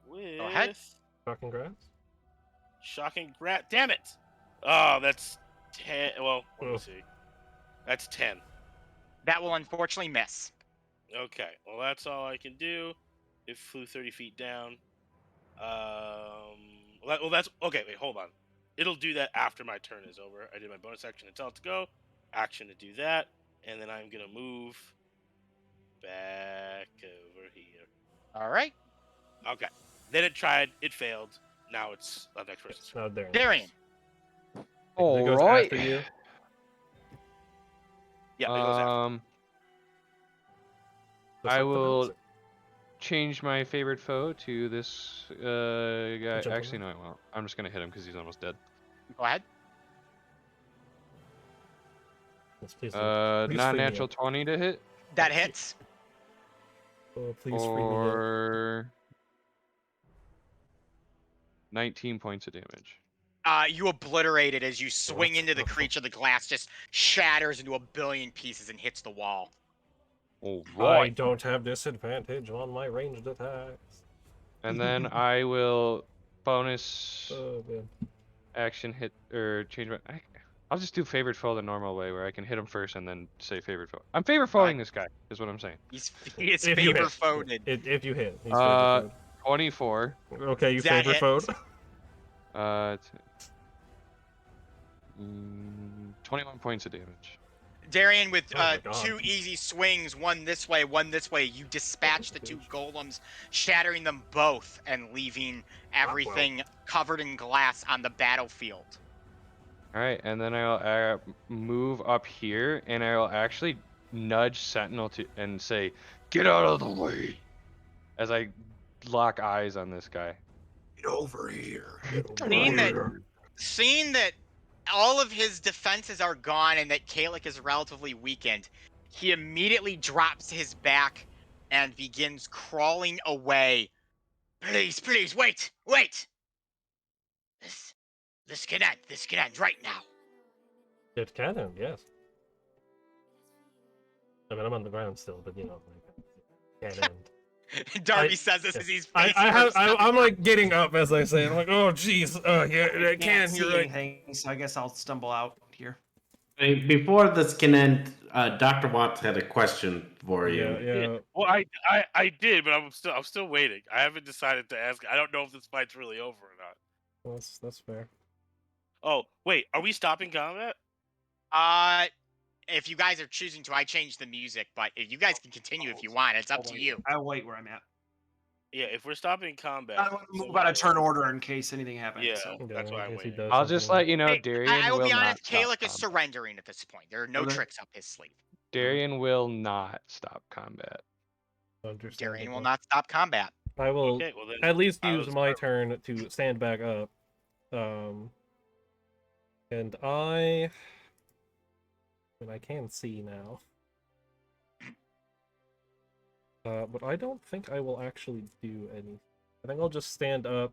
with Go ahead. Shocking grass. shocking grat. Damn it! Oh, that's 10. Well, let me Ugh. see. That's 10. That will unfortunately miss. Okay, well that's all I can do. It flew 30 feet down. Well, that's okay. Wait, hold on. It'll do that after my turn is over. I did my bonus action to tell it to go. Action to do that, and then I'm gonna move back over here. All right. Okay. Then it tried. It failed. Now it's the next person's It's turn. not there. Darian. It All goes right. after you. Yeah, it goes after. Just I like the will bouncer. change my favorite foe to this guy. gentleman? Actually, no, I won't. I'm just gonna hit him because he's almost dead. Go ahead. Yes, please do. Please free me Non-natural up. 20 to hit, That hits. Oh, please free me up. or 19 points of damage. You obliterate it as you swing that's into the awful. creature. The glass just shatters into a billion pieces and hits the wall. All I right. don't have disadvantage on my ranged attacks. And then I will bonus Oh man. action hit or change my. I'll just do favorite foe the normal way, where I can hit him first and then say favorite foe. I'm favorite foeing this guy, is what I'm saying. He is If you favor hit. phoned. If you hit, he's Uh, favorite 24. foe. Okay, you That favorite hits. foe. 21 points of damage. Darian, with Oh my God. 2 easy swings, one this way, you dispatch the 2 golems, shattering them both and leaving everything covered in glass on the battlefield. All right, and then I'll move up here, and I'll actually nudge Sentinel to and say, "Get out of the way," as I lock eyes on this guy. Get over here. Seeing that all of his defenses are gone and that Kalik is relatively weakened, he immediately drops his back and begins crawling away. Please, wait! This can end right now. It can end, yes. I mean, I'm on the ground still, but you know, like, can't end. Darby says this as he's I'm like getting up as I say it. I'm like, oh, jeez. Yeah, I Can't can. see You're right. anything, so I guess I'll stumble out here. I mean, before this can end, Dr. Watts had a question for you. Yeah. Well, I did, but I'm still waiting. I haven't decided to ask. I don't know if this fight's really over or not. That's fair. Oh, wait, are we stopping combat? If you guys are choosing to, I changed the music, but if you guys can continue if you want, it's up to you. I'll wait where I'm at. Yeah, if we're stopping combat, I want to move someone out of turn will- order in case anything happens. Yeah, So. that's why I'm in case he waiting. does I'll just something. let you know, Hey, Darian I will will be not honest, stop Kalek is combat. surrendering at this point. There are no Okay. tricks up his sleeve. Darian will not stop combat. Darian will Understandable. not stop combat. I will Okay, well then at least I use was my right. turn to stand back up. And I can see now. But I don't think I will actually do anything. I think I'll just stand up.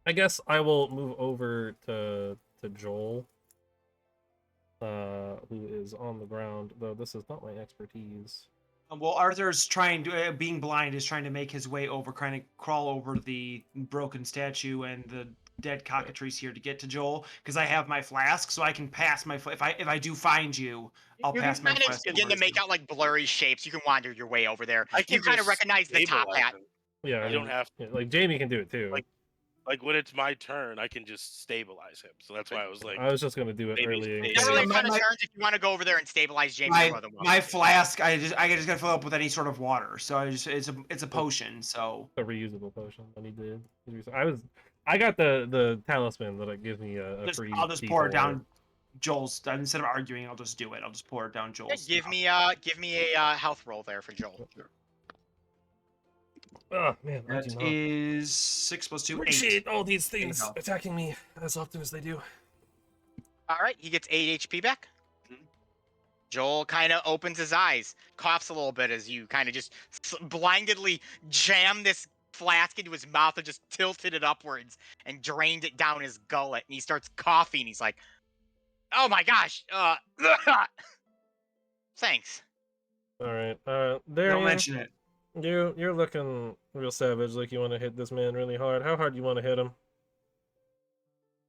I guess I will move over to Joel, who is on the ground, though this is not my expertise. Well, Arthur's trying to, being blind, is trying to make his way over, trying to crawl over the broken statue and the dead cockatrice here to get to Joel, because I have my flask, so I can pass my. If I do find you, I'll You pass can my kind of flask begin over to make you. out like blurry shapes. You can wander your way over there. I You can kind of just recognize the top stabilize hat. him. Yeah, I You don't mean, have yeah, like Jamie can do it too. like when it's my turn, I can just stabilize him. So that's why I was like, I was just gonna do it maybe early. In stay- case. Generally, my- kind of my- turns. If you want to go over there and stabilize Jamie, you're more than welcome My to. flask, I just gotta fill up with any sort of water. So it's a potion. So A reusable potion. I need to. I got the talisman that gives me a free. I'll just pour it D4. down Joel's. Instead of arguing, I'll just do it. I'll just pour it down Yeah, Joel's. give me a health roll there for Joel. Oh man, I That do not. is 6 + 2, 8. Appreciate all these There you things go. attacking me as often as they do. All right, he gets 8 HP back. Joel kind of opens his eyes, coughs a little bit as you kind of just blindedly jam this flask into his mouth and just tilted it upwards and drained it down his gullet. And he starts coughing. He's like, "Oh my gosh, thanks." All right, Don't Darian, mention it. you're looking real savage. Like you want to hit this man really hard. How hard do you want to hit him?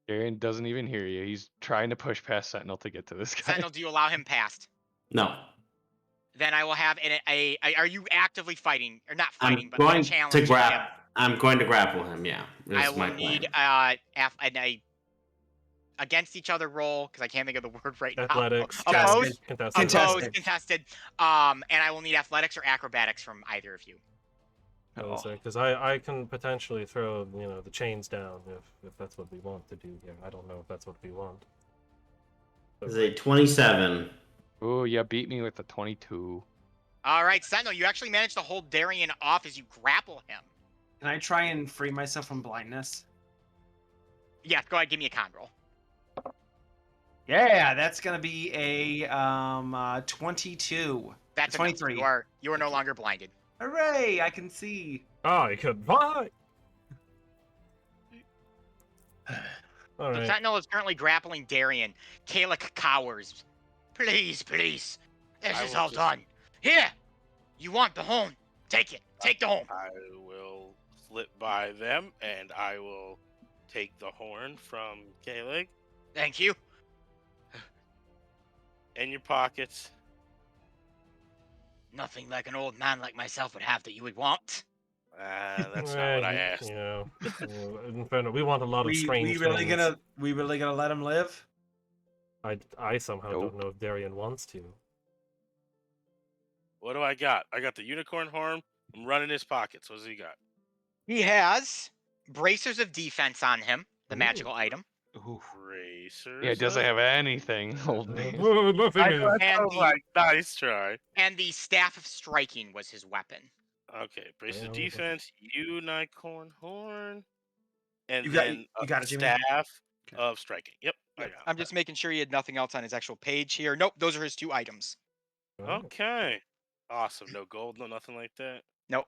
Darian doesn't even hear you. He's trying to push past Sentinel to get to this guy. Sentinel, do you allow him past? No, Then I will have are you actively fighting or not I'm fighting, but going to challenging him? grab. I'm going to grapple him. Yeah, I is my will plan. need a against each other roll because I can't think of the word right Athletics, now. Opposed, contested. opposed, contested. And I will need athletics or acrobatics from either of you. Because I can potentially throw the chains down if that's what we want to do here. I don't know if that's what we want. Is a 27. Ooh, you beat me with the 22. All right, Sentinel, you actually managed to hold Darian off as you grapple him. Can I try and free myself from blindness? Yeah, go ahead, give me a con roll. Yeah, that's gonna be a 22. That's 23. enough. You are no longer blinded. Hooray! I can see. I could fly. All So right. Sentinel is currently grappling Darian. Kalek cowers. Please, please. This I is will all just- done. Here! You want the home. Take it. Take the home. I will slip by them and I will take the horn from Kalig Thank you. in your pockets. Nothing like an old man like myself would have that you would want. That's not what I asked. Inferno, we want a lot of strange we really things. gonna let him live? I somehow Nope. don't know if Darian wants to. What do I got? I got the unicorn horn. I'm running his pockets. What does he got? He has bracers of defense on him, the Ooh. magical item. Ooh. Racers. Yeah, it doesn't have anything, old man. Nothing I, is. And was the- like, nice try. And the staff of striking was his weapon. Okay, brace Yeah, of what was it? defense, unicorn horn, and You got- then you got it, Jimmy? staff Okay. of striking. Yep, I got I'm just making sure he had nothing else on his actual page here. Nope, those are his 2 items. it. Okay, awesome. No gold, no nothing like that. Nope.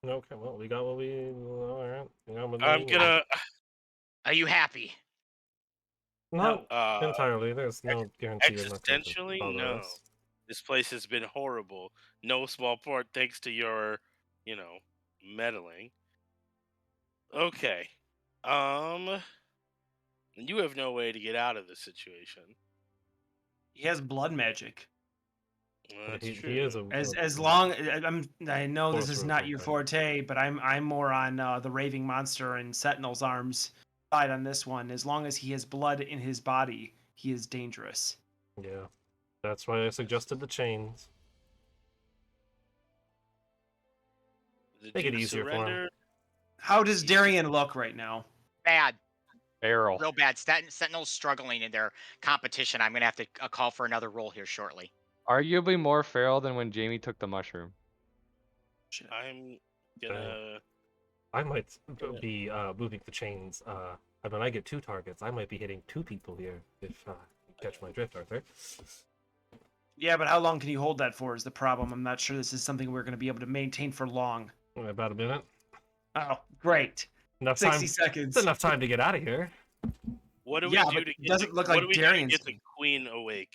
Okay, well, we got what we. All right. We got what I'm we need. gonna Are you happy? Not no, entirely. There's no guarantee you're not going to existentially, bother no. us. This place has been horrible. No small part thanks to your, meddling. Okay. You have no way to get out of this situation. He has blood magic. That's He true. is a. As long I know this is Sorcerer not your something. forte, but I'm more on the raving monster and Sentinel's arms side on this one. As long as he has blood in his body, he is dangerous. Yeah. That's why I suggested the chains. The Make it Duke easier for him. surrendered. How does Darian look right now? Bad. Barrel. Real bad. Sentinel's struggling in their competition. I'm gonna have to call for another roll here shortly. Arguably more feral than when Jamie took the mushroom. I'm gonna. I might be moving the chains. When I get 2 targets, I might be hitting 2 people here. If you catch my drift, Arthur. Yeah, but how long can you hold that for is the problem. I'm not sure this is something we're going to be able to maintain for long. About a minute. Oh, great. Enough 60 time. seconds. It's enough time to get out of here. What do Yeah, we do but to it get doesn't the, look what like do we do Darian's to get the gonna- queen awake?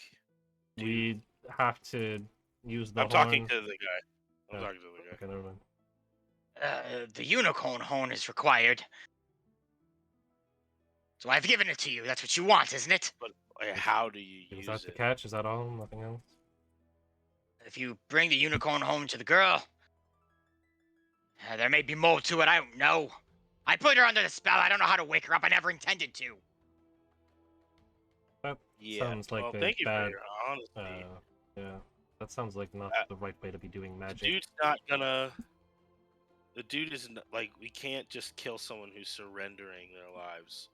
We have to use the I'm talking horn. to the guy. I'm Oh. talking to the guy. Okay, never mind. The unicorn horn is required. So I've given it to you. That's what you want, isn't it? But how do you Is use that the it? catch? Is that all? Nothing else? If you bring the unicorn home to the girl, there may be more to it. I don't know. I put her under the spell. I don't know how to wake her up. I never intended to. That Yeah. sounds like well, a thank you bad. for your honesty. Yeah, that sounds like not the right way to be doing The magic. dude's not gonna. The dude is like, we can't just kill someone who's surrendering their lives.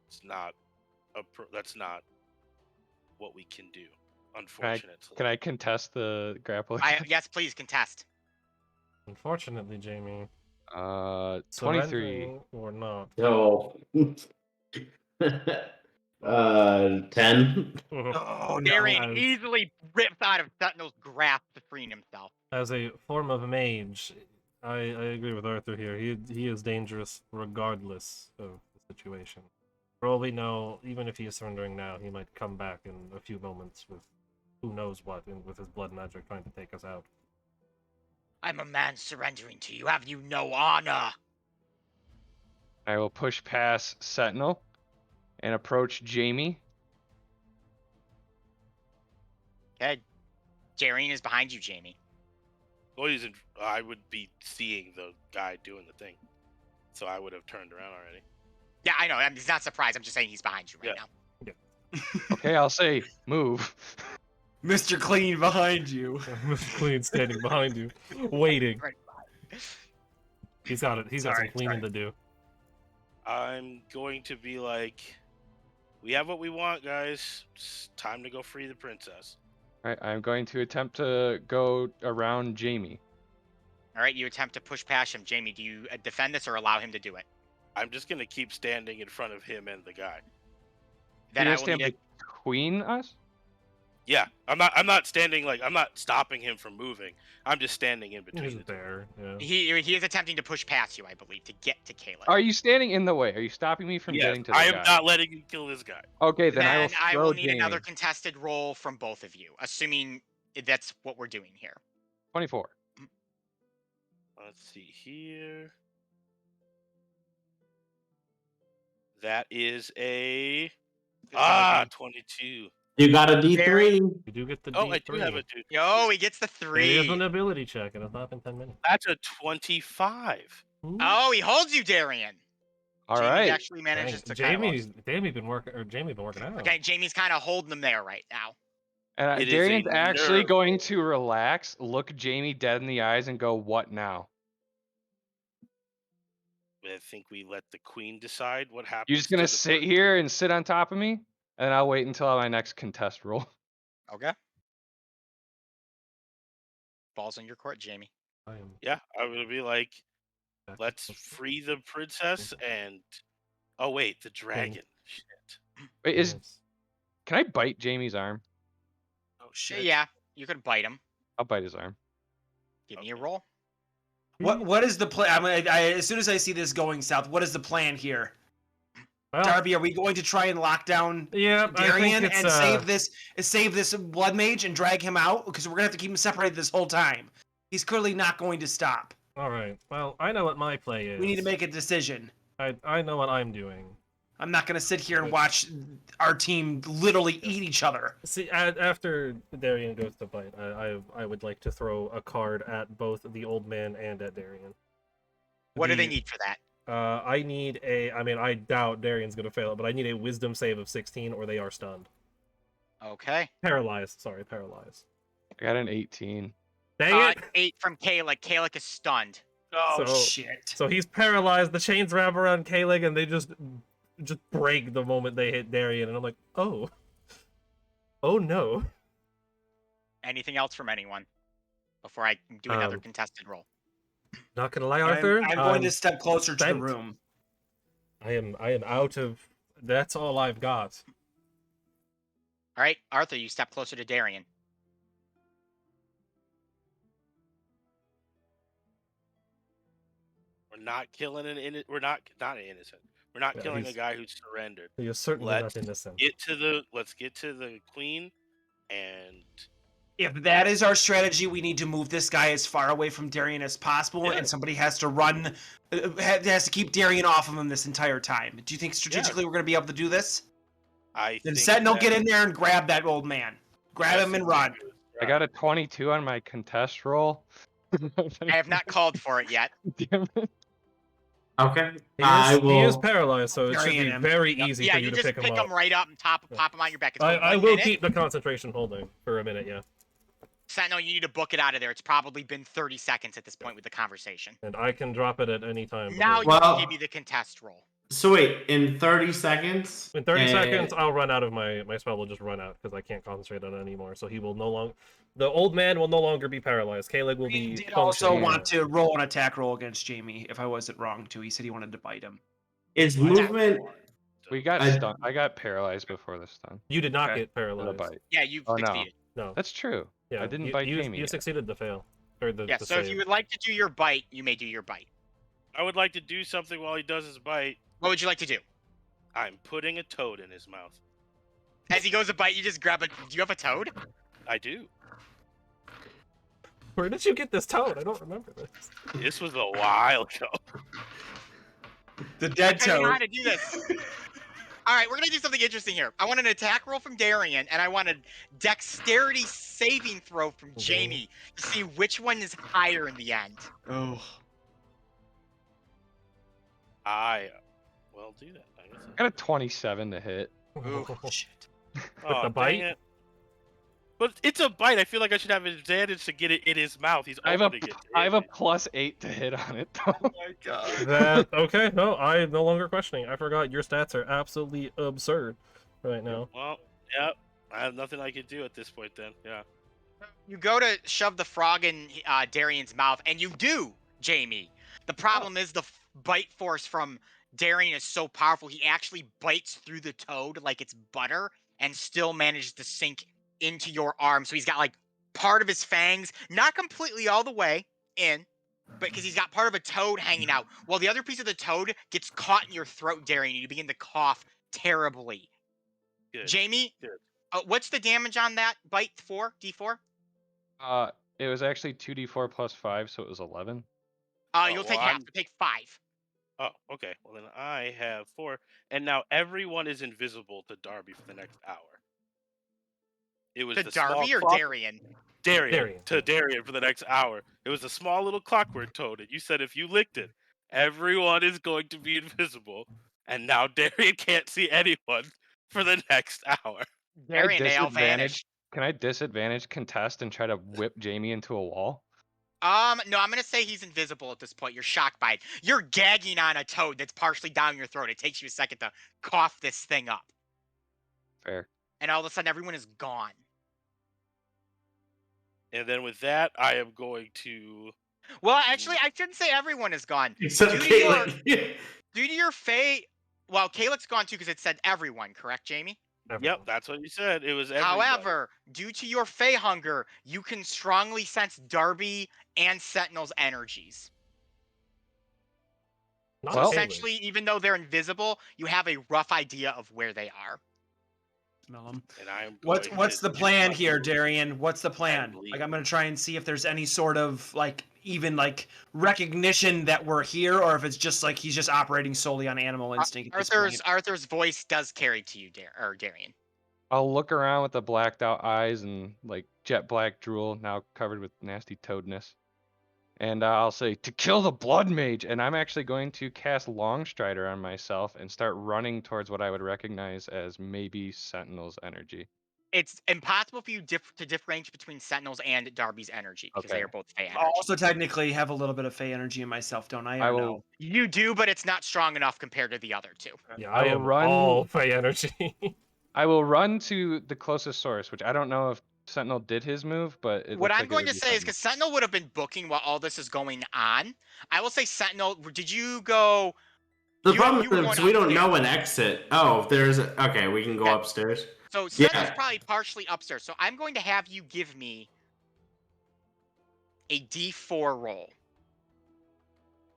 It's not that's not what we can do. Unfortunately. Can I contest the grappling? Yes, please contest. Unfortunately, Jamie. 23. Surrendering or not. So, 10. Oh, no. Darian As- easily rips out of Sentinel's grasp to free himself. As a form of mage, I agree with Arthur here. He is dangerous regardless of the situation. For all we know, even if he is surrendering now, he might come back in a few moments with who knows what, and with his blood magic trying to take us out. I'm a man surrendering to you. Have you no honor? I will push past Sentinel and approach Jamie. Okay. Darian is behind you, Jamie. Well, I would be seeing the guy doing the thing, so I would have turned around already. Yeah, I know. He's not surprised. I'm just saying he's behind you right Yeah. now. Okay, I'll say move. Mr. Clean behind you. Mr. Clean standing behind you, waiting. Right. He's got it. He's got some Sorry, cleaning to do. I'm going to be like, we have what we want, guys. It's time to go free the princess. All right, I'm going to attempt to go around Jamie. All right, you attempt to push past him. Jamie, do you defend this or allow him to do it? I'm just gonna keep standing in front of him and the guy. Then You're I gonna will stand need between us? Yeah, I'm not standing like I'm not stopping him from moving. I'm just standing in between. He's the two. there. Yeah. He is attempting to push past you, I believe, to get to Caleb. Are you standing in the way? Are you stopping me from Yes, getting to the I am guy? not letting you kill this guy. Okay, then I will I throw will need Jamie. another contested roll from both of you, assuming that's what we're doing here. 24. Let's see here. That is a 22. You got a D3. You do get the Oh, D3. I do have a dude. Yo, he gets the It is 3. an ability check, and it's not been 10 minutes. That's a 25. Oh, he holds you, Darian. All Jamie right. actually manages to kind of Jamie been working out. Okay, Jamie's kind of holding them there right now. And It is Darian's a actually nerve. going to relax, look Jamie dead in the eyes, and go, "What now?" I think we let the queen decide what happens. You're just gonna to the sit here and sit on top of me, and I'll wait until my next contest roll. Okay. Balls in your court, Jamie. I am Yeah, I would be like, back. let's free the princess and. Oh wait, the dragon. Shit. Wait, Yes. can I bite Jamie's arm? Oh, shit. Yeah, you could bite him. I'll bite his arm. Give me a Okay. roll. What is the plan? As soon as I see this going south, what is the plan here? Well, Darby, are we going to try and lock down yeah, Darian I think and it's, save this blood mage and drag him out? Because we're gonna have to keep him separated this whole time. He's clearly not going to stop. all right. Well, I know what my play is. We need to make a decision. I know what I'm doing. I'm not gonna sit here and watch our team literally eat each other. See, after Darian goes to bite, I would like to throw a card at both the old man and at Darian. What do they The- need for that? I need a. I mean, I doubt Darian's gonna fail it, but I need a Wisdom save of 16, or they are stunned. Okay. Paralyzed. Sorry, paralyzed. I got an 18. Dang it! 8 from Kalik. Kalik is stunned. Oh So- shit! So he's paralyzed. The chains wrap around Kalig, and they just break the moment they hit Darian. And I'm like, oh no. Anything else from anyone before I do another Um, contested roll? Not gonna lie, Arthur. I'm going to step closer to the spent. room. I am out of. That's all I've got. All right, Arthur, you step closer to Darian. We're not killing an innocent. We're not an innocent. We're not Yeah, killing a he's- guy who's surrendered. You're certainly Let's not innocent. Let's get to the queen, and If that is our strategy, we need to move this guy as far away from Darian as possible, Yeah. and somebody has to run, has to keep Darian off of him this entire time. Do you think strategically we're going to be able to do this? I Then think Sentinel, that- get in there and grab that old man. Grab Yes, him and run. I got a 22 on my contest roll. I have not called for it yet. Damn it. Okay. He is paralyzed, so it should Carrying be him. very Yep. easy Yeah, for you you to just pick him up. right up and pop him on your back. It's for I 1 will minute. keep the concentration holding for a minute, yeah. Sentinel, you need to book it out of there. It's probably been 30 seconds at this point with the conversation. And I can drop it at any time. Now you Well- can give me the contest roll. So wait, in 30 seconds? In 30 uh, seconds, I'll run out of my spell will just run out because I can't concentrate on it anymore. So he will no longer, the old man will no longer be paralyzed. Kalig will He be did also functioning. want to roll an attack roll against Jamie, if I wasn't wrong, too. He said he wanted to bite him. Is movement... We got I- stunned. I got paralyzed before the stun. You did not Okay. get With a paralyzed. bite. Yeah, you Oh, no. succeeded. No. That's true. Yeah, I didn't you, bite you, Jamie You yet. succeeded the fail. Or the, Yeah, the so save. if you would like to do your bite, you may do your bite. I would like to do something while he does his bite. What would you like to do? I'm putting a toad in his mouth. As he goes to bite, you just grab a. Do you have a toad? I do. Where did you get this toad? I don't remember this. This was a while ago. The dead I don't know toad. how to do this. All right, we're gonna do something interesting here. I want an attack roll from Darian, and I want a dexterity saving throw from Okay. Jamie to see which one is higher in the end. Oh. Well, do that. I guess. I got a 27 to hit. Ooh. Shit. Oh, the dang bite? it. But it's a bite. I feel like I should have an advantage to get it in his mouth. He's I have a opening it. I have a +8 to hit on it though. Oh my god. That okay? No, I'm no longer questioning. I forgot your stats are absolutely absurd right now. Well, yep. I have nothing I can do at this point. Then, yeah. You go to shove the frog in Darian's mouth, and you do, Jamie. The problem is the bite force from Darian is so powerful, he actually bites through the toad like it's butter and still manages to sink into your arm. So he's got like part of his fangs, not completely all the way in, but because he's got part of a toad hanging out, while the other piece of the toad gets caught in your throat, Darian, and you begin to cough terribly. Good. Jamie, Good. what's the damage on that bite for? D4? It was actually 2d4 plus 5, so it was 11. You'll take well, half. You'll take 5. Oh, okay. Well, then I have 4, and now everyone is invisible to Darby for the next hour. It was To the small Darby or clock- Darian? Darian to Darian for the next hour. It was a small little clockwork toad, and you said if you licked it, everyone is going to be invisible. And now Darian can't see anyone for the next hour. Can I Darian, they all vanish. Can I disadvantage contest and try to whip Jamie into a wall? No, I'm gonna say he's invisible at this point. You're shocked by it. You're gagging on a toad that's partially down your throat. It takes you a second to cough this thing up, Fair. and all of a sudden everyone is gone. And then with that, I am going to. Well, actually, I shouldn't say everyone is gone. Except Due to Caitlin. Due to your fey, well, Kalik's gone too because it said everyone, correct, Jamie? Yep, that's what you said. It was everybody. However, due to your fey hunger, you can strongly sense Darby and Sentinel's energies. Not So Well- essentially, even though they're invisible, you have a rough idea of where they are. Smell 'em. And I am What's going to the use plan my here, move. Darian? What's the plan? believe Like, I'm it. gonna try and see if there's any sort of like even like recognition that we're here, or if it's just like he's just operating solely on animal instinct. At this point. Arthur's voice does carry to you, Darian. I'll look around with the blacked out eyes and like jet black drool now covered with nasty toadness. And I'll say, to kill the blood mage. And I'm actually going to cast Longstrider on myself and start running towards what I would recognize as maybe Sentinel's energy. It's impossible for you to differentiate between Sentinels and Darby's energy because they Okay. are both Fey I energy. also technically have a little bit of Fey energy in myself, don't I? I Or will. no? You do, but it's not strong enough compared to the other two. Yeah, I I will am run- all Fey energy. I will run to the closest source, which I don't know if Sentinel did his move, but it What looks I'm like it going would to be say is Sentinel. because Sentinel would have been booking while all this is going on. I will say Sentinel. Did you go? The you problem were is going we don't upstairs. know an exit. Oh, okay, we can go Okay. upstairs. So Sentinel's Yeah. probably partially upstairs. So I'm going to have you give me a D4 roll.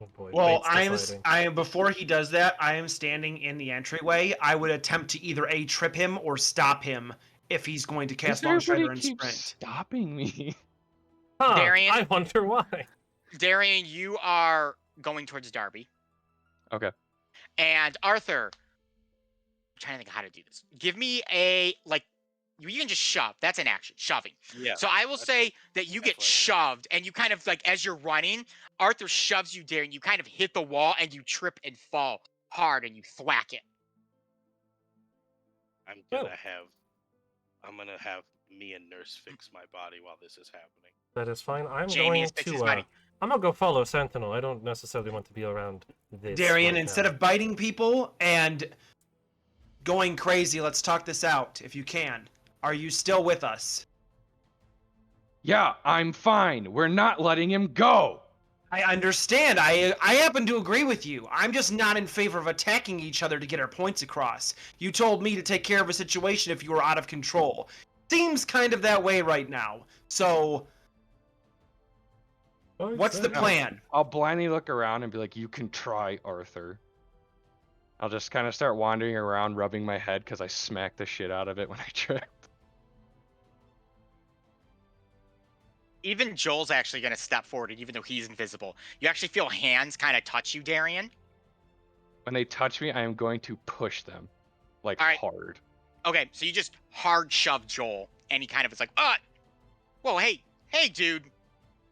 Oh boy, Well, fate's deciding. before he does that, I am standing in the entryway. I would attempt to either trip him or stop him if he's going to cast Long Everybody Strider and keeps sprint. stopping me. Huh, Darian? I wonder why. Darian, you are going towards Darby. Okay. And Arthur, I'm trying to think of how to do this. Give me a you can just shove. That's an action, shoving. Yeah. So I will that's say that you get athletic. shoved, and you kind of as you're running, Arthur shoves you, Darian. You kind of hit the wall, and you trip and fall hard, and you thwack it. I'm Oh. gonna have me and Nurse fix my body while this is happening. That is fine. I'm Jamie going has fixed his to. body. I'm gonna go follow Sentinel. I don't necessarily want to be around this. Darian, right instead now. of biting people and going crazy, let's talk this out if you can. Are you still with us? Yeah, I'm fine. We're not letting him go. I understand. I happen to agree with you. I'm just not in favor of attacking each other to get our points across. You told me to take care of a situation if you were out of control. Seems kind of that way right now. So, Oh, what's the exactly. plan? I'll blindly look around and be like, "You can try, Arthur." I'll just kind of start wandering around, rubbing my head because I smacked the shit out of it when I tripped. Even Joel's actually going to step forward, even though he's invisible. You actually feel hands kind of touch you, Darian. When they touch me, I am going to push them, like All right. hard. Okay, so you just hard shove Joel, and he kind of is like, whoa, hey, dude.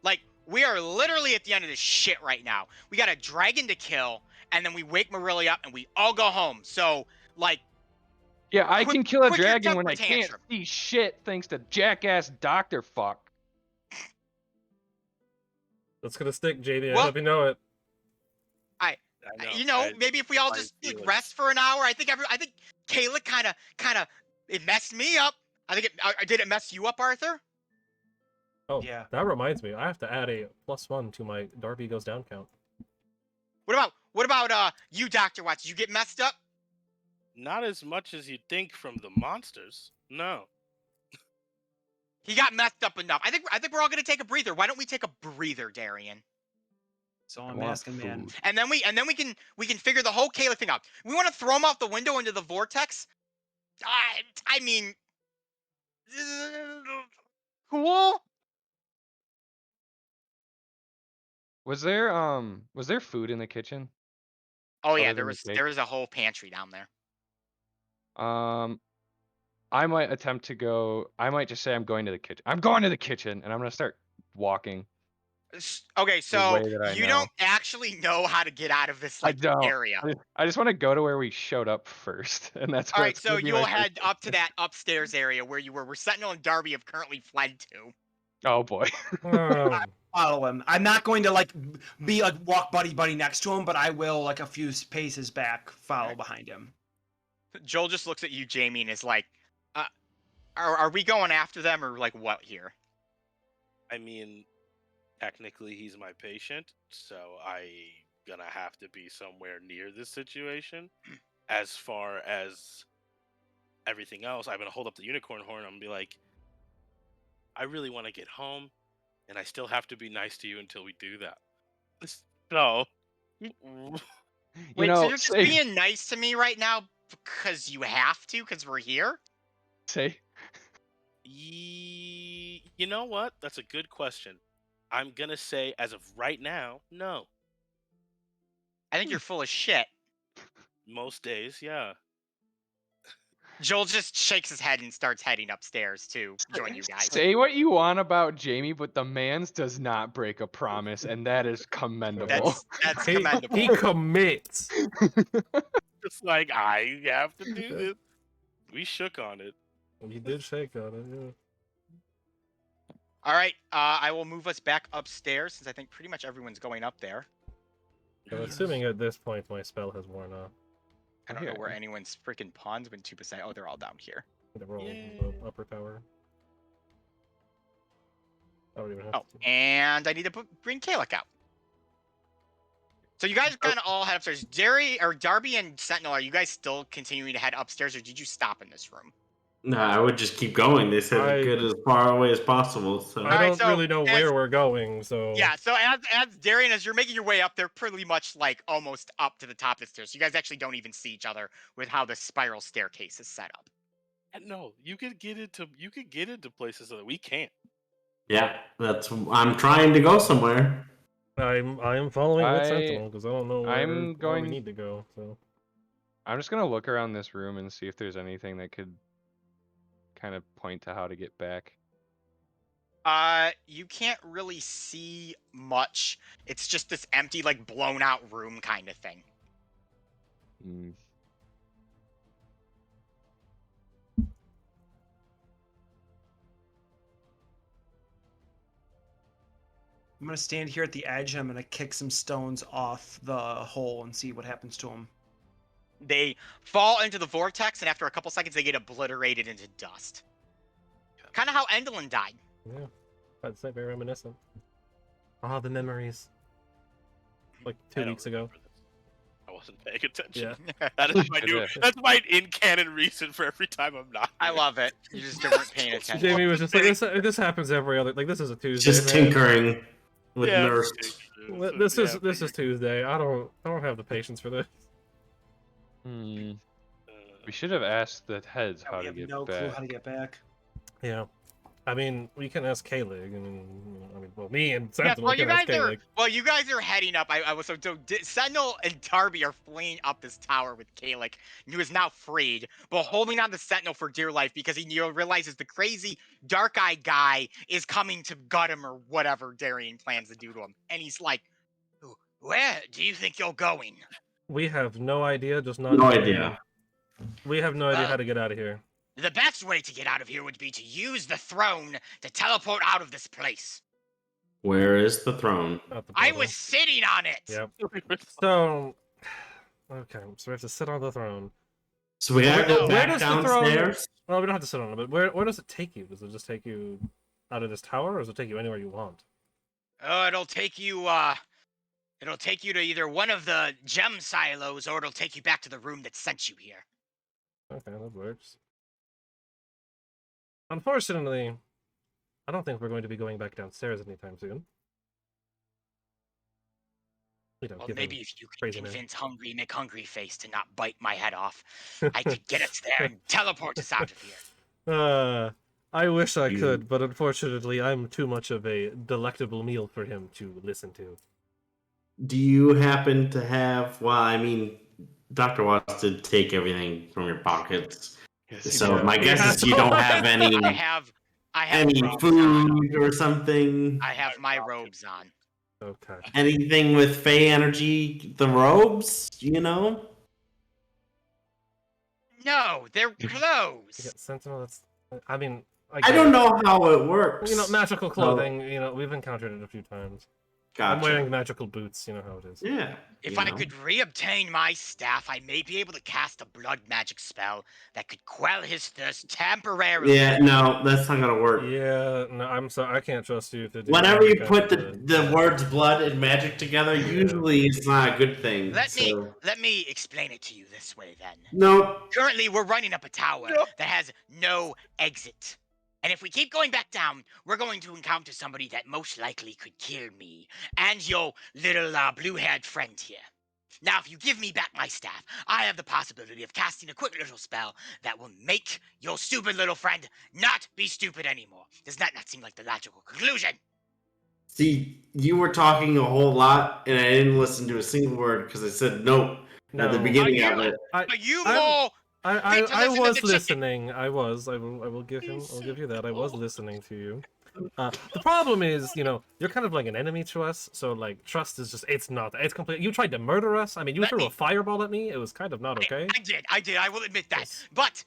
Like, we are literally at the end of this shit right now. We got a dragon to kill, and then we wake Marilli up, and we all go home. So, like, Yeah, I Quit- can kill a quit your dragon when I temper can't tantrum. see shit thanks to jackass Dr. Fuck. That's gonna stick, JD. I Well- hope you know it. I know. maybe if we all my just feelings. rest for an hour. I think Kayla kind of it messed me up. I think did it mess you up, Arthur? Oh, Yeah. that reminds me. I have to add a +1 to my Darby goes down count. What about you, Dr. Watts? Did you get messed up? Not as much as you'd think from the monsters. No. He got messed up enough. I think we're all gonna take a breather. Why don't we take a breather, Darian? So I I'm want asking, man. food. And then we can figure the whole Kayla thing out. We want to throw him out the window into the vortex. I mean, cool. Was there food in the kitchen? Oh yeah, Other there than the was a whole pantry down there. I might attempt to go. I might just say I'm going to the kitchen. I'm going to the kitchen, and I'm gonna start walking. Okay, so way that I you know. don't actually know how to get out of this I don't. area. I just want to go to where we showed up first, and that's All where right, it's so gonna be you'll my first head up to mission. that upstairs area where you were. Where Sentinel and Darby have currently fled to. Oh boy. Follow him. I'm not going to be walk buddy next to him, but I will a few paces back follow behind him. Joel just looks at you, Jamie, and is like, "Are we going after them or what here?" I mean, technically he's my patient, so I gonna have to be somewhere near this situation. As far as everything else, I'm gonna hold up the unicorn horn. I'm gonna be like, I really want to get home, and I still have to be nice to you until we do that. So, Wait, You so know, you're just say, being nice to me right now because you have to, because we're here? say you know what? That's a good question. I'm gonna say, as of right now, no. I think you're full of shit. Most days, yeah. Joel just shakes his head and starts heading upstairs to join you guys. say what you want about Jamie, but the man's does not break a promise, and that is commendable. That's he commendable. commits. It's like, I have to do this. We shook on it. You did shake on it, yeah. All right, I will move us back upstairs since I think pretty much everyone's going up there. I'm assuming at this point my spell has worn off. I don't know where anyone's freaking pawns went to beside. Oh, they're all down here. They're all in Yay. the upper tower. I don't even have Oh, to. and I need to bring Kalek out. So you guys kind of all head upstairs. Darby and Sentinel, are you guys still continuing to head upstairs, or did you stop in this room? Nah, I would just keep going. They said get as far away as possible. So I Alright, don't so really know as- where we're going, so Yeah, so as Darian, as you're making your way up, they're pretty much like almost up to the top of the stairs. You guys actually don't even see each other with how the spiral staircase is set up. No, you could get into places that we can't. yeah, I'm trying to go somewhere. I'm following with I- Sentinel because I don't know where we going- need to go. So I'm just gonna look around this room and see if there's anything that could kind of point to how to get back. You can't really see much. It's just this empty, like blown out room kind of thing. Hmm. I'm gonna stand here at the edge and I'm gonna kick some stones off the hole and see what happens to them. They fall into the vortex, and after a couple seconds, they get obliterated into dust. Kind of how Endelin died. yeah, that's very reminiscent. Ah, the memories. Like I 2 don't weeks ago. remember this. I wasn't paying attention. Yeah. That is my Yeah. that's my in-canon reason for every time I'm not. I here. love it. You just weren't paying attention. Jamie was just like, this happens every other. Like this is a Tuesday. Just man. tinkering with Yeah, Nurse. This yeah, is Tuesday. I don't have the patience for this. Hmm. We should have asked the heads Yeah, how we to have get no back. clue how to get back. Yeah, I mean we can ask Kalig, and well, me and Yeah, Sentinel well, you can ask guys are Kalig. heading up. I was Sentinel and Darby are fleeing up this tower with Kalek, who is now freed, but holding on to Sentinel for dear life because he realizes the crazy dark-eyed guy is coming to gut him or whatever Darian plans to do to him, and he's like, "Where do you think you're going?" We have no idea. Just not. No idea. We have no idea how to get out of here. The best way to get out of here would be to use the throne to teleport out of this place. Where is the throne? At the I bottom. was sitting on it. Yep. So, okay, so we have to sit on the throne. So we gotta go Where back does the throne- downstairs. Well, we don't have to sit on it, but where does it take you? Does it just take you out of this tower, or does it take you anywhere you want? Oh, it'll take you to either one of the gem silos, or it'll take you back to the room that sent you here. Okay, that works. Unfortunately, I don't think we're going to be going back downstairs anytime soon. Well, maybe if you could crazy man. convince Hungry McHungryface to not bite my head off, I could get us there and teleport us out of here. I wish I You- could, but unfortunately, I'm too much of a delectable meal for him to listen to. Do you happen to have? Well, I mean, Dr. Watts did take everything from your pockets. So did. my guess is you don't have any I have any robes on. food or something. I have my robes on. Okay. Anything with Fey energy? The robes, you know? No, they're You clothes. got Sentinel. That's. I mean, I get don't it. know how it works. You know, magical clothing. We've encountered it a few times. I'm Gotcha. wearing magical boots. You know how it is. Yeah. If you I know. could reobtain my staff, I may be able to cast a blood magic spell that could quell his thirst temporarily. Yeah, no, that's not gonna work. Yeah, no, I'm sorry. I can't trust you to do Whenever any you kind put of the words blood and magic together, usually it's not a good thing. Let so. me explain it to you this way then. No. Currently, we're running up a tower No. that has no exit. And if we keep going back down, we're going to encounter somebody that most likely could kill me and your little blue-haired friend here. Now, if you give me back my staff, I have the possibility of casting a quick little spell that will make your stupid little friend not be stupid anymore. Does that not seem like the logical conclusion? See, you were talking a whole lot, and I didn't listen to a single word because I said nope at the No. beginning Are of it. Are you I'm- more... I Need to listen to was the chicken. listening. I will give him. I'll give you that. I was listening to you. The problem is, you're kind of like an enemy to us. So like, trust is just. It's not. It's complete. You tried to murder us. I mean, you Let threw me- a fireball at me. It was kind of not okay. I did. I will admit that. Yes. But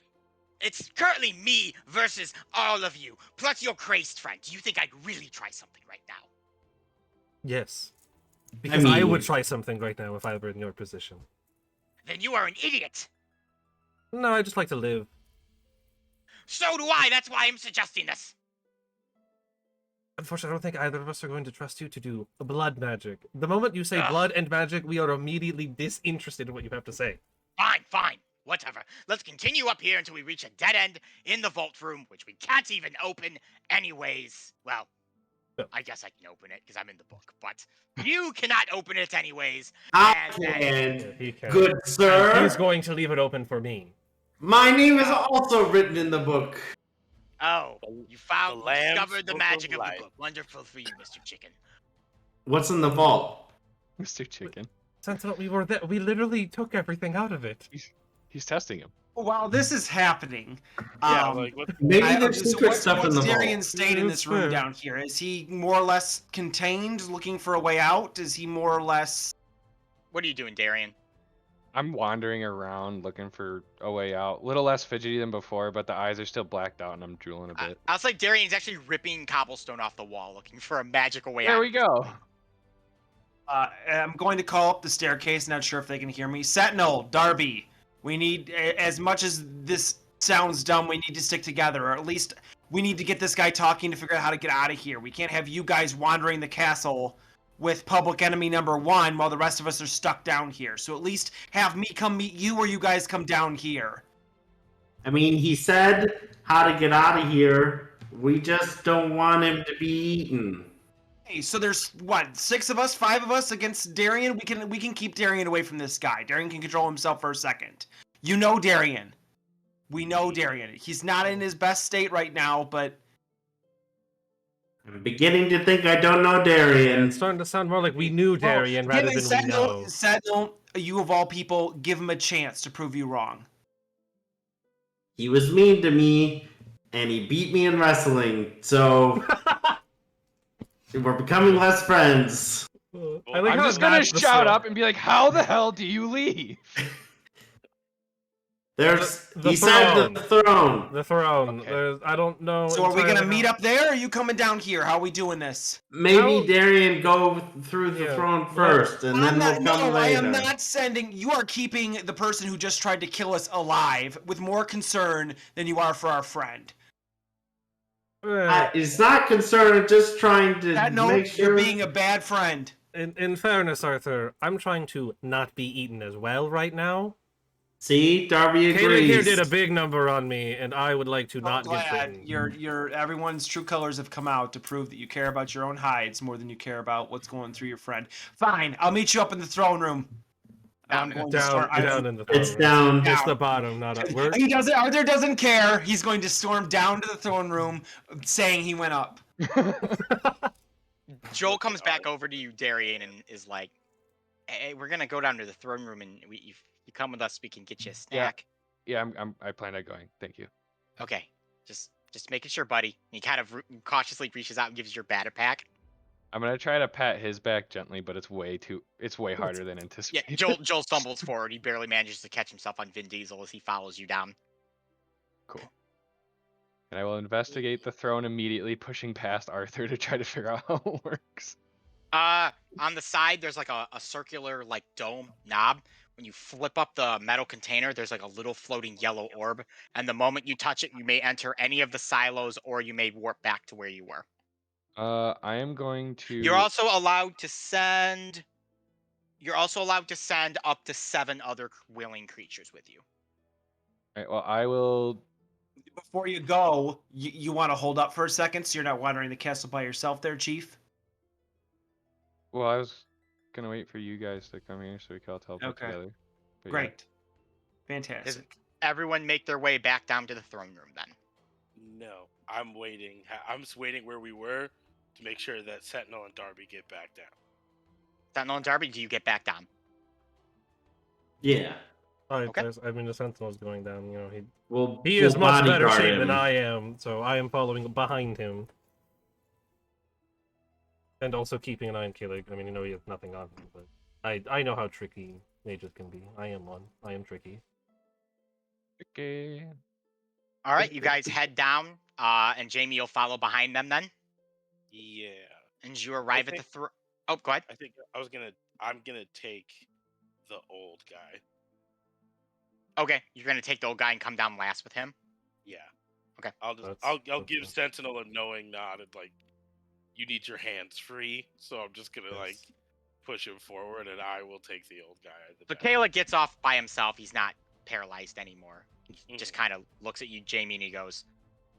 It's currently me versus all of you, plus your crazed friend. Do you think I'd really try something right now? Yes. Because I mean- would try something right now if I were in your position. Then you are an idiot. No, I just like to live. So do I. That's why I'm suggesting this. Unfortunately, I don't think either of us are going to trust you to do blood magic. The moment you say Ugh. blood and magic, we are immediately disinterested in what you have to say. Fine. Whatever. Let's continue up here until we reach a dead end in the vault room, which we can't even open anyways. Well, Yeah. I guess I can open it because I'm in the book, but you cannot open it anyways. I And then- can, Yeah, he can. good And sir. he's going to leave it open for me. My name is also written in the book. Oh, you the Lamb's discovered the Book magic of of the Life. book. Wonderful for you, Mr. Chicken. What's in the vault? Mr. Chicken. Sentinel, we were there. We literally took everything out of it. He's testing him. While this is happening, Yeah, um, what Maybe I- there's so secret what's stuff in the vault. Darian's state in Yeah, this that's room fair. down here? Is he more or less contained, looking for a way out? Is he more or less? What are you doing, Darian? I'm wandering around looking for a way out. A little less fidgety than before, but the eyes are still blacked out and I'm drooling a bit. I was like, Darian's actually ripping cobblestone off the wall, looking for a magical way out. There we go. I'm going to call up the staircase. Not sure if they can hear me. Sentinel, Darby, we need, as much as this sounds dumb, we need to stick together, or at least we need to get this guy talking to figure out how to get out of here. We can't have you guys wandering the castle with public enemy number 1 while the rest of us are stuck down here. So at least have me come meet you, or you guys come down here. I mean, he said how to get out of here. We just don't want him to be eaten. Hey, so there's what, 6 of us, 5 of us against Darian? We can keep Darian away from this guy. Darian can control himself for a second. You know Darian. We know Darian. He's not in his best state right now, but I'm beginning to think I don't know Yeah, Darian. it's starting to sound more like we knew Darian Well, rather give than we know. Sentinel, you of all people, give him a chance to prove you wrong. He was mean to me, and he beat me in wrestling, so we're becoming less friends. I like I'm how just it gonna matched the shout story. up and be like, how the hell do you leave? There's The he said throne. the throne. The throne. Okay. There's, I don't know. So are we gonna entirely meet how- up there, or are you coming down here? How are we doing this? Maybe How- Darian go through the Yeah. throne first, and then we'll come I later. am not sending. You are keeping the person who just tried to kill us alive with more concern than you are for our friend. He's not concerned, just trying to That note, make sure. you're being a bad friend. In fairness, Arthur, I'm trying to not be eaten as well right now. See, Darby Caleb agrees. here did a big number on me, and I would like to I'm not get glad bitten. your everyone's true colors have come out to prove that you care about your own hides more than you care about what's going through your friend. Fine, I'll meet you up in the throne room. I'm going to Down, storm. down in the throne It's room. down. Just the bottom, not up. We're, He doesn't. Arthur doesn't care. He's going to storm down to the throne room, saying he went up. Joel comes back over to you, Darian, and is like, "Hey, we're gonna go down to the throne room, and if you come with us, we can get you a snack." Yeah, I plan on going. Thank you. Okay, just making sure, buddy. And he kind of cautiously reaches out and gives you your batter pack. I'm gonna try to pat his back gently, but it's way harder than Yeah, anticipated. Joel stumbles forward. He barely manages to catch himself on Vin Diesel as he follows you down. Cool. And I will investigate the throne immediately, pushing past Arthur to try to figure out how it works. On the side, there's like a circular like dome knob. When you flip up the metal container, there's like a little floating yellow orb, and the moment you touch it, you may enter any of the silos, or you may warp back to where you were. I am going to. You're also allowed to send. You're also allowed to send up to 7 other willing creatures with you. Alright, well, I will. Before you go, you want to hold up for a second, so you're not wandering the castle by yourself, there, Chief. Well, I was gonna wait for you guys to come here so we can all teleport Okay. together. But yeah. Great, fantastic. Everyone make their way back down to the throne room then. No, I'm waiting. I'm just waiting where we were to make sure that Sentinel and Darby get back down. Sentinel and Darby, do you get back down? Yeah. Alright, Okay. I mean, the Sentinel's going down. You know, Well, he we'll is much better bodyguard shape him. than I am, so I am following behind him. And also keeping an eye on Killig. I mean, you know, he has nothing on him, but I know how tricky mages can be. I am one. I am tricky. Okay. All right, you guys head down, and Jamie will follow behind them then. Yeah. And you arrive at the think- Oh, go ahead. I think I'm gonna take the old guy. Okay, you're gonna take the old guy and come down last with him. Yeah. Okay. I'll just That's- I'll that's give fine. Sentinel a knowing nod and like, you need your hands free, so I'm just gonna like Yes. push him forward, and I will take the old guy. At the So back. Kayla gets off by himself. He's not paralyzed anymore. He just Mhm. kind of looks at you, Jamie, and he goes,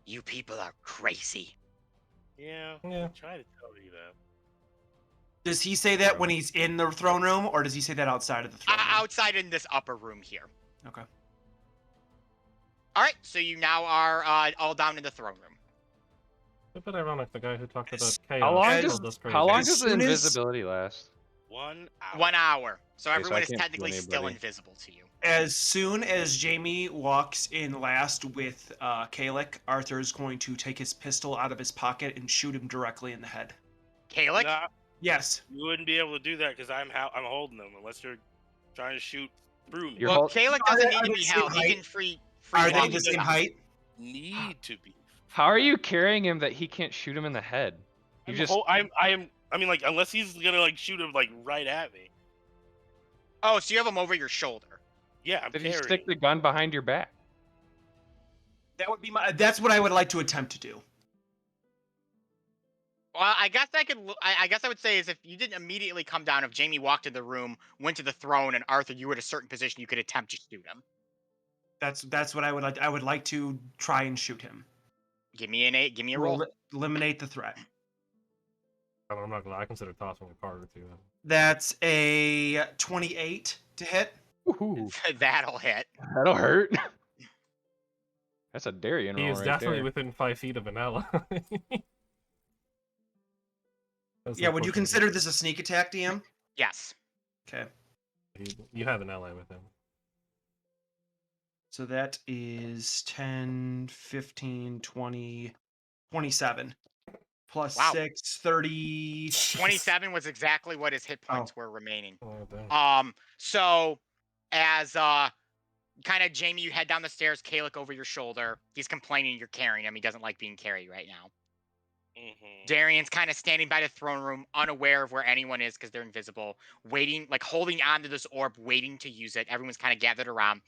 "You people are crazy." Yeah. Yeah. Try to tell you that. Does he say that when he's in the throne room, or does he say that outside of the throne room? Outside in this upper room here. Okay. All right, so you now are all down in the throne room. A bit ironic. The guy who talked about chaos. How long As- does told us crazy. how long As does the soon as- invisibility last? 1 hour. 1 hour. So Okay, so everyone I is can't see technically still anybody. invisible to you. As soon as Jamie walks in last with Kalik, Arthur is going to take his pistol out of his pocket and shoot him directly in the head. Kalik? Nah, Yes. you wouldn't be able to do that because I'm holding them unless you're trying to shoot through me. You're Well, hol- Kalik Are doesn't they- need are to they be the same held. He height? can free Are they walk the same stuff. height? Need to be. How are you carrying him that he can't shoot him in the head? You I'm just I mean, like, unless he's gonna like shoot him like right at me. Oh, so you have him over your shoulder. Yeah, I'm did you carrying. stick the gun behind your back? That would be my. That's what I would like to attempt to do. Well, I guess I guess I would say is if you didn't immediately come down, if Jamie walked in the room, went to the throne, and Arthur, you were at a certain position, you could attempt to shoot him. That's what I would like. I would like to try and shoot him. Give me a roll. Eliminate the threat. I'm not gonna. I consider tossing a card or two. That's a 28 to hit. Ooh, That'll hit. that'll hurt. That's a Darien He roll is right definitely there. within 5 feet of an ally. That's Yeah, would you unfortunate. consider this a sneak attack, DM? Yes. Okay. You have an ally with him. So that is 10, 15, 20, 27. Plus Wow. 6, 30. 27 was exactly what his hit Oh. points were remaining. Oh, damn. So as kind of Jamie, you head down the stairs, Kalik over your shoulder. He's complaining you're carrying him. He doesn't like being carried right now. Mm-hmm. Darian's kind of standing by the throne room, unaware of where anyone is because they're invisible, waiting, like holding onto this orb, waiting to use it. Everyone's kind of gathered around.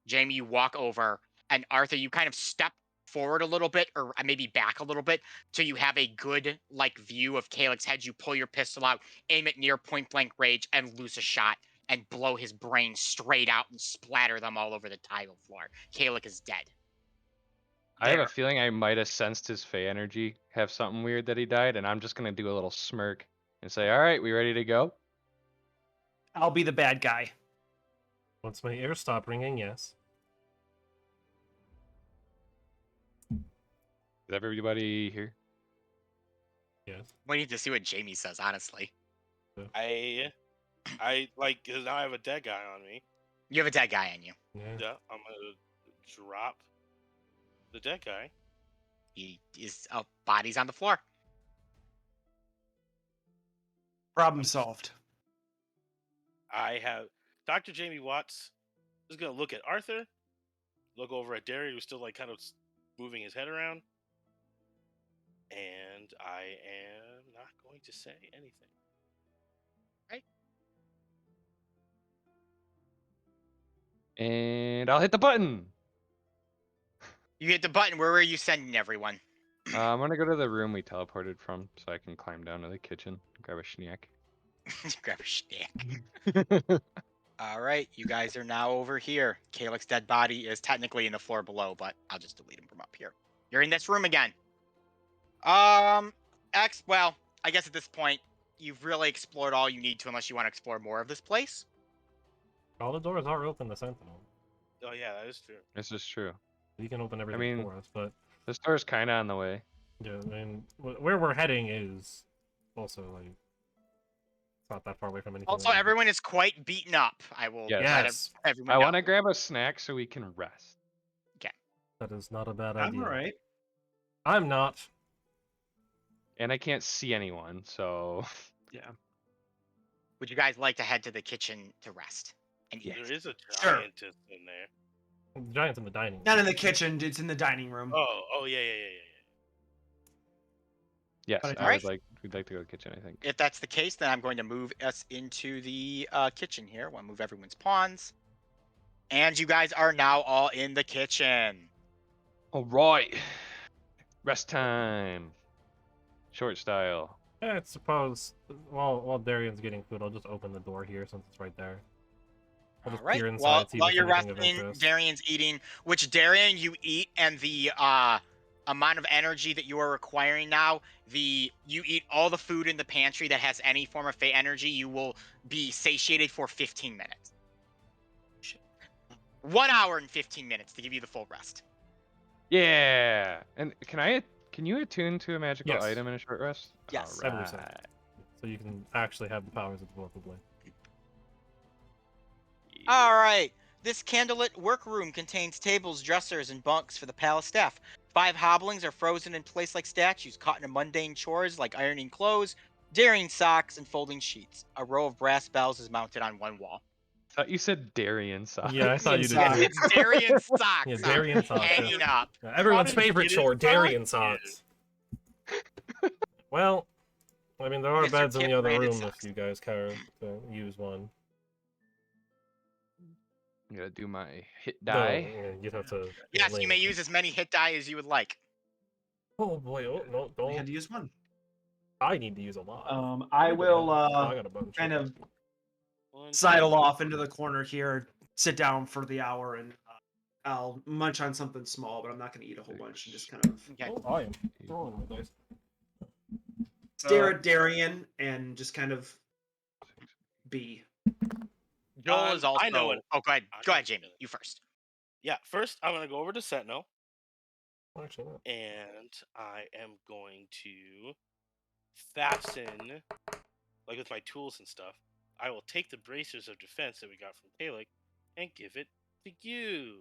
Jamie, you walk over, and Arthur, you kind of step forward a little bit, or maybe back a little bit, so you have a good like view of Kalik's head. You pull your pistol out, aim it near point blank range, and loose a shot, and blow his brain straight out and splatter them all over the tile floor. Kalik is dead. I have a There. feeling I might have sensed his Fey energy have something weird that he died, and I'm just gonna do a little smirk and say, "All right, we ready to go?" I'll be the bad guy. Once my ears stop ringing, yes. Is everybody here? Yes. We need to see what Jamie says, honestly. I like, because now I have a dead guy on me. You have a dead guy on you. Yeah. Yeah, I'm gonna drop the dead guy. He is body's on the floor. Problem solved. I have Dr. Jamie Watts is gonna look at Arthur, look over at Derry, who's still like kind of moving his head around, and I am not going to say anything. And I'll hit the button. You hit the button. Where were you sending everyone? I'm gonna go to the room we teleported from, so I can climb down to the kitchen, grab a snack. Grab a snack. All right, you guys are now over here. Kalik's dead body is technically in the floor below, but I'll just delete him from up here. You're in this room again. Well, I guess at this point, you've really explored all you need to, unless you want to explore more of this place. All the doors are open to Sentinel. Oh yeah, that is true. This is true. You can open everything mean- for us, but The store's kind of on the way. yeah, I mean, where we're heading is also like it's not that far away from anything. Also, everyone is quite beaten up. I will Yes. let Yes, everyone I know. want to grab a snack so we can rest. that is not a bad I'm idea. alright. I'm not. And I can't see anyone, so Would you guys like to head to the kitchen to rest and eat? There is a Sure. giantess in there. The giant's in the dining room. Not in the kitchen. It's in the dining room. Oh, yeah. Yes, But Alright. we'd like to go to the kitchen, I think. If that's the case, then I'm going to move us into the kitchen here. I want to move everyone's pawns. And you guys are now all in the kitchen. All right. Rest time. Short style. I suppose while Darian's getting food, I'll just open the door here since it's right there. I'll All just right. peer inside, While see if there's you're anything of resting, interest. Darian's eating. Which Darian you eat, and the amount of energy that you are requiring now, you eat all the food in the pantry that has any form of fey energy, you will be satiated for 15 minutes. 1 hour and 15 minutes to give you the full rest. Yeah. And can you attune to a magical Yes. item in a short rest? Yes. I believe so. Alright. So you can actually have the powers of the both of blade. All right. This candlelit workroom contains tables, dressers, and bunks for the palace staff. 5 hobblings are frozen in place like statues, caught in mundane chores like ironing clothes, dairying socks, and folding sheets. A row of brass bells is mounted on one wall. I thought you said Darian socks. Yeah, I thought you did. Socks. too. It's Darian socks. Yeah, Darian socks. Hanging up. Everyone's How did you favorite get chore, it Darian socks? socks. Well, I mean, there are Mr. beds in Kip the other branded room socks. if you guys care to use one. I'm gonna do my hit Though, die. yeah, you'd have to. Yes, link you may it. use as many hit die as you would like. Oh boy! Oh no! We had Don't. to use one. I need to use a lot. I Look at will that. Oh, I got a bunch. kind of One, sidle two, off into the corner here, sit down for the hour, and I'll munch on something small, but I'm not going to eat a whole bunch and just kind of Okay. Oh, I am throwing my dice. stare at Darian and just kind of be. Joel is also. I know it. Oh, go ahead. I Go know ahead, it. Jamie. You first. Yeah, first I'm gonna go over to Sentinel, Actually, no. and I am going to fasten, like with my tools and stuff. I will take the bracers of defense that we got from Kalik and give it to you,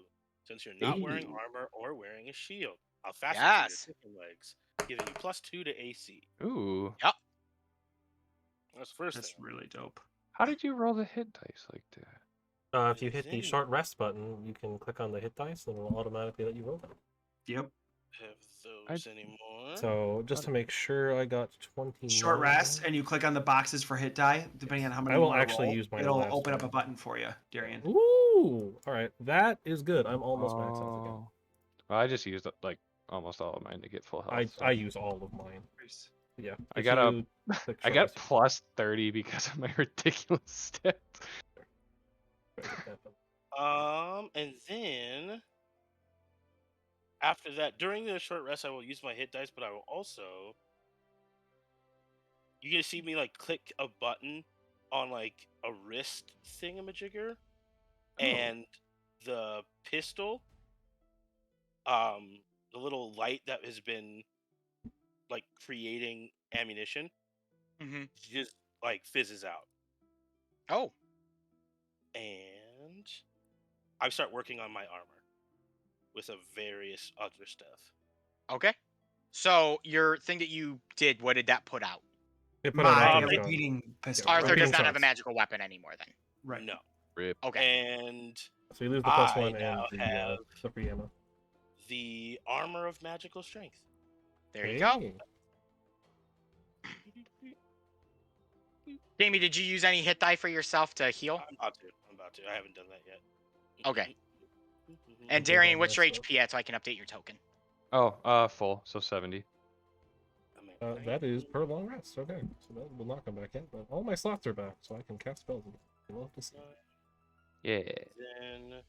since you're not wearing Ooh. armor or wearing a shield. I'll fasten Yes. to your chicken legs, giving you +2 to AC. Ooh. That's the first That's thing. really dope. How did you roll the hit dice like that? If you hit the short rest button, you can click on the hit dice, and it will automatically let you roll them. Yep. Have those anymore? So just to make sure, I got 20. Short rest, and you click on the boxes for hit die, depending on how many I you will wanna actually roll, use my it'll last open up a one. button for you, Darian. Ooh! All right, that is good. I'm almost maxed out again. Oh. Well, I just used like almost all of mine to get full health. I use all of mine. Yeah. I if got a- you click I short got rest, plus 30 because of my ridiculous stats. you can get that. And then after that, during the short rest, I will use my hit dice, but I will also. You're gonna see me like click a button on like a wrist thingamajigger, and the pistol, the little light that has been like creating ammunition, Mm-hmm. just like fizzes out, Oh. and I start working on my armor with a various other stuff. Okay. So your thing that you did, what did that put out? It put out My Arthur's shot. repeating pistol. Yeah, Arthur repeating does not have a shots. magical weapon anymore then. Right. No. Rip. Okay. And So you lose the +1 I and now have the free ammo. the armor of magical strength. There you go. Hey. Jamie, did you use any hit die for yourself to heal? I'm about to. I haven't done that yet. Okay. Mm-hmm. And Okay, Darian, then what's your that's HP at so I can update your token? Oh, full, so 70. That is per long rest. Okay, so that will not come back yet, but all my slots are back, so I can cast spells. I love to see. Yeah. Then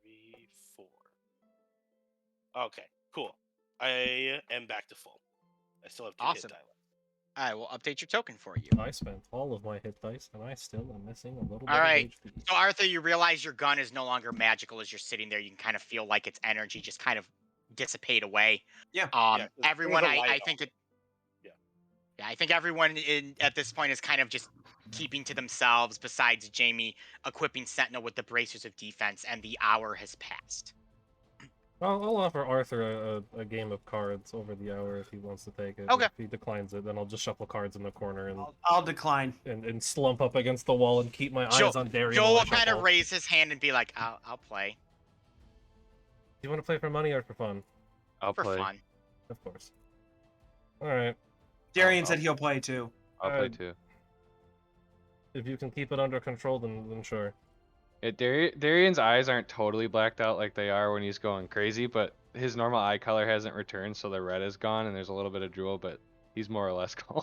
3, 4. Okay, cool. I am back to full. I still have 2 Awesome. hit die left. I will update your token for you. I spent all of my hit dice, and I still am missing a little bit All right. of HP. So Arthur, you realize your gun is no longer magical as you're sitting there. You can kind of feel like its energy just kind of dissipate away. Yeah. Yeah, there's Everyone, a I light think on it. Yeah. Yeah, I think everyone at this point is kind of just keeping to themselves. Besides Jamie equipping Sentinel with the bracers of defense, and the hour has passed. I'll offer Arthur a game of cards over the hour if he wants to take it. Okay. If he declines it, then I'll just shuffle cards in the corner and I'll decline. and slump up against the wall and keep my Joel, eyes on Darian. Joel while I will kind of shuffle. raise his hand and be like, I'll play. Do you want to play for money or for fun? I'll For play. fun. Of course. All right. Darian said he'll play too. I'll play too. If you can keep it under control, then sure. Darian's eyes aren't totally blacked out like they are when he's going crazy, but his normal eye color hasn't returned, so the red is gone, and there's a little bit of drool, but he's more or less calm.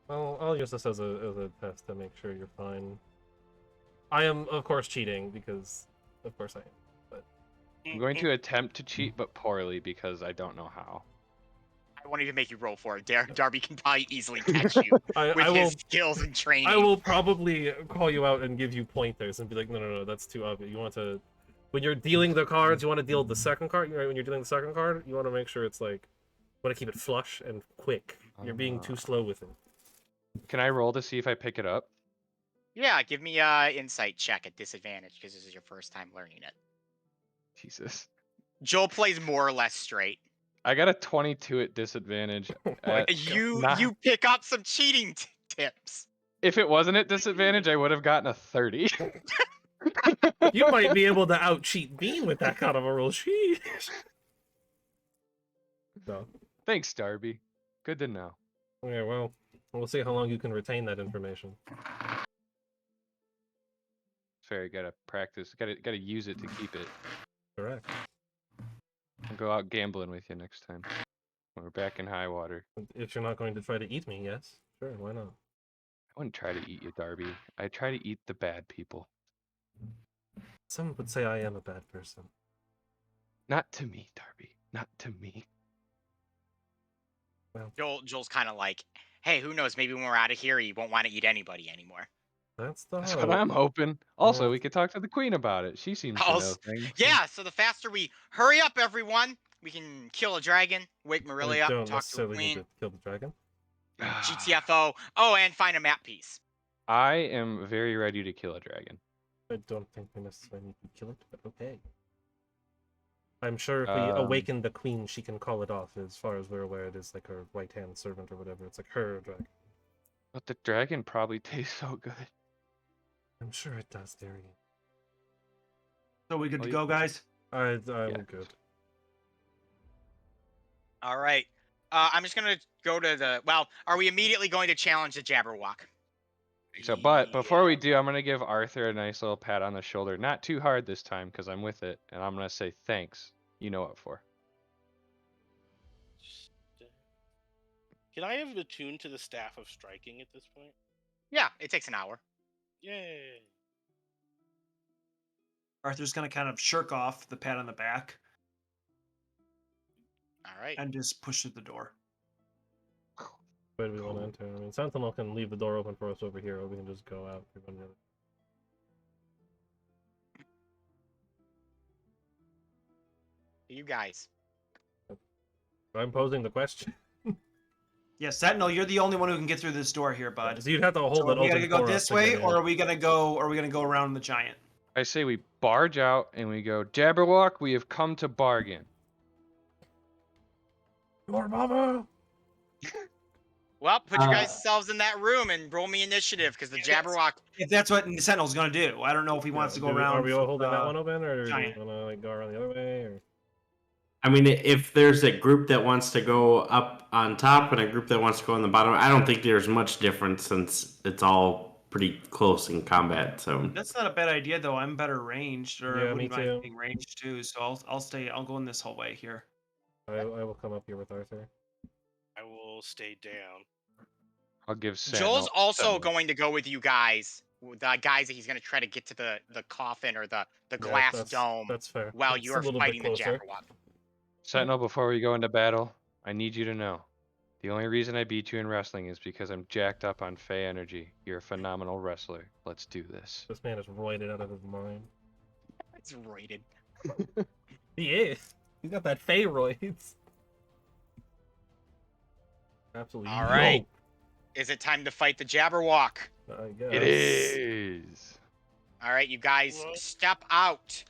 Well, I'll use this as a test to make sure you're fine. I am, of course, cheating because, of course, I am. But I'm going to attempt to cheat, but poorly because I don't know how. I won't even make you roll for it. Darby can probably easily catch you with I his will. skills and training. I will probably call you out and give you pointers and be like, no, that's too obvious. You want to, when you're dealing the cards, you want to deal the second card. Right? When you're dealing the second card, you want to make sure it's like, you want to keep it flush and quick. You're being too slow with it. Can I roll to see if I pick it up? Yeah, give me insight check at disadvantage because this is your first time learning it. Jesus. Joel plays more or less straight. I got a 22 at disadvantage. You pick up some cheating tips. If it wasn't at disadvantage, I would have gotten a 30. You might be able to out cheat Bean with that kind of a roll. Sheesh. So, Thanks, Darby. Good to know. yeah, well, we'll see how long you can retain that information. Fair, gotta practice. Gotta use it to keep it. Correct. I'll go out gambling with you next time. When we're back in high water. If you're not going to try to eat me, yes. Sure, why not? I wouldn't try to eat you, Darby. I try to eat the bad people. Some would say I am a bad person. Not to me, Darby. Not to me. Well, Joel's kind of like, hey, who knows? Maybe when we're out of here, he won't want to eat anybody anymore. that's the That's hope. what I'm hoping. Also, Yeah. we could talk to the queen about it. She seems to know things. Yeah, so the faster we hurry up, everyone, we can kill a dragon, wake We Marilia up, don't talk to a necessarily need queen, to kill the dragon. GTFO. Oh, and find a map piece. I am very ready to kill a dragon. I don't think we necessarily need to kill it, but okay. I'm sure if we Um, awaken the queen, she can call it off. As far as we're aware, it is like her right-hand servant or whatever. It's like her dragon. But the dragon probably tastes so good. I'm sure it does, Darian. So we good Oh, to you- go, guys? I'm Yeah. good. All right. I'm just going to go to the... Well, are we immediately going to challenge the Jabberwock? So, but before we do, I'm gonna give Arthur a nice little pat on the shoulder. Not too hard this time, because I'm with it, and I'm gonna say thanks. You know what for. Can I have it attuned to the staff of striking at this point? Yeah, it takes an hour. Yay! Arthur's gonna kind of shirk off the pat on the back All right. and just push through the door. Where do we want to enter? I mean, Sentinel can leave the door open for us over here, or we can just go out through one of the other. You guys. I'm posing the question. Yeah, Sentinel, you're the only one who can get through this door here, bud. So you'd have to hold So it are we open gonna go for us this to way, get in. or are we gonna go around the giant? I say we barge out and we go, Jabberwock, we have come to bargain. Your mama! Well, put your guys selves in that room and roll me initiative, because the Jabberwock... If that's what Sentinel's gonna do, I don't know if he wants to go around. Are we all for holding that the- one open, or do we giant. want to like go around the other way? Or... I mean, if there's a group that wants to go up on top and a group that wants to go on the bottom, I don't think there's much difference since it's all pretty close in combat. So That's not a bad idea, though. I'm better ranged, or Yeah, I me wouldn't mind too. being ranged too. So I'll go in this whole way here. I will come up here with Arthur. I will stay down. I'll give Sentinel. Joel's also Sentinel. going to go with you guys. The guys that he's going to try to get to the coffin or the Yeah, glass dome That's fair. while It's a you're little bit fighting the closer. Jabberwock. Sentinel, before we go into battle, I need you to know. The only reason I beat you in wrestling is because I'm jacked up on Fey energy. You're a phenomenal wrestler. Let's do this. This man is roided out of his mind. It's rated. He is. He's got that Fey roids. Absolutely. All right. Is it time to fight the Jabberwock? I guess. It is. All right, you guys, What? step out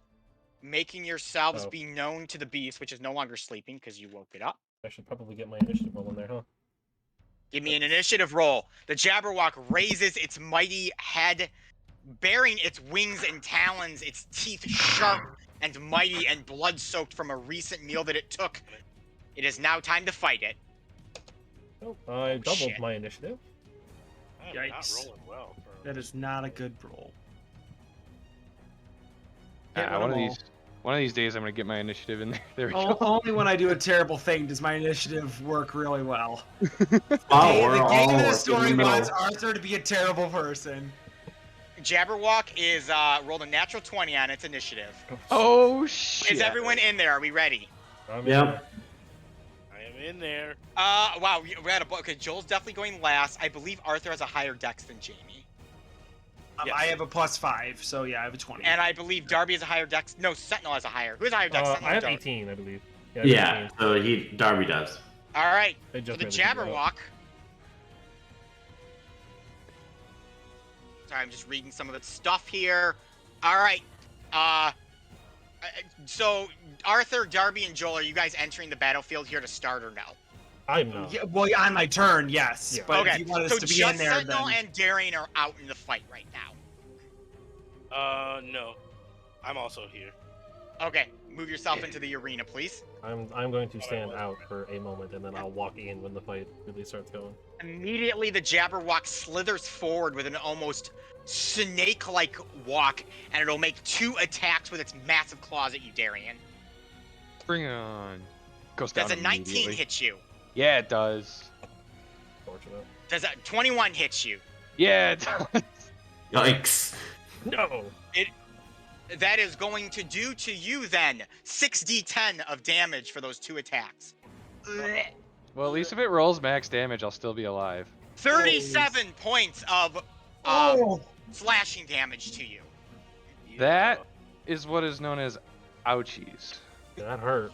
making yourselves Oh. be known to the beast, which is no longer sleeping because you woke it up. I should probably get my initiative roll in there, huh? Give me an initiative roll. The Jabberwock raises its mighty head, bearing its wings and talons, its teeth sharp and mighty and blood-soaked from a recent meal that it took. It is now time to fight it. Oh, I doubled shit. my initiative. I'm Yikes. not rolling well. For... That is not a good roll. One of these days, I'm gonna get my initiative in there. There we Oh, go. only when I do a terrible thing does my initiative work really well. Oh, we're the all game of the working story the middle. wants Arthur to be a terrible person. Jabberwock is rolled a natural 20 on its initiative. Oh shit! Is everyone in there? Are we ready? I'm in Yep. I am in there. Wow, we're at a okay. Joel's definitely going last. I believe Arthur has a higher dex than Jamie, Yes. I have a +5, so yeah, I have a 20. and I believe Darby has a higher dex. No, Sentinel has a higher. Who has a higher dex? there. Sentinel I or have Darby? 18, I believe. I have Yeah, 18. so Darby does. All right, I for just the made it figure out. Jabberwock. Sorry, I'm just reading some of its stuff here. All right, so Arthur, Darby, and Joel, are you guys entering the battlefield here to start or no? I'm not. Yeah, well, on my turn, yes. Yeah. But Okay, if you want us so to be just in there, Sentinel then... and Darian are out in the fight right now. No. I'm also here. Okay, move yourself into the arena, please. I'm going to stand out for a moment, and then I'll walk in when the fight really starts going. Immediately, the Jabberwock slithers forward with an almost snake-like walk, and it'll make 2 attacks with its massive claws at you, Darian. Bring it on. Goes down Does a 19 immediately. hit you? Yeah, it does. Fortunate. Does a 21 hit you? Yeah, it does. Yikes. No! That is going to do to you, then, 6d10 of damage for those 2 attacks. Well, at least if it rolls max damage, I'll still be alive. 37 points of Oh! slashing damage to you. That is what is known as ouchies. That hurt.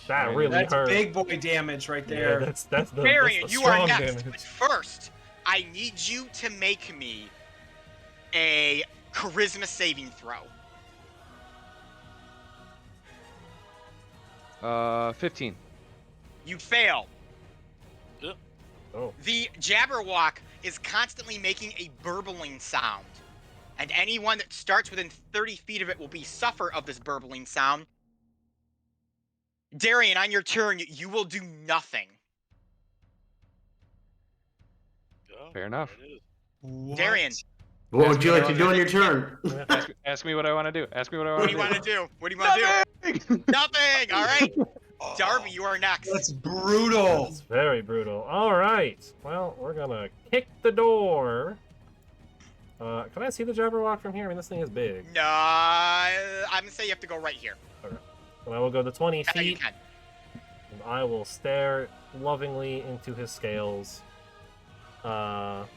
That Right. really That's hurt. big boy damage right Yeah, there. that's the Darian, that's the you are strong next. damage. But first, I need you to make me a charisma saving throw. 15. You fail. Oh, The Jabberwock is constantly making a burbling sound, and anyone that starts within 30 feet of it will be suffer of this burbling sound. Darian, on your turn, you will do nothing. Oh, Fair enough. there it is. What? Darian, What Ask would you me like to what do I on your turn? Ask me what I want to do. Ask me what I what want do to you do. want to do? What do you want to do? Nothing. All right. Darby, you are next. That's brutal. that's very brutal. All right. Well, we're gonna kick the door. Can I see the Jabberwock from here? I mean, this thing is big. No, I'm gonna say you have to go right here. And I will go the 20 Yeah, you feet, can. and I will stare lovingly into his scales. What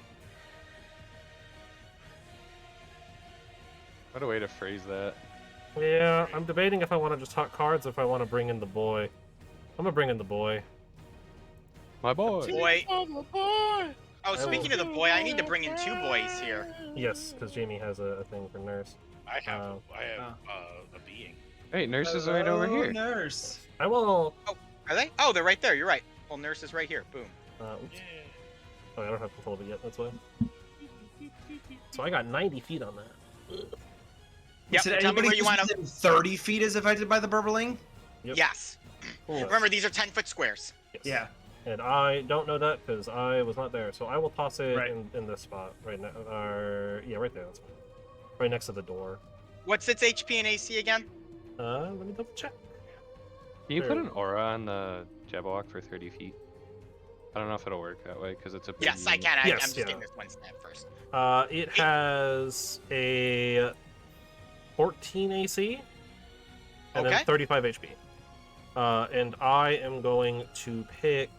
a way to phrase that. Yeah, I'm debating if I want to just talk cards or if I want to bring in the boy. I'm gonna bring in the boy. My boy. Boy. Oh, boy. Oh, speaking of the boy, I need to bring in 2 boys here. Yes, because Jamie has a thing for nurse. I have, Oh. a being. Hey, nurse is right over Hello, here. Nurse. I will. Are they? Oh, they're right there. You're right. Well, nurse is right here. Boom. Oops. Oh, I don't have control of it yet. That's why. So I got 90 feet on that. Yep. Said Tell me anybody where you who's want to. within 30 feet is affected by the burbling? Yep. Yes. Remember, these are 10-foot squares. Yes. Yeah. And I don't know that because I was not there, so I will toss it Right. in this spot right now. Yeah, right there. That's fine. Right next to the door. What's its HP and AC again? Let me double check. Can you put an aura on the Jabberwock for 30 feet? I don't know if it'll work that way because it's a big Yes, I unit. can. I'm Yes, just yeah. getting this one snap first. It has a 14 AC and Okay. then 35 HP. And I am going to pick.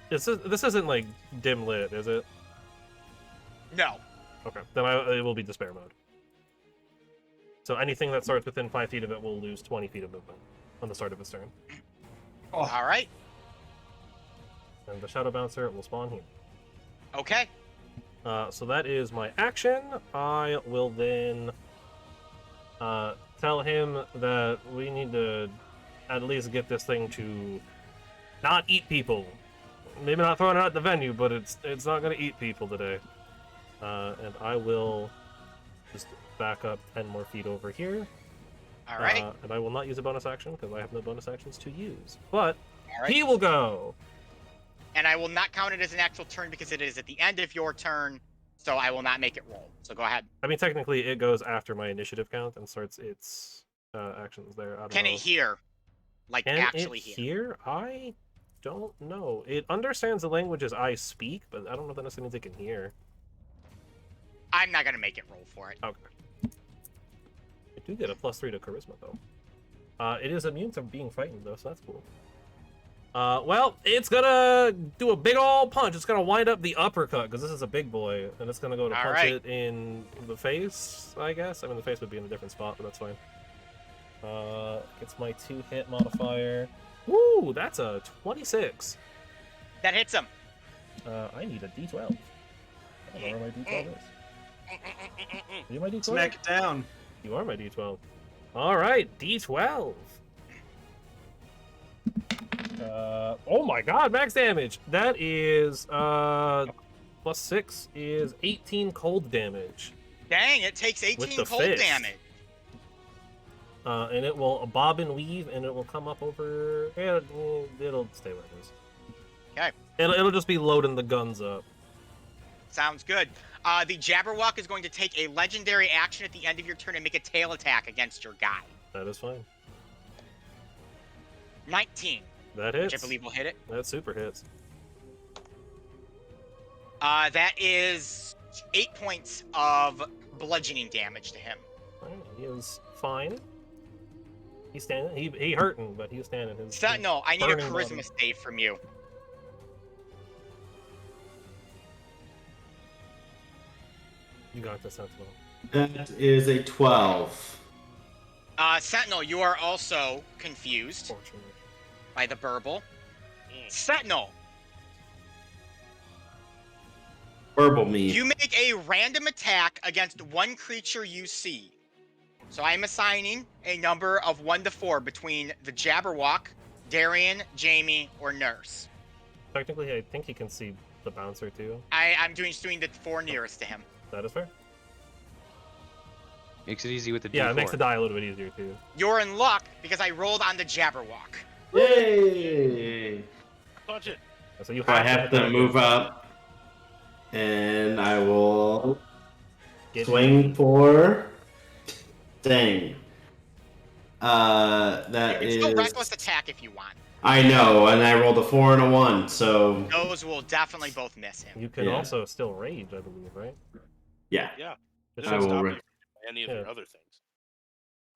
This isn't like dim lit, is it? No. Okay, then it will be despair mode. So anything that starts within 5 feet of it will lose 20 feet of movement on the start of its turn. Oh, All right. And the Shadow Bouncer will spawn here. Okay. So that is my action. I will then tell him that we need to at least get this thing to not eat people. Maybe not throwing it out the venue, but it's not going to eat people today. And I will just back up 10 more feet over here. All right. And I will not use a bonus action because I have no bonus actions to use. But All right. he will go. And I will not count it as an actual turn because it is at the end of your turn, so I will not make it roll. So go ahead. I mean, technically, it goes after my initiative count and starts its actions there. I don't Can know. it hear? Like, Can actually it hear? hear? I don't know. It understands the languages I speak, but I don't know if that necessarily means it can hear. I'm not going to make it roll for it. Okay. I do get a +3 to charisma, though. It is immune to being frightened, though, so that's cool. Well, it's gonna do a big ol' punch. It's gonna wind up the uppercut, because this is a big boy, and it's gonna go to All punch right. it in the face, I guess. I mean, the face would be in a different spot, but that's fine. It's my 2-hit modifier. Woo, that's a 26. That hits him. I need a D12. I don't know where my D12 is. Are you my D12? Smack it down. You are my D12. All right, D12. Oh my god, max damage. That is +6 is 18 cold damage. Dang, it takes With 18 the cold fist. damage. And it will bob and weave, and it will come up over. Yeah, it'll stay where it is. Okay. It'll just be loading the guns up. Sounds good. The Jabberwock is going to take a legendary action at the end of your turn and make a tail attack against your guy. That is fine. 19, That hits. which I believe will hit it. That super hits. That is 8 points of bludgeoning damage to him. Alright, he is fine. He's standing. He hurting, but he's standing. No, I need a burning charisma body. save from you. You got this, Sentinel. That is a 12. Sentinel, you are also confused Fortunately. by the burble. Sentinel, Verbal me. you make a random attack against one creature you see. So I am assigning a number of 1 to 4 between the Jabberwock, Darian, Jamie, or Nurse. Technically, I think he can see the bouncer too. I'm doing the 4 nearest to him. That is fair. Makes it easy with the D4. Yeah, it makes the die a little bit easier too. You're in luck because I rolled on the Jabberwock. Yay! Punch it. So you So I have to move up, and I will Get- swing for. Dang. That It's is. still reckless attack if you want. I know, and I rolled a 4 and a 1, so Those will definitely both miss him. You can Yeah. also still rage, I believe, right? yeah. Yeah. This I will will stop re- you from any of your Yeah. other things.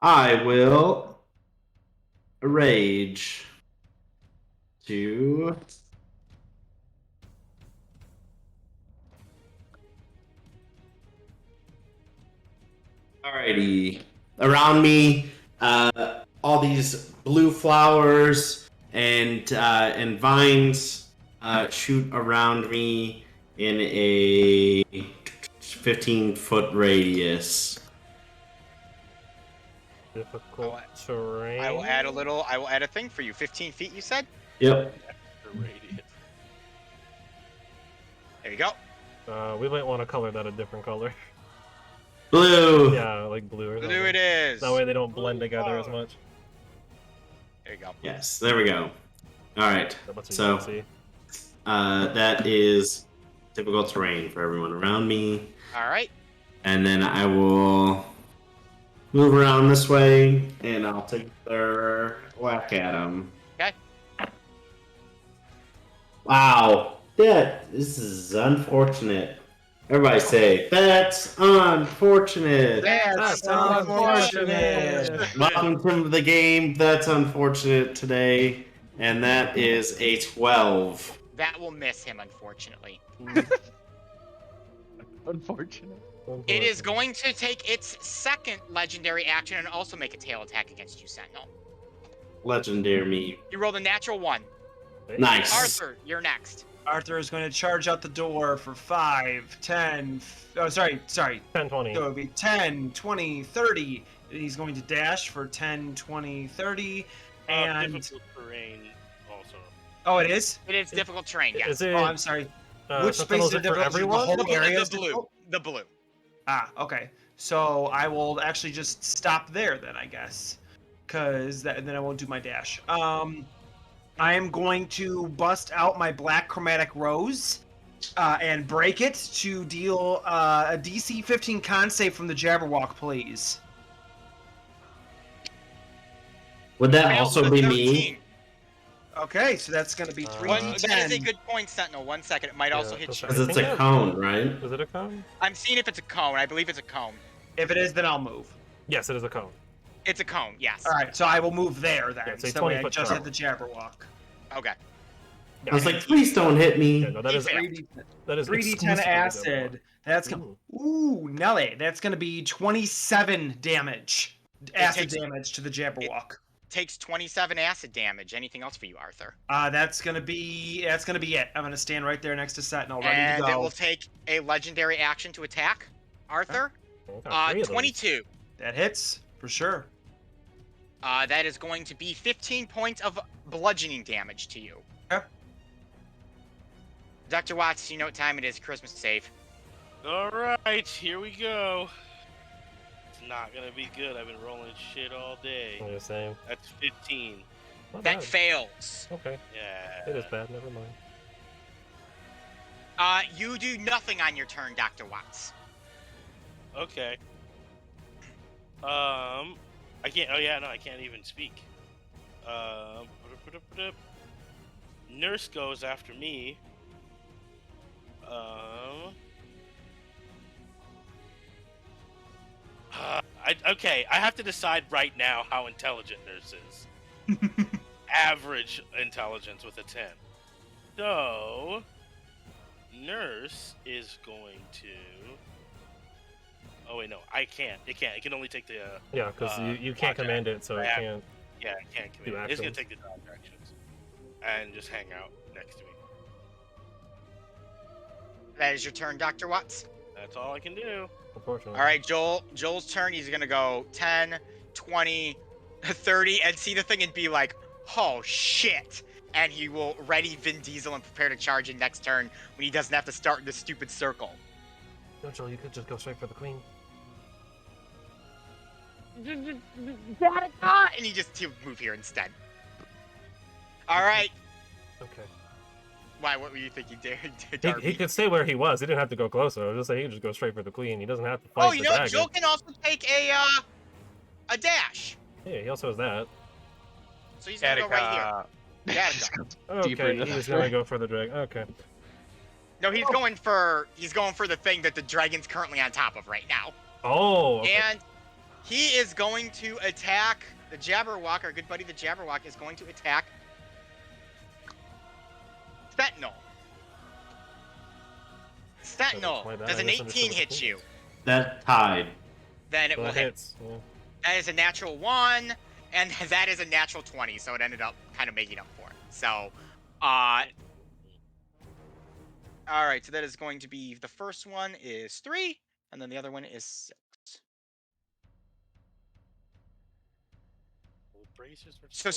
I will rage to. Alrighty. Around me, all these blue flowers and vines shoot around me in a 15-foot radius. Difficult terrain. I will add a thing for you. 15 feet, you said? Yep. The radius. There you go. We might want to color that a different color. Blue. Yeah, like blue or something. Blue it is. That way they don't blend Blue together as flower. much. There you go. Yes. There we go. All right. That much you So can see. that is difficult terrain for everyone around me, All right. and then I will move around this way, and I'll take their whack at them. Okay. Wow. This is unfortunate. Everybody say, that's unfortunate. That's unfortunate. Welcome to the game. That's unfortunate today. And that is a 12. That will miss him, unfortunately. Unfortunate. It is going to take its second legendary action and also make a tail attack against you, Sentinel. Legendary me. You rolled a natural 1. Nice. Arthur, you're next. Arthur is going to charge out the door for 5, 10. Oh, sorry. 10, 20. So it would be 10, 20, 30. And he's going to dash for 10, 20, 30. And. Difficult terrain also. Oh, it is? It is difficult terrain, yes. Is it? Oh, I'm sorry. Which Sentinel, space is is it for difficult? everyone? The The whole blue, area the is blue, difficult? the blue. Ah, okay. So I will actually just stop there then, I guess. Then I won't do my dash. I am going to bust out my black chromatic rose and break it to deal a DC 15 con save from the Jabberwock, please. Would that Failed also with a be 13. me? Okay, so that's going to be One- 3d10. That is a good point, Sentinel. 1 second. It might also hit you. Because it's a cone, right? Is it a cone? I'm seeing if it's a cone. I believe it's a cone. If it is, then I'll move. Yes, it is a cone. It's a cone, yes. All right, so I will move there then. Yeah, so say that way I 20-foot just cone. hit the Jabberwock. Okay. Yeah, I was like, please don't hit me. yeah, no, that is 3d10 exclusively the acid. That's gonna. Ooh, Nelly. That's gonna be 27 damage. Acid takes- damage to the Jabberwock. Takes 27 acid damage. Anything else for you, Arthur? That's gonna be it. I'm gonna stand right there next to Sentinel, ready And to it go. will take a legendary action to attack, Arthur. Okay, 22. That hits for sure. That is going to be 15 points of bludgeoning damage to you. Okay. Dr. Watts, you know what time it is. Christmas save. All right, here we go. It's not gonna be good. I've been rolling shit all day. You're saying. That's 15. Not That bad. fails. Okay, Yeah. it is bad. Never mind. You do nothing on your turn, Dr. Watts. Okay. I can't. Oh yeah, no, I can't even speak. Nurse goes after me. Okay, I have to decide right now how intelligent Nurse is. Average intelligence with a 10. So, Nurse is going to. Oh wait, no, I can't. It can't. It can only take the. Yeah, because you can't dodge command it, so it Yeah. can't. Yeah, it can't Do command. It's gonna actions. take the dodge actions, and just hang out next to me. That is your turn, Dr. Watts. That's all I can do. Unfortunately. All right, Joel's turn. He's going to go 10, 20, 30, and see the thing and be like, oh, shit. And he will ready Vin Diesel and prepare to charge in next turn when he doesn't have to start in the stupid circle. No, Joel, you could just go straight for the queen. And he he'll move here instead. All right. Okay. Why? What were you thinking, He Darby? could stay where he was. He didn't have to go closer. I was just saying he could just go straight for the queen. He doesn't have to fight Oh, the you know, dragon. Joel can also take a dash. Yeah, he also has that. So he's gonna go right here. Gattaca. Deeper Okay, into he's the gonna go for the dragon. Okay. No, he's going for the thing that the dragon's currently on top of right now. Oh. Okay. And he is going to attack the Jabberwock. Our good buddy, the Jabberwock, is going to attack Sentinel. Sentinel, my bad, does I an 18 misunderstood hit the you? That tied. Then it That will hit. hits. Yeah. That is a natural 1, and that is a natural 20, so it ended up kind of making up for it. So, alright, so that is going to be, the first one is 3, and then the other one is 6. So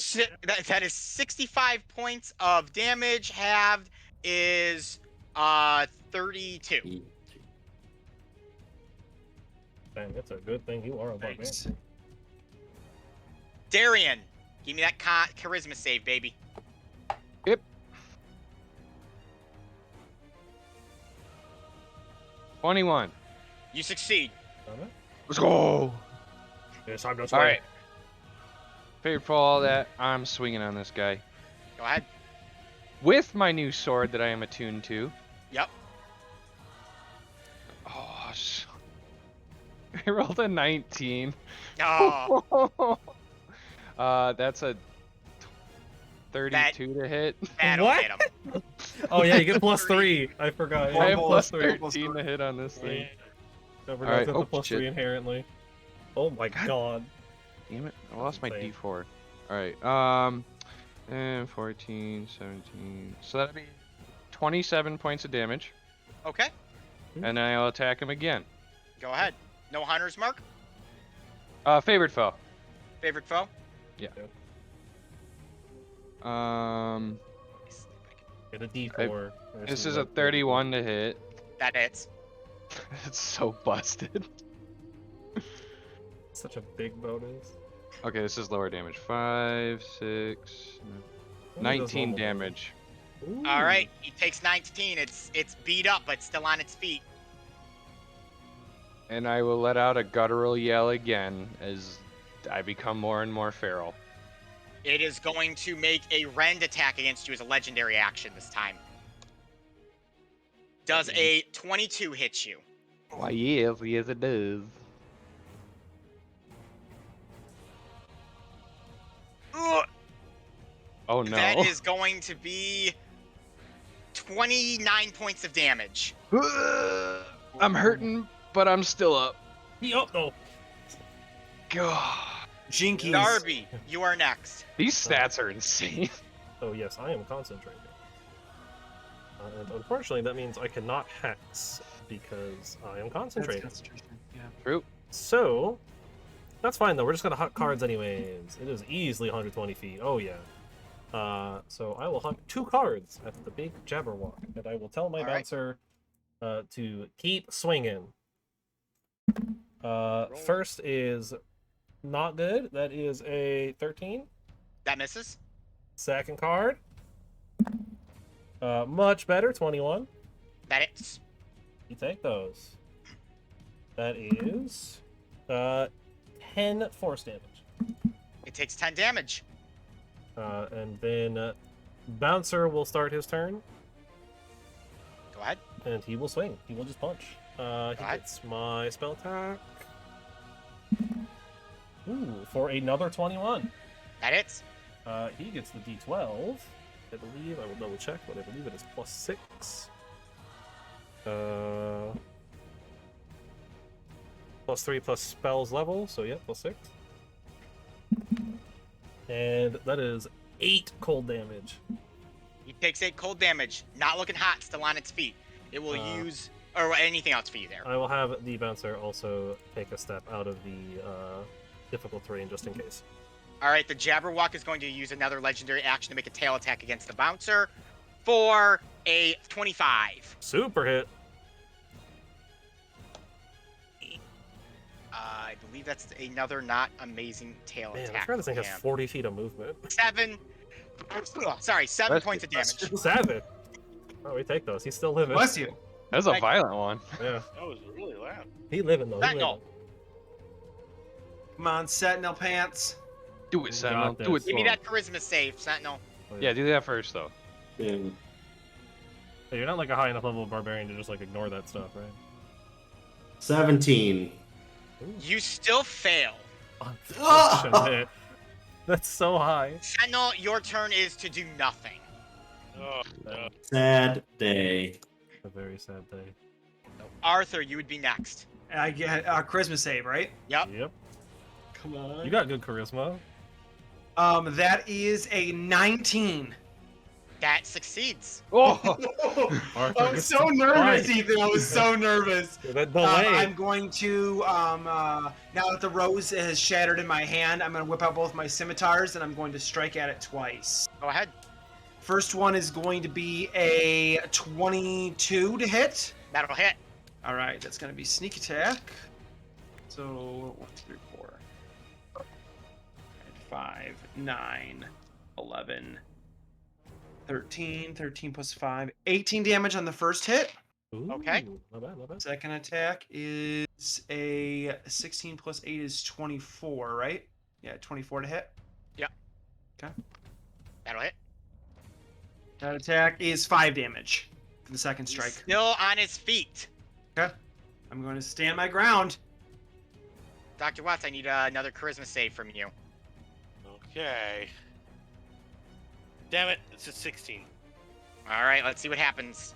that is 65 points of damage. Halved is 32. Dang, that's a good thing you are a barbarian. Thanks. Darian, give me that charisma save, baby. Yep. 21. You succeed. Let's go. Yes, I'm just All right. Figured for all that, I'm swinging on this guy Go ahead. with my new sword that I am attuned to. Yep. Oh, I rolled a 19. Oh, That's a 32 to hit. that'll What? hit him. Oh yeah, you get +3. I forgot. I have Plus plus three. 13 to hit on this thing. I forgot Alright, that oh, the +3 shit. inherently. Oh my god. Damn it, I lost my Insane. D4. Alright, and 14, 17. So that'd be 27 points of damage, Okay, and I'll attack him again. go ahead. No hunter's mark. Favored foe. Favorite foe. Um, Get a D4. this is a 31 to hit. That hits. It's so busted. Such a big bonus. Okay, this is lower damage. 5, 6, 19 damage. All right, he takes 19. It's beat up, but still on its feet. And I will let out a guttural yell again as I become more and more feral. It is going to make a rend attack against you as a legendary action this time. Does a 22 hit you? Why, yes, it does. Ugh, Oh no. that is going to be 29 points of damage. I'm hurting, but I'm still up. Oh, no. God. Jinkies. Darby, you are next. These stats are insane. Oh, yes, I am concentrating. And unfortunately, that means I cannot hex because I am That's concentrating. concentration. Yeah. True. So, that's fine though. We're just gonna hunt cards anyways. It is easily 120 feet. Oh yeah. So I will hunt 2 cards at the big Jabberwock, and I will tell my All right. bouncer to keep swinging. First is not good. That is a 13. That misses. Second card. Much better, 21. That hits. You take those. That is 10 force damage. It takes 10 damage. And then Bouncer will start his turn, Go ahead. and he will swing. He will just punch. He Alright. gets my spell attack. Ooh, for another 21. That hits. He gets the D12. I believe, I will double check, but I believe it is +6. +3 plus spells level, so yeah, +6. And that is 8 cold damage. He takes 8 cold damage. Not looking hot, still on its feet. It will use, or anything else for you there. I will have the bouncer also take a step out of the difficult terrain just in case. All right, the Jabberwock is going to use another legendary action to make a tail attack against the bouncer for a 25. Super hit. I believe that's another not amazing tail Man, attack. I forgot this thing for has him. 40 feet of movement. 7. Sorry, 7 Bless points of damage. 7. Oh, we take those. He's still living. Bless you. That's a Like- violent one. Yeah, That was really loud. he living though. He Sentinel. living. Come on, Sentinel Pants. Do it, Sentinel. got Do it. this. Give me to him. that charisma save, Sentinel. Yeah, do that first, though. And Hey, you're not like a high enough level of barbarian to just like ignore that stuff, right? 17. You still fail. Unfortunate. That's so high. Sentinel, your turn is to do nothing. Oh, no. Sad day. A very sad day. Arthur, you would be next. I get a charisma save, right? Yep. Yep. Come on. You got good charisma. That is a 19. That succeeds. Oh! Arthur I was gets so to nervous, fight. Ethan. I was so nervous. That delay. I'm going to, now that the rose has shattered in my hand, I'm going to whip out both my scimitars and I'm going to strike at it twice. Go ahead. First one is going to be a 22 to hit. That'll hit. All right, that's going to be sneak attack. So 1, 2, 3, 4, 5, 9, 11, 13. 13 plus 5, 18 damage on the first hit. Ooh, Okay. Not bad, not bad. Second attack is a 16 plus 8 is 24, right? Yeah, 24 to hit. That'll hit. That attack is 5 damage for the second He's strike. still on his feet. I'm going to stand my ground. Dr. Watts, I need another charisma save from you. Okay. Damn it, it's a 16. All right, let's see what happens.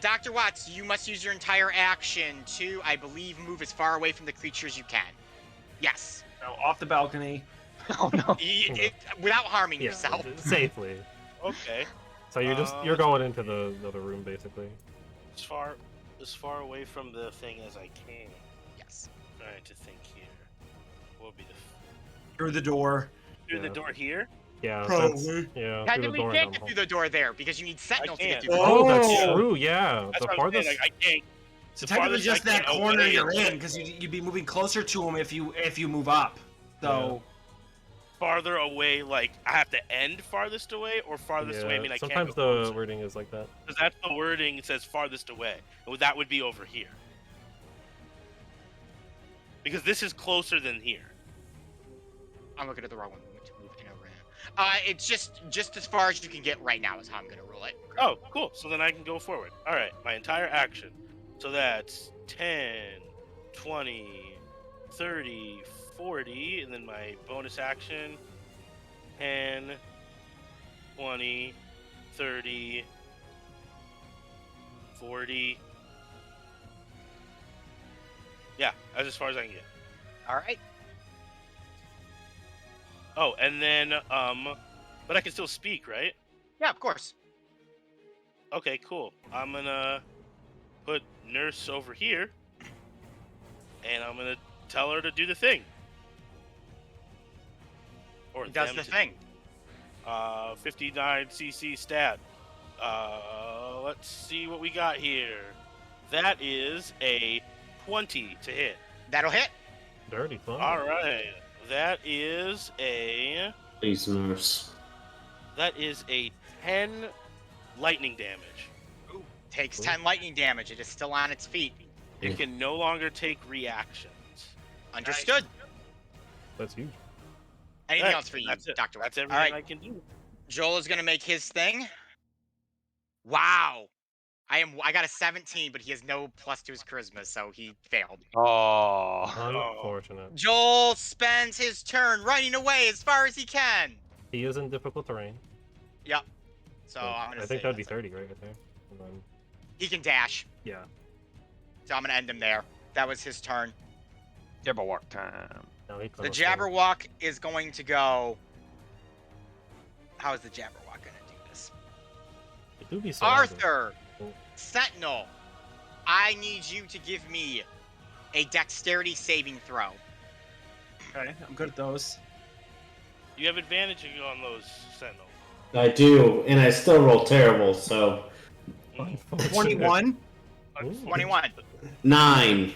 Dr. Watts, you must use your entire action to, I believe, move as far away from the creature as you can. Yes. Oh, off the balcony. Oh no. Without harming Yeah, yourself. safely. Okay. So you're going into the other room basically. As far away from the thing as I can. Yes. Trying to think here. What would be Through the door. through Yeah. the door here? Yeah, Probably. yeah. Technically, you and can't down the get hall. through the door there because you need sentinels to get can't. through the Oh, door. that's Oh. true. Yeah, That's the what I'm farthest. saying. I can't. So the technically farthest just I that can corner away you're is in, because you'd be moving closer to him if you move up. So farther away. Like I have to end farthest away, or farthest away. I mean, I sometimes can't go the closer. wording is like that. Because that's the wording. It says farthest away. Well, that would be over here. Because this is closer than here. I'm looking at the wrong one. To move in over here. It's just as far as you can get right now is how I'm gonna rule it. Oh, cool. So then I can go forward. All right, my entire action. So that's 10, 20, 30, 40, and then my bonus action 10, 20, 30, 40. Yeah, that's as far as I can get. All right. Oh, and then but I can still speak, right? Yeah, of course. Okay, cool. I'm gonna put Nurse over here, and I'm gonna tell her to do the thing. Or He does them the to thing. 59 CC stat. Let's see what we got here. That is a 20 to hit. That'll hit. Dirty fun. All right. That is a Please, nurse. 10 lightning damage. Takes Cool. 10 lightning damage. It is still on its feet. It can no longer take reactions. Understood. That's huge. Anything Alright, else for you, that's it. Dr. That's All everything right, I can do. Joel is gonna make his thing. Wow. I got a 17, but he has no plus to his charisma, so he failed. Oh. Unfortunate. Joel spends his turn running away as far as he can. He is in difficult terrain. Yep. So I'm gonna I say think that'd be that's it. 30 right there. And then, He can dash, yeah. so I'm gonna end him there. That was his turn. Jabberwock time. No, he The closed Jabberwock is going to go. How is the Jabberwock gonna do this? It do be surrounded. Arthur, Cool. Sentinel, I need you to give me a dexterity saving throw. Okay, I'm good at those. You have advantage on those Sentinel. I do, and I still roll terrible, so Unfortunate. 21. Ooh. 21. 9.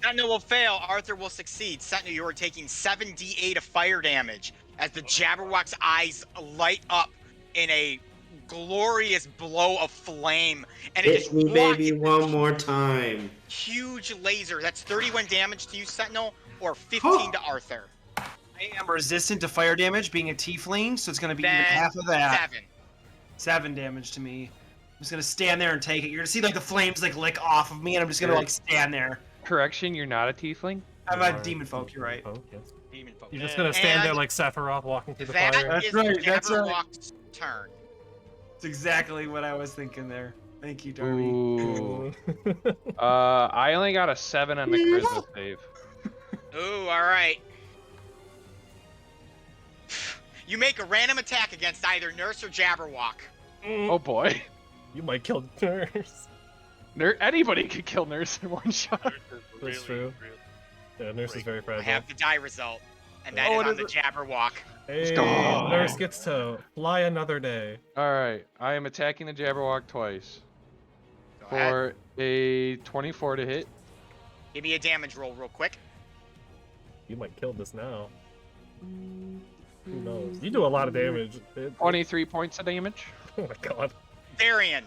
Sentinel will fail. Arthur will succeed. Sentinel, you are taking 7d8 of fire damage as the Jabberwock's eyes light up in a glorious blow of flame, and it Hit just me, walks baby, one more time. huge laser. That's 31 damage to you, Sentinel, or 15 to Arthur. I am resistant to fire damage, being a tiefling, so it's going to be even Then half of that. 7. 7 damage to me. I'm just going to stand there and take it. You're going to see like the flames like lick off of me, and I'm just going to like stand there. Correction, you're not a tiefling? I'm You a are demon folk, you're right. folk, yes. Demon folk. You're just gonna stand there And like Sephiroth walking through the That fire. That's is right, the that's right. Jabberwock's turn. That's exactly what I was thinking there. Thank you, Darby. Ooh. I only got a 7 on the charisma save. Ooh, all right. You make a random attack against either Nurse or Jabberwock. Oh boy. You might kill Nurse. Anybody could kill Nurse in one shot. That's true. Yeah, Nurse is very I fragile. have the die result, and that Oh, is it on the is Jabberwock. Hey, go. Nurse gets to fly another day. Alright, I am attacking the Jabberwock twice. Go ahead. For a 24 to hit. Give me a damage roll real quick. You might kill this now. Who knows? You do a lot of damage. 23 points of damage. Oh my god. Darian,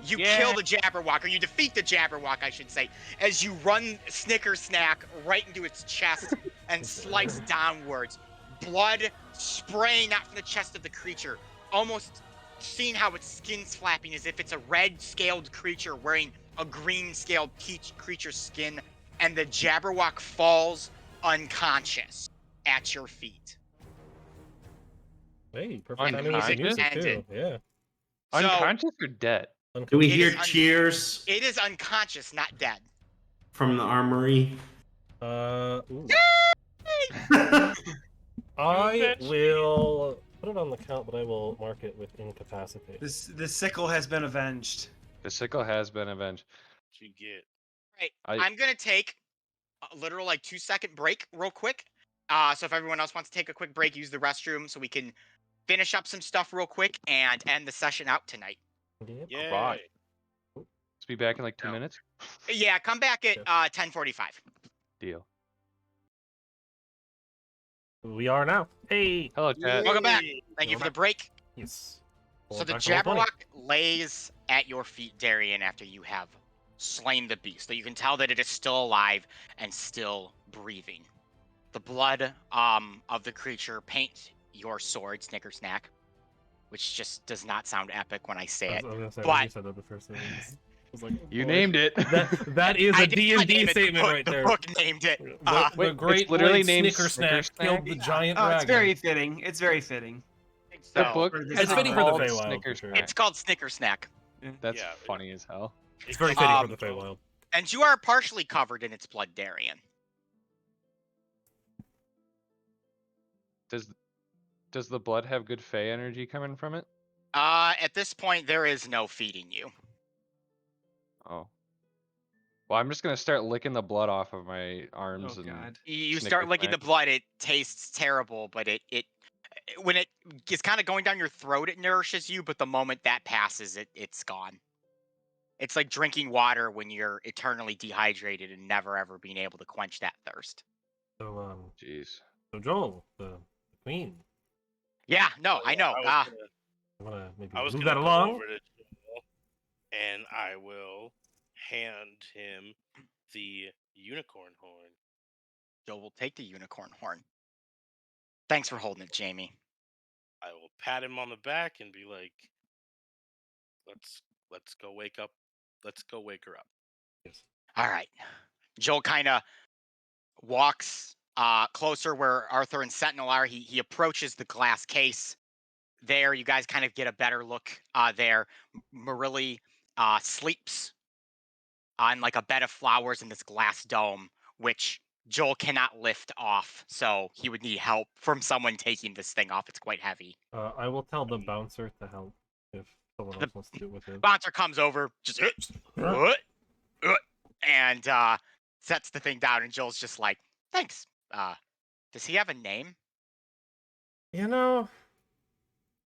you Yeah. kill the Jabberwock, or you defeat the Jabberwock, I should say, as you run Snicker Snack right into its chest and slice downwards. Blood spraying out from the chest of the creature, almost seeing how its skin's flapping as if it's a red-scaled creature wearing a green-scaled creature's skin, and the Jabberwock falls unconscious at your feet. Hey, perfect timing with the Unconscious? music too. Ended. Yeah. So, Unconscious or dead? Do we It hear is un- cheers it is unconscious, not dead. from the armory? Ooh. I will put it on the count, but I will mark it with incapacitate. The sickle has been avenged. The sickle has been avenged. What you get? Right. I- I'm gonna take a literal 2-second break real quick. So if everyone else wants to take a quick break, use the restroom so we can finish up some stuff real quick and end the session out tonight. Yep. Yay! Right. Let's be back in like 2 No. minutes. Yeah, come back at Yeah. 10:45. Deal. We are now. Hey. Hello, chat. Welcome back. Yay! Thank you Welcome for the back. break. Yes. So Well, the back to roll 20. Jabberwock lays at your feet, Darian, after you have slain the beast. So you can tell that it is still alive and still breathing. The blood of the creature paints your sword, Snickersnack, which just does not sound epic when I say it. I was gonna say, but- when you said that the first thing, I was like, You boy. named it. That is I a did not D&D name it, statement the right book, there. The book named it. The Wait, great it's literally white named Snickersnack Snickersnack? killed the giant Oh, dragon. it's very fitting. It's very fitting. The So, book Or this is It's fitting for the called Feywild, for sure. Snickersnack. it's called Snickersnack. That's Yeah, funny as hell. It's very fitting for Um, the Feywild. And you are partially covered in its blood, Darian. Does the blood have good Fey energy coming from it? At this point, there is no feeding you. Oh. Well, I'm just gonna start licking the blood off of my arms Oh and god. You start licking the Snickersnack. blood. It tastes terrible, but it when it is kind of going down your throat, it nourishes you. But the moment that passes, it's gone. It's like drinking water when you're eternally dehydrated and never ever being able to quench that thirst. So, Jeez. so Joel, the queen, Yeah, no, I know. I I'm gonna maybe was move gonna that go along. over to Joel, and I will hand him the unicorn horn. Joe will take the unicorn horn. Thanks for holding it, Jamie. I will pat him on the back and be like, "Let's go wake up. Let's go wake her up." Yes. All right. Joel kind of walks closer where Arthur and Sentinel are. He approaches the glass case. There, you guys kind of get a better look there. Marilli sleeps on like a bed of flowers in this glass dome, which Joel cannot lift off. So he would need help from someone taking this thing off. It's quite heavy. I will tell the bouncer to help if someone else wants to do it with him. Bouncer comes over, just and sets the thing down, and Joel's just like, "Thanks." Does he have a name? You know,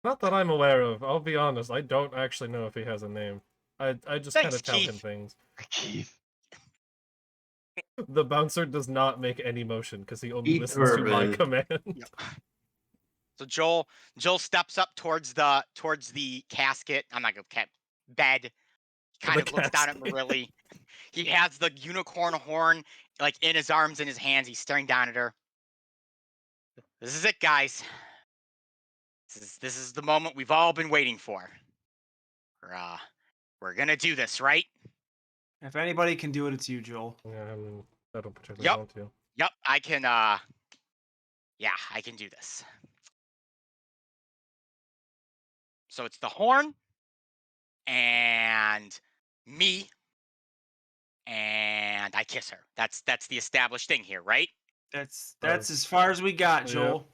not that I'm aware of. I'll be honest. I don't actually know if he has a name. I just kind Thanks, of tell him Keith. things. Keith. The bouncer does not make any motion because he only Keith listens to my Urban. command. So Joel steps up towards the casket. I'm not gonna bed. Kind The of looks down at casket. Marilli. He has the unicorn horn like in his arms, in his hands. He's staring down at her. This is it, guys. This is the moment we've all been waiting for. We're gonna do this, right? If anybody can do it, it's you, Joel. Yeah, I mean, I don't particularly Yep. want to. Yep, I can. Yeah, I can do this. So it's the horn, and me, and I kiss her. That's the established thing here, right? That's as far as we got, Yeah. Joel.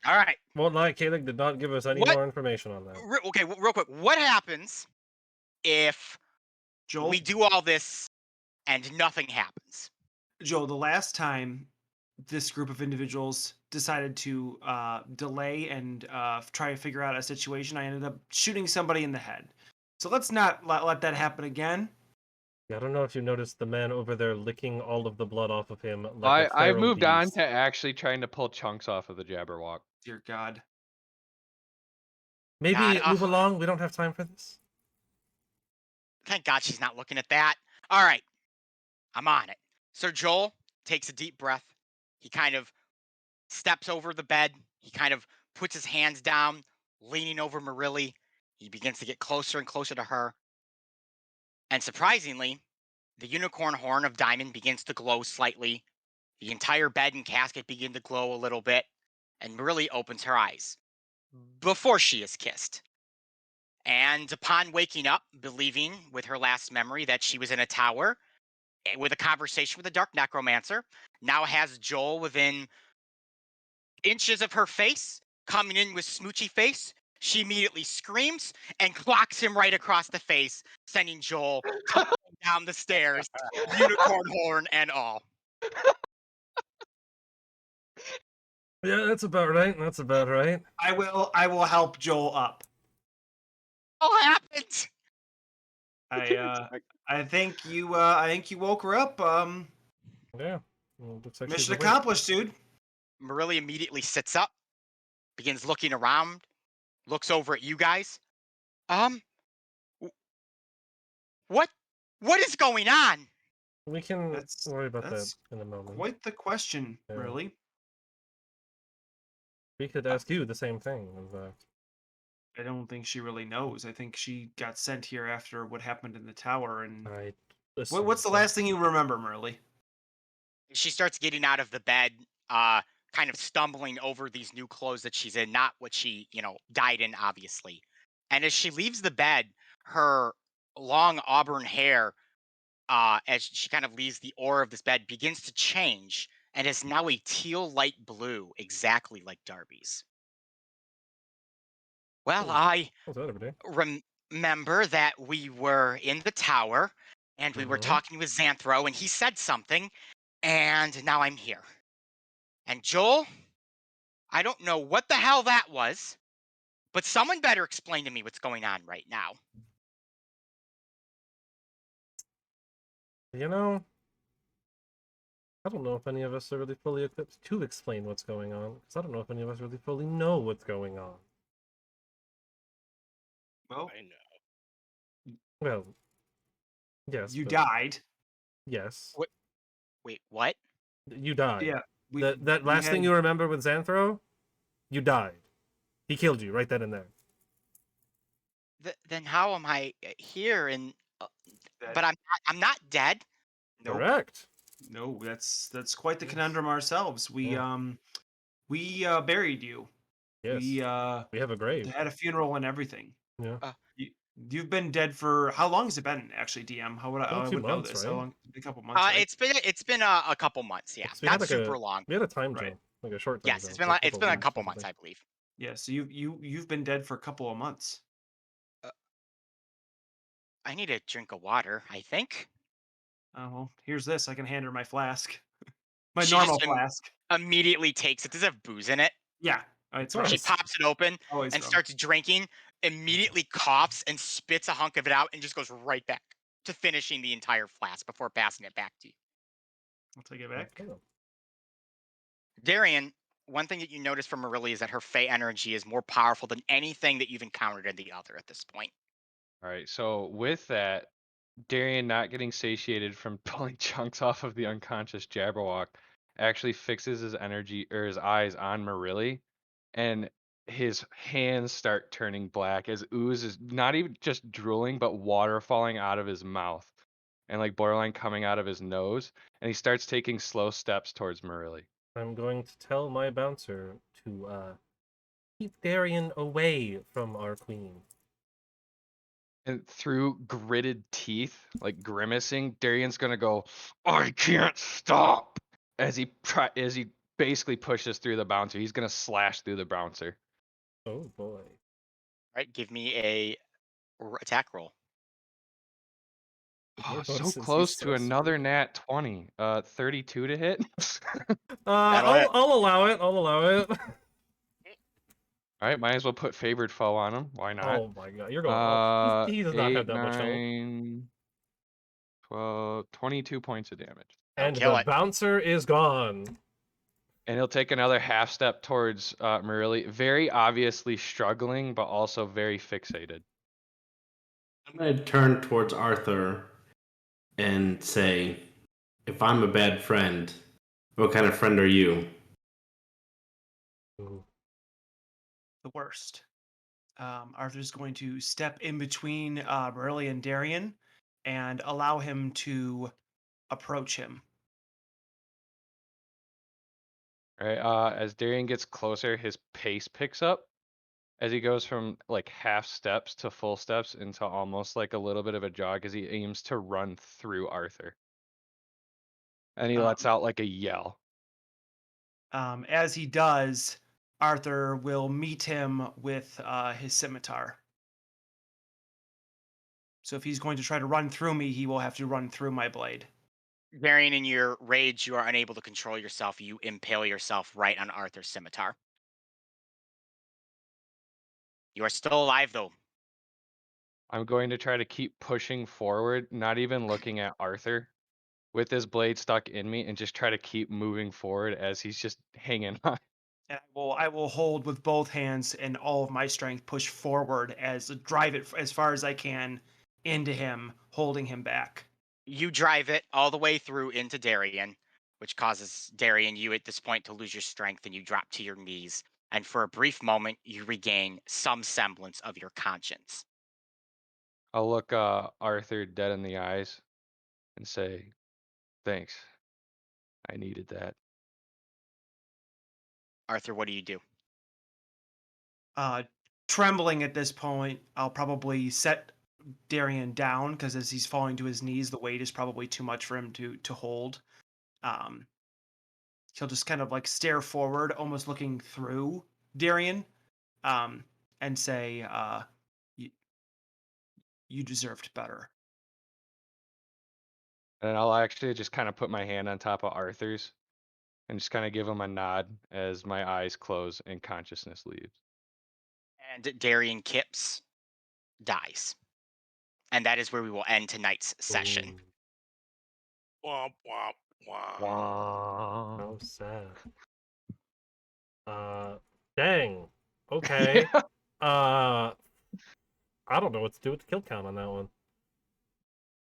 All right. Won't lie, Kaelig did not give us any What? more information on that. Okay, real quick. What happens if Joel, we do all this and nothing happens? Joel, the last time this group of individuals decided to delay and try to figure out a situation, I ended up shooting somebody in the head. So let's not let that happen again. I don't know if you noticed the man over there licking all of the blood off of him. Like a I've feral moved on beast. to actually trying to pull chunks off of the Jabberwock. Dear God. Maybe God, move along. We don't have time for this. Thank God she's not looking at that. All right, I'm on it. So Joel takes a deep breath. He kind of steps over the bed. He kind of puts his hands down, leaning over Marilli. He begins to get closer and closer to her. And surprisingly, the unicorn horn of diamond begins to glow slightly. The entire bed and casket begin to glow a little bit. And Marilli opens her eyes before she is kissed. And upon waking up, believing with her last memory that she was in a tower with a conversation with a dark necromancer, now has Joel within inches of her face coming in with smoochy face. She immediately screams and clocks him right across the face, sending Joel tumbling down the stairs, unicorn horn and all. Yeah, that's about right. That's about right. I will help Joel up. All happened. I think you woke her up. Yeah. Well, looks like she's Mission awake. accomplished, dude. Marilla immediately sits up, begins looking around, looks over at you guys. What is going on? We can That's worry about that that's in a moment. quite the question, Yeah. really. We could ask you the same thing, in fact. I don't think she really knows. I think she got sent here after what happened in the tower. And what's the last thing you remember, Merle? She starts getting out of the bed, kind of stumbling over these new clothes that she's in, not what she, died in, obviously. And as she leaves the bed, her long auburn hair, as she kind of leaves the aura of this bed, begins to change and is now a teal light blue, exactly like Darby's. Well, I How's that every day? remember that we were in the tower and we were Mhm. talking with Xanthro and he said something, and now I'm here. And Joel, I don't know what the hell that was, but someone better explain to me what's going on right now. You know, I don't know if any of us are really fully equipped to explain what's going on, because I don't know if any of us really fully know what's going on. Well, I know. Well, yes. you but- died. Yes. Wait, what? You died. Yeah. That last thing you remember with Xanthro, you died. He killed you right then and there. Then how am I here? And but I'm not dead. Nope. Correct. No, that's quite the conundrum ourselves. We buried you. Yes. We We have a grave. had a funeral and everything. Yeah. You've been dead for how long has it been? Actually, DM, how would I, Been I 2 would know months, this? right? How long? A couple months. Right? It's been a couple months. Yeah, We had not like super long. We had a time Right. jump, like a short time Yes, jump. it's been like it's been a couple weeks, months, something. I believe. Yeah. So you've been dead for a couple of months. I need a drink of water, I think. Oh well, here's this. I can hand her my flask, my She normal just flask. Immediately takes it. Does it have booze in it? Yeah. It's Nice. She pops it open always and rum. starts drinking, immediately coughs and spits a hunk of it out and just goes right back to finishing the entire flask before passing it back to you. I'll take it back. Oh. Darian, one thing that you notice from Marilla is that her Fey energy is more powerful than anything that you've encountered in the other at this point. All right, so with that, Darian not getting satiated from pulling chunks off of the unconscious Jabberwock actually fixes his energy or his eyes on Marilli, and his hands start turning black as ooze is not even just drooling, but water falling out of his mouth and like borderline coming out of his nose, and he starts taking slow steps towards Marilli. I'm going to tell my bouncer to keep Darian away from our queen. And through gritted teeth, like grimacing, Darian's gonna go, "I can't stop!" as he basically pushes through the bouncer. He's gonna slash through the bouncer. Oh boy. Right? Give me a attack roll. More Oh, so bonuses, he's close so to another sweet. nat 20. 32 to hit. I'll allow it. I'll allow it. All right, might as well put favored foe on him. Why not? Oh my god, you're going. He does not 8, have that much health. 9, 12, 22 points of damage. And kill the it. bouncer is gone. And he'll take another half step towards Marilli, very obviously struggling, but also very fixated. I'm going to turn towards Arthur and say, if I'm a bad friend, what kind of friend are you? Ooh. The worst. Arthur's going to step in between Merle and Darian and allow him to approach him. All right, as Darian gets closer, his pace picks up as he goes from like half steps to full steps into almost like a little bit of a jog as he aims to run through Arthur. And he lets out like a yell. As he does, Arthur will meet him with his scimitar. So if he's going to try to run through me, he will have to run through my blade. Varian, in your rage, you are unable to control yourself. You impale yourself right on Arthur's scimitar. You are still alive, though. I'm going to try to keep pushing forward, not even looking at Arthur, with this blade stuck in me, and just try to keep moving forward as he's just hanging on. And I will hold with both hands and all of my strength, push forward drive it as far as I can into him, holding him back. You drive it all the way through into Darian, which causes Darian, you at this point, to lose your strength and you drop to your knees. And for a brief moment, you regain some semblance of your conscience. I'll look Arthur dead in the eyes and say, "Thanks. I needed that." Arthur, what do you do? Trembling at this point, I'll probably set Darian down because as he's falling to his knees, the weight is probably too much for him to hold. He'll just kind of like stare forward, almost looking through Darian, and say, "You deserved better." And I'll actually just kind of put my hand on top of Arthur's and just kind of give him a nod as my eyes close and consciousness leaves. And Darian Kipps dies. And that is where we will end tonight's session. Womp womp womp. How sad. Dang. Okay. I don't know what to do with the kill count on that one.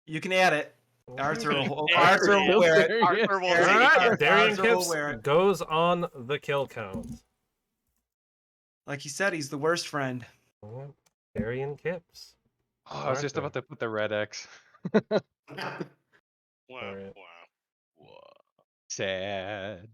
You can add it. Arthur will Arthur wear it. Arthur will All take right, it. Darian Arthur will Kipps wear it. goes on the kill count. Like he said, he's the worst friend. All right, Darian Kipps. Oh, I was just Arthur. about to put the red X. Womp Alright. womp womp. Sad.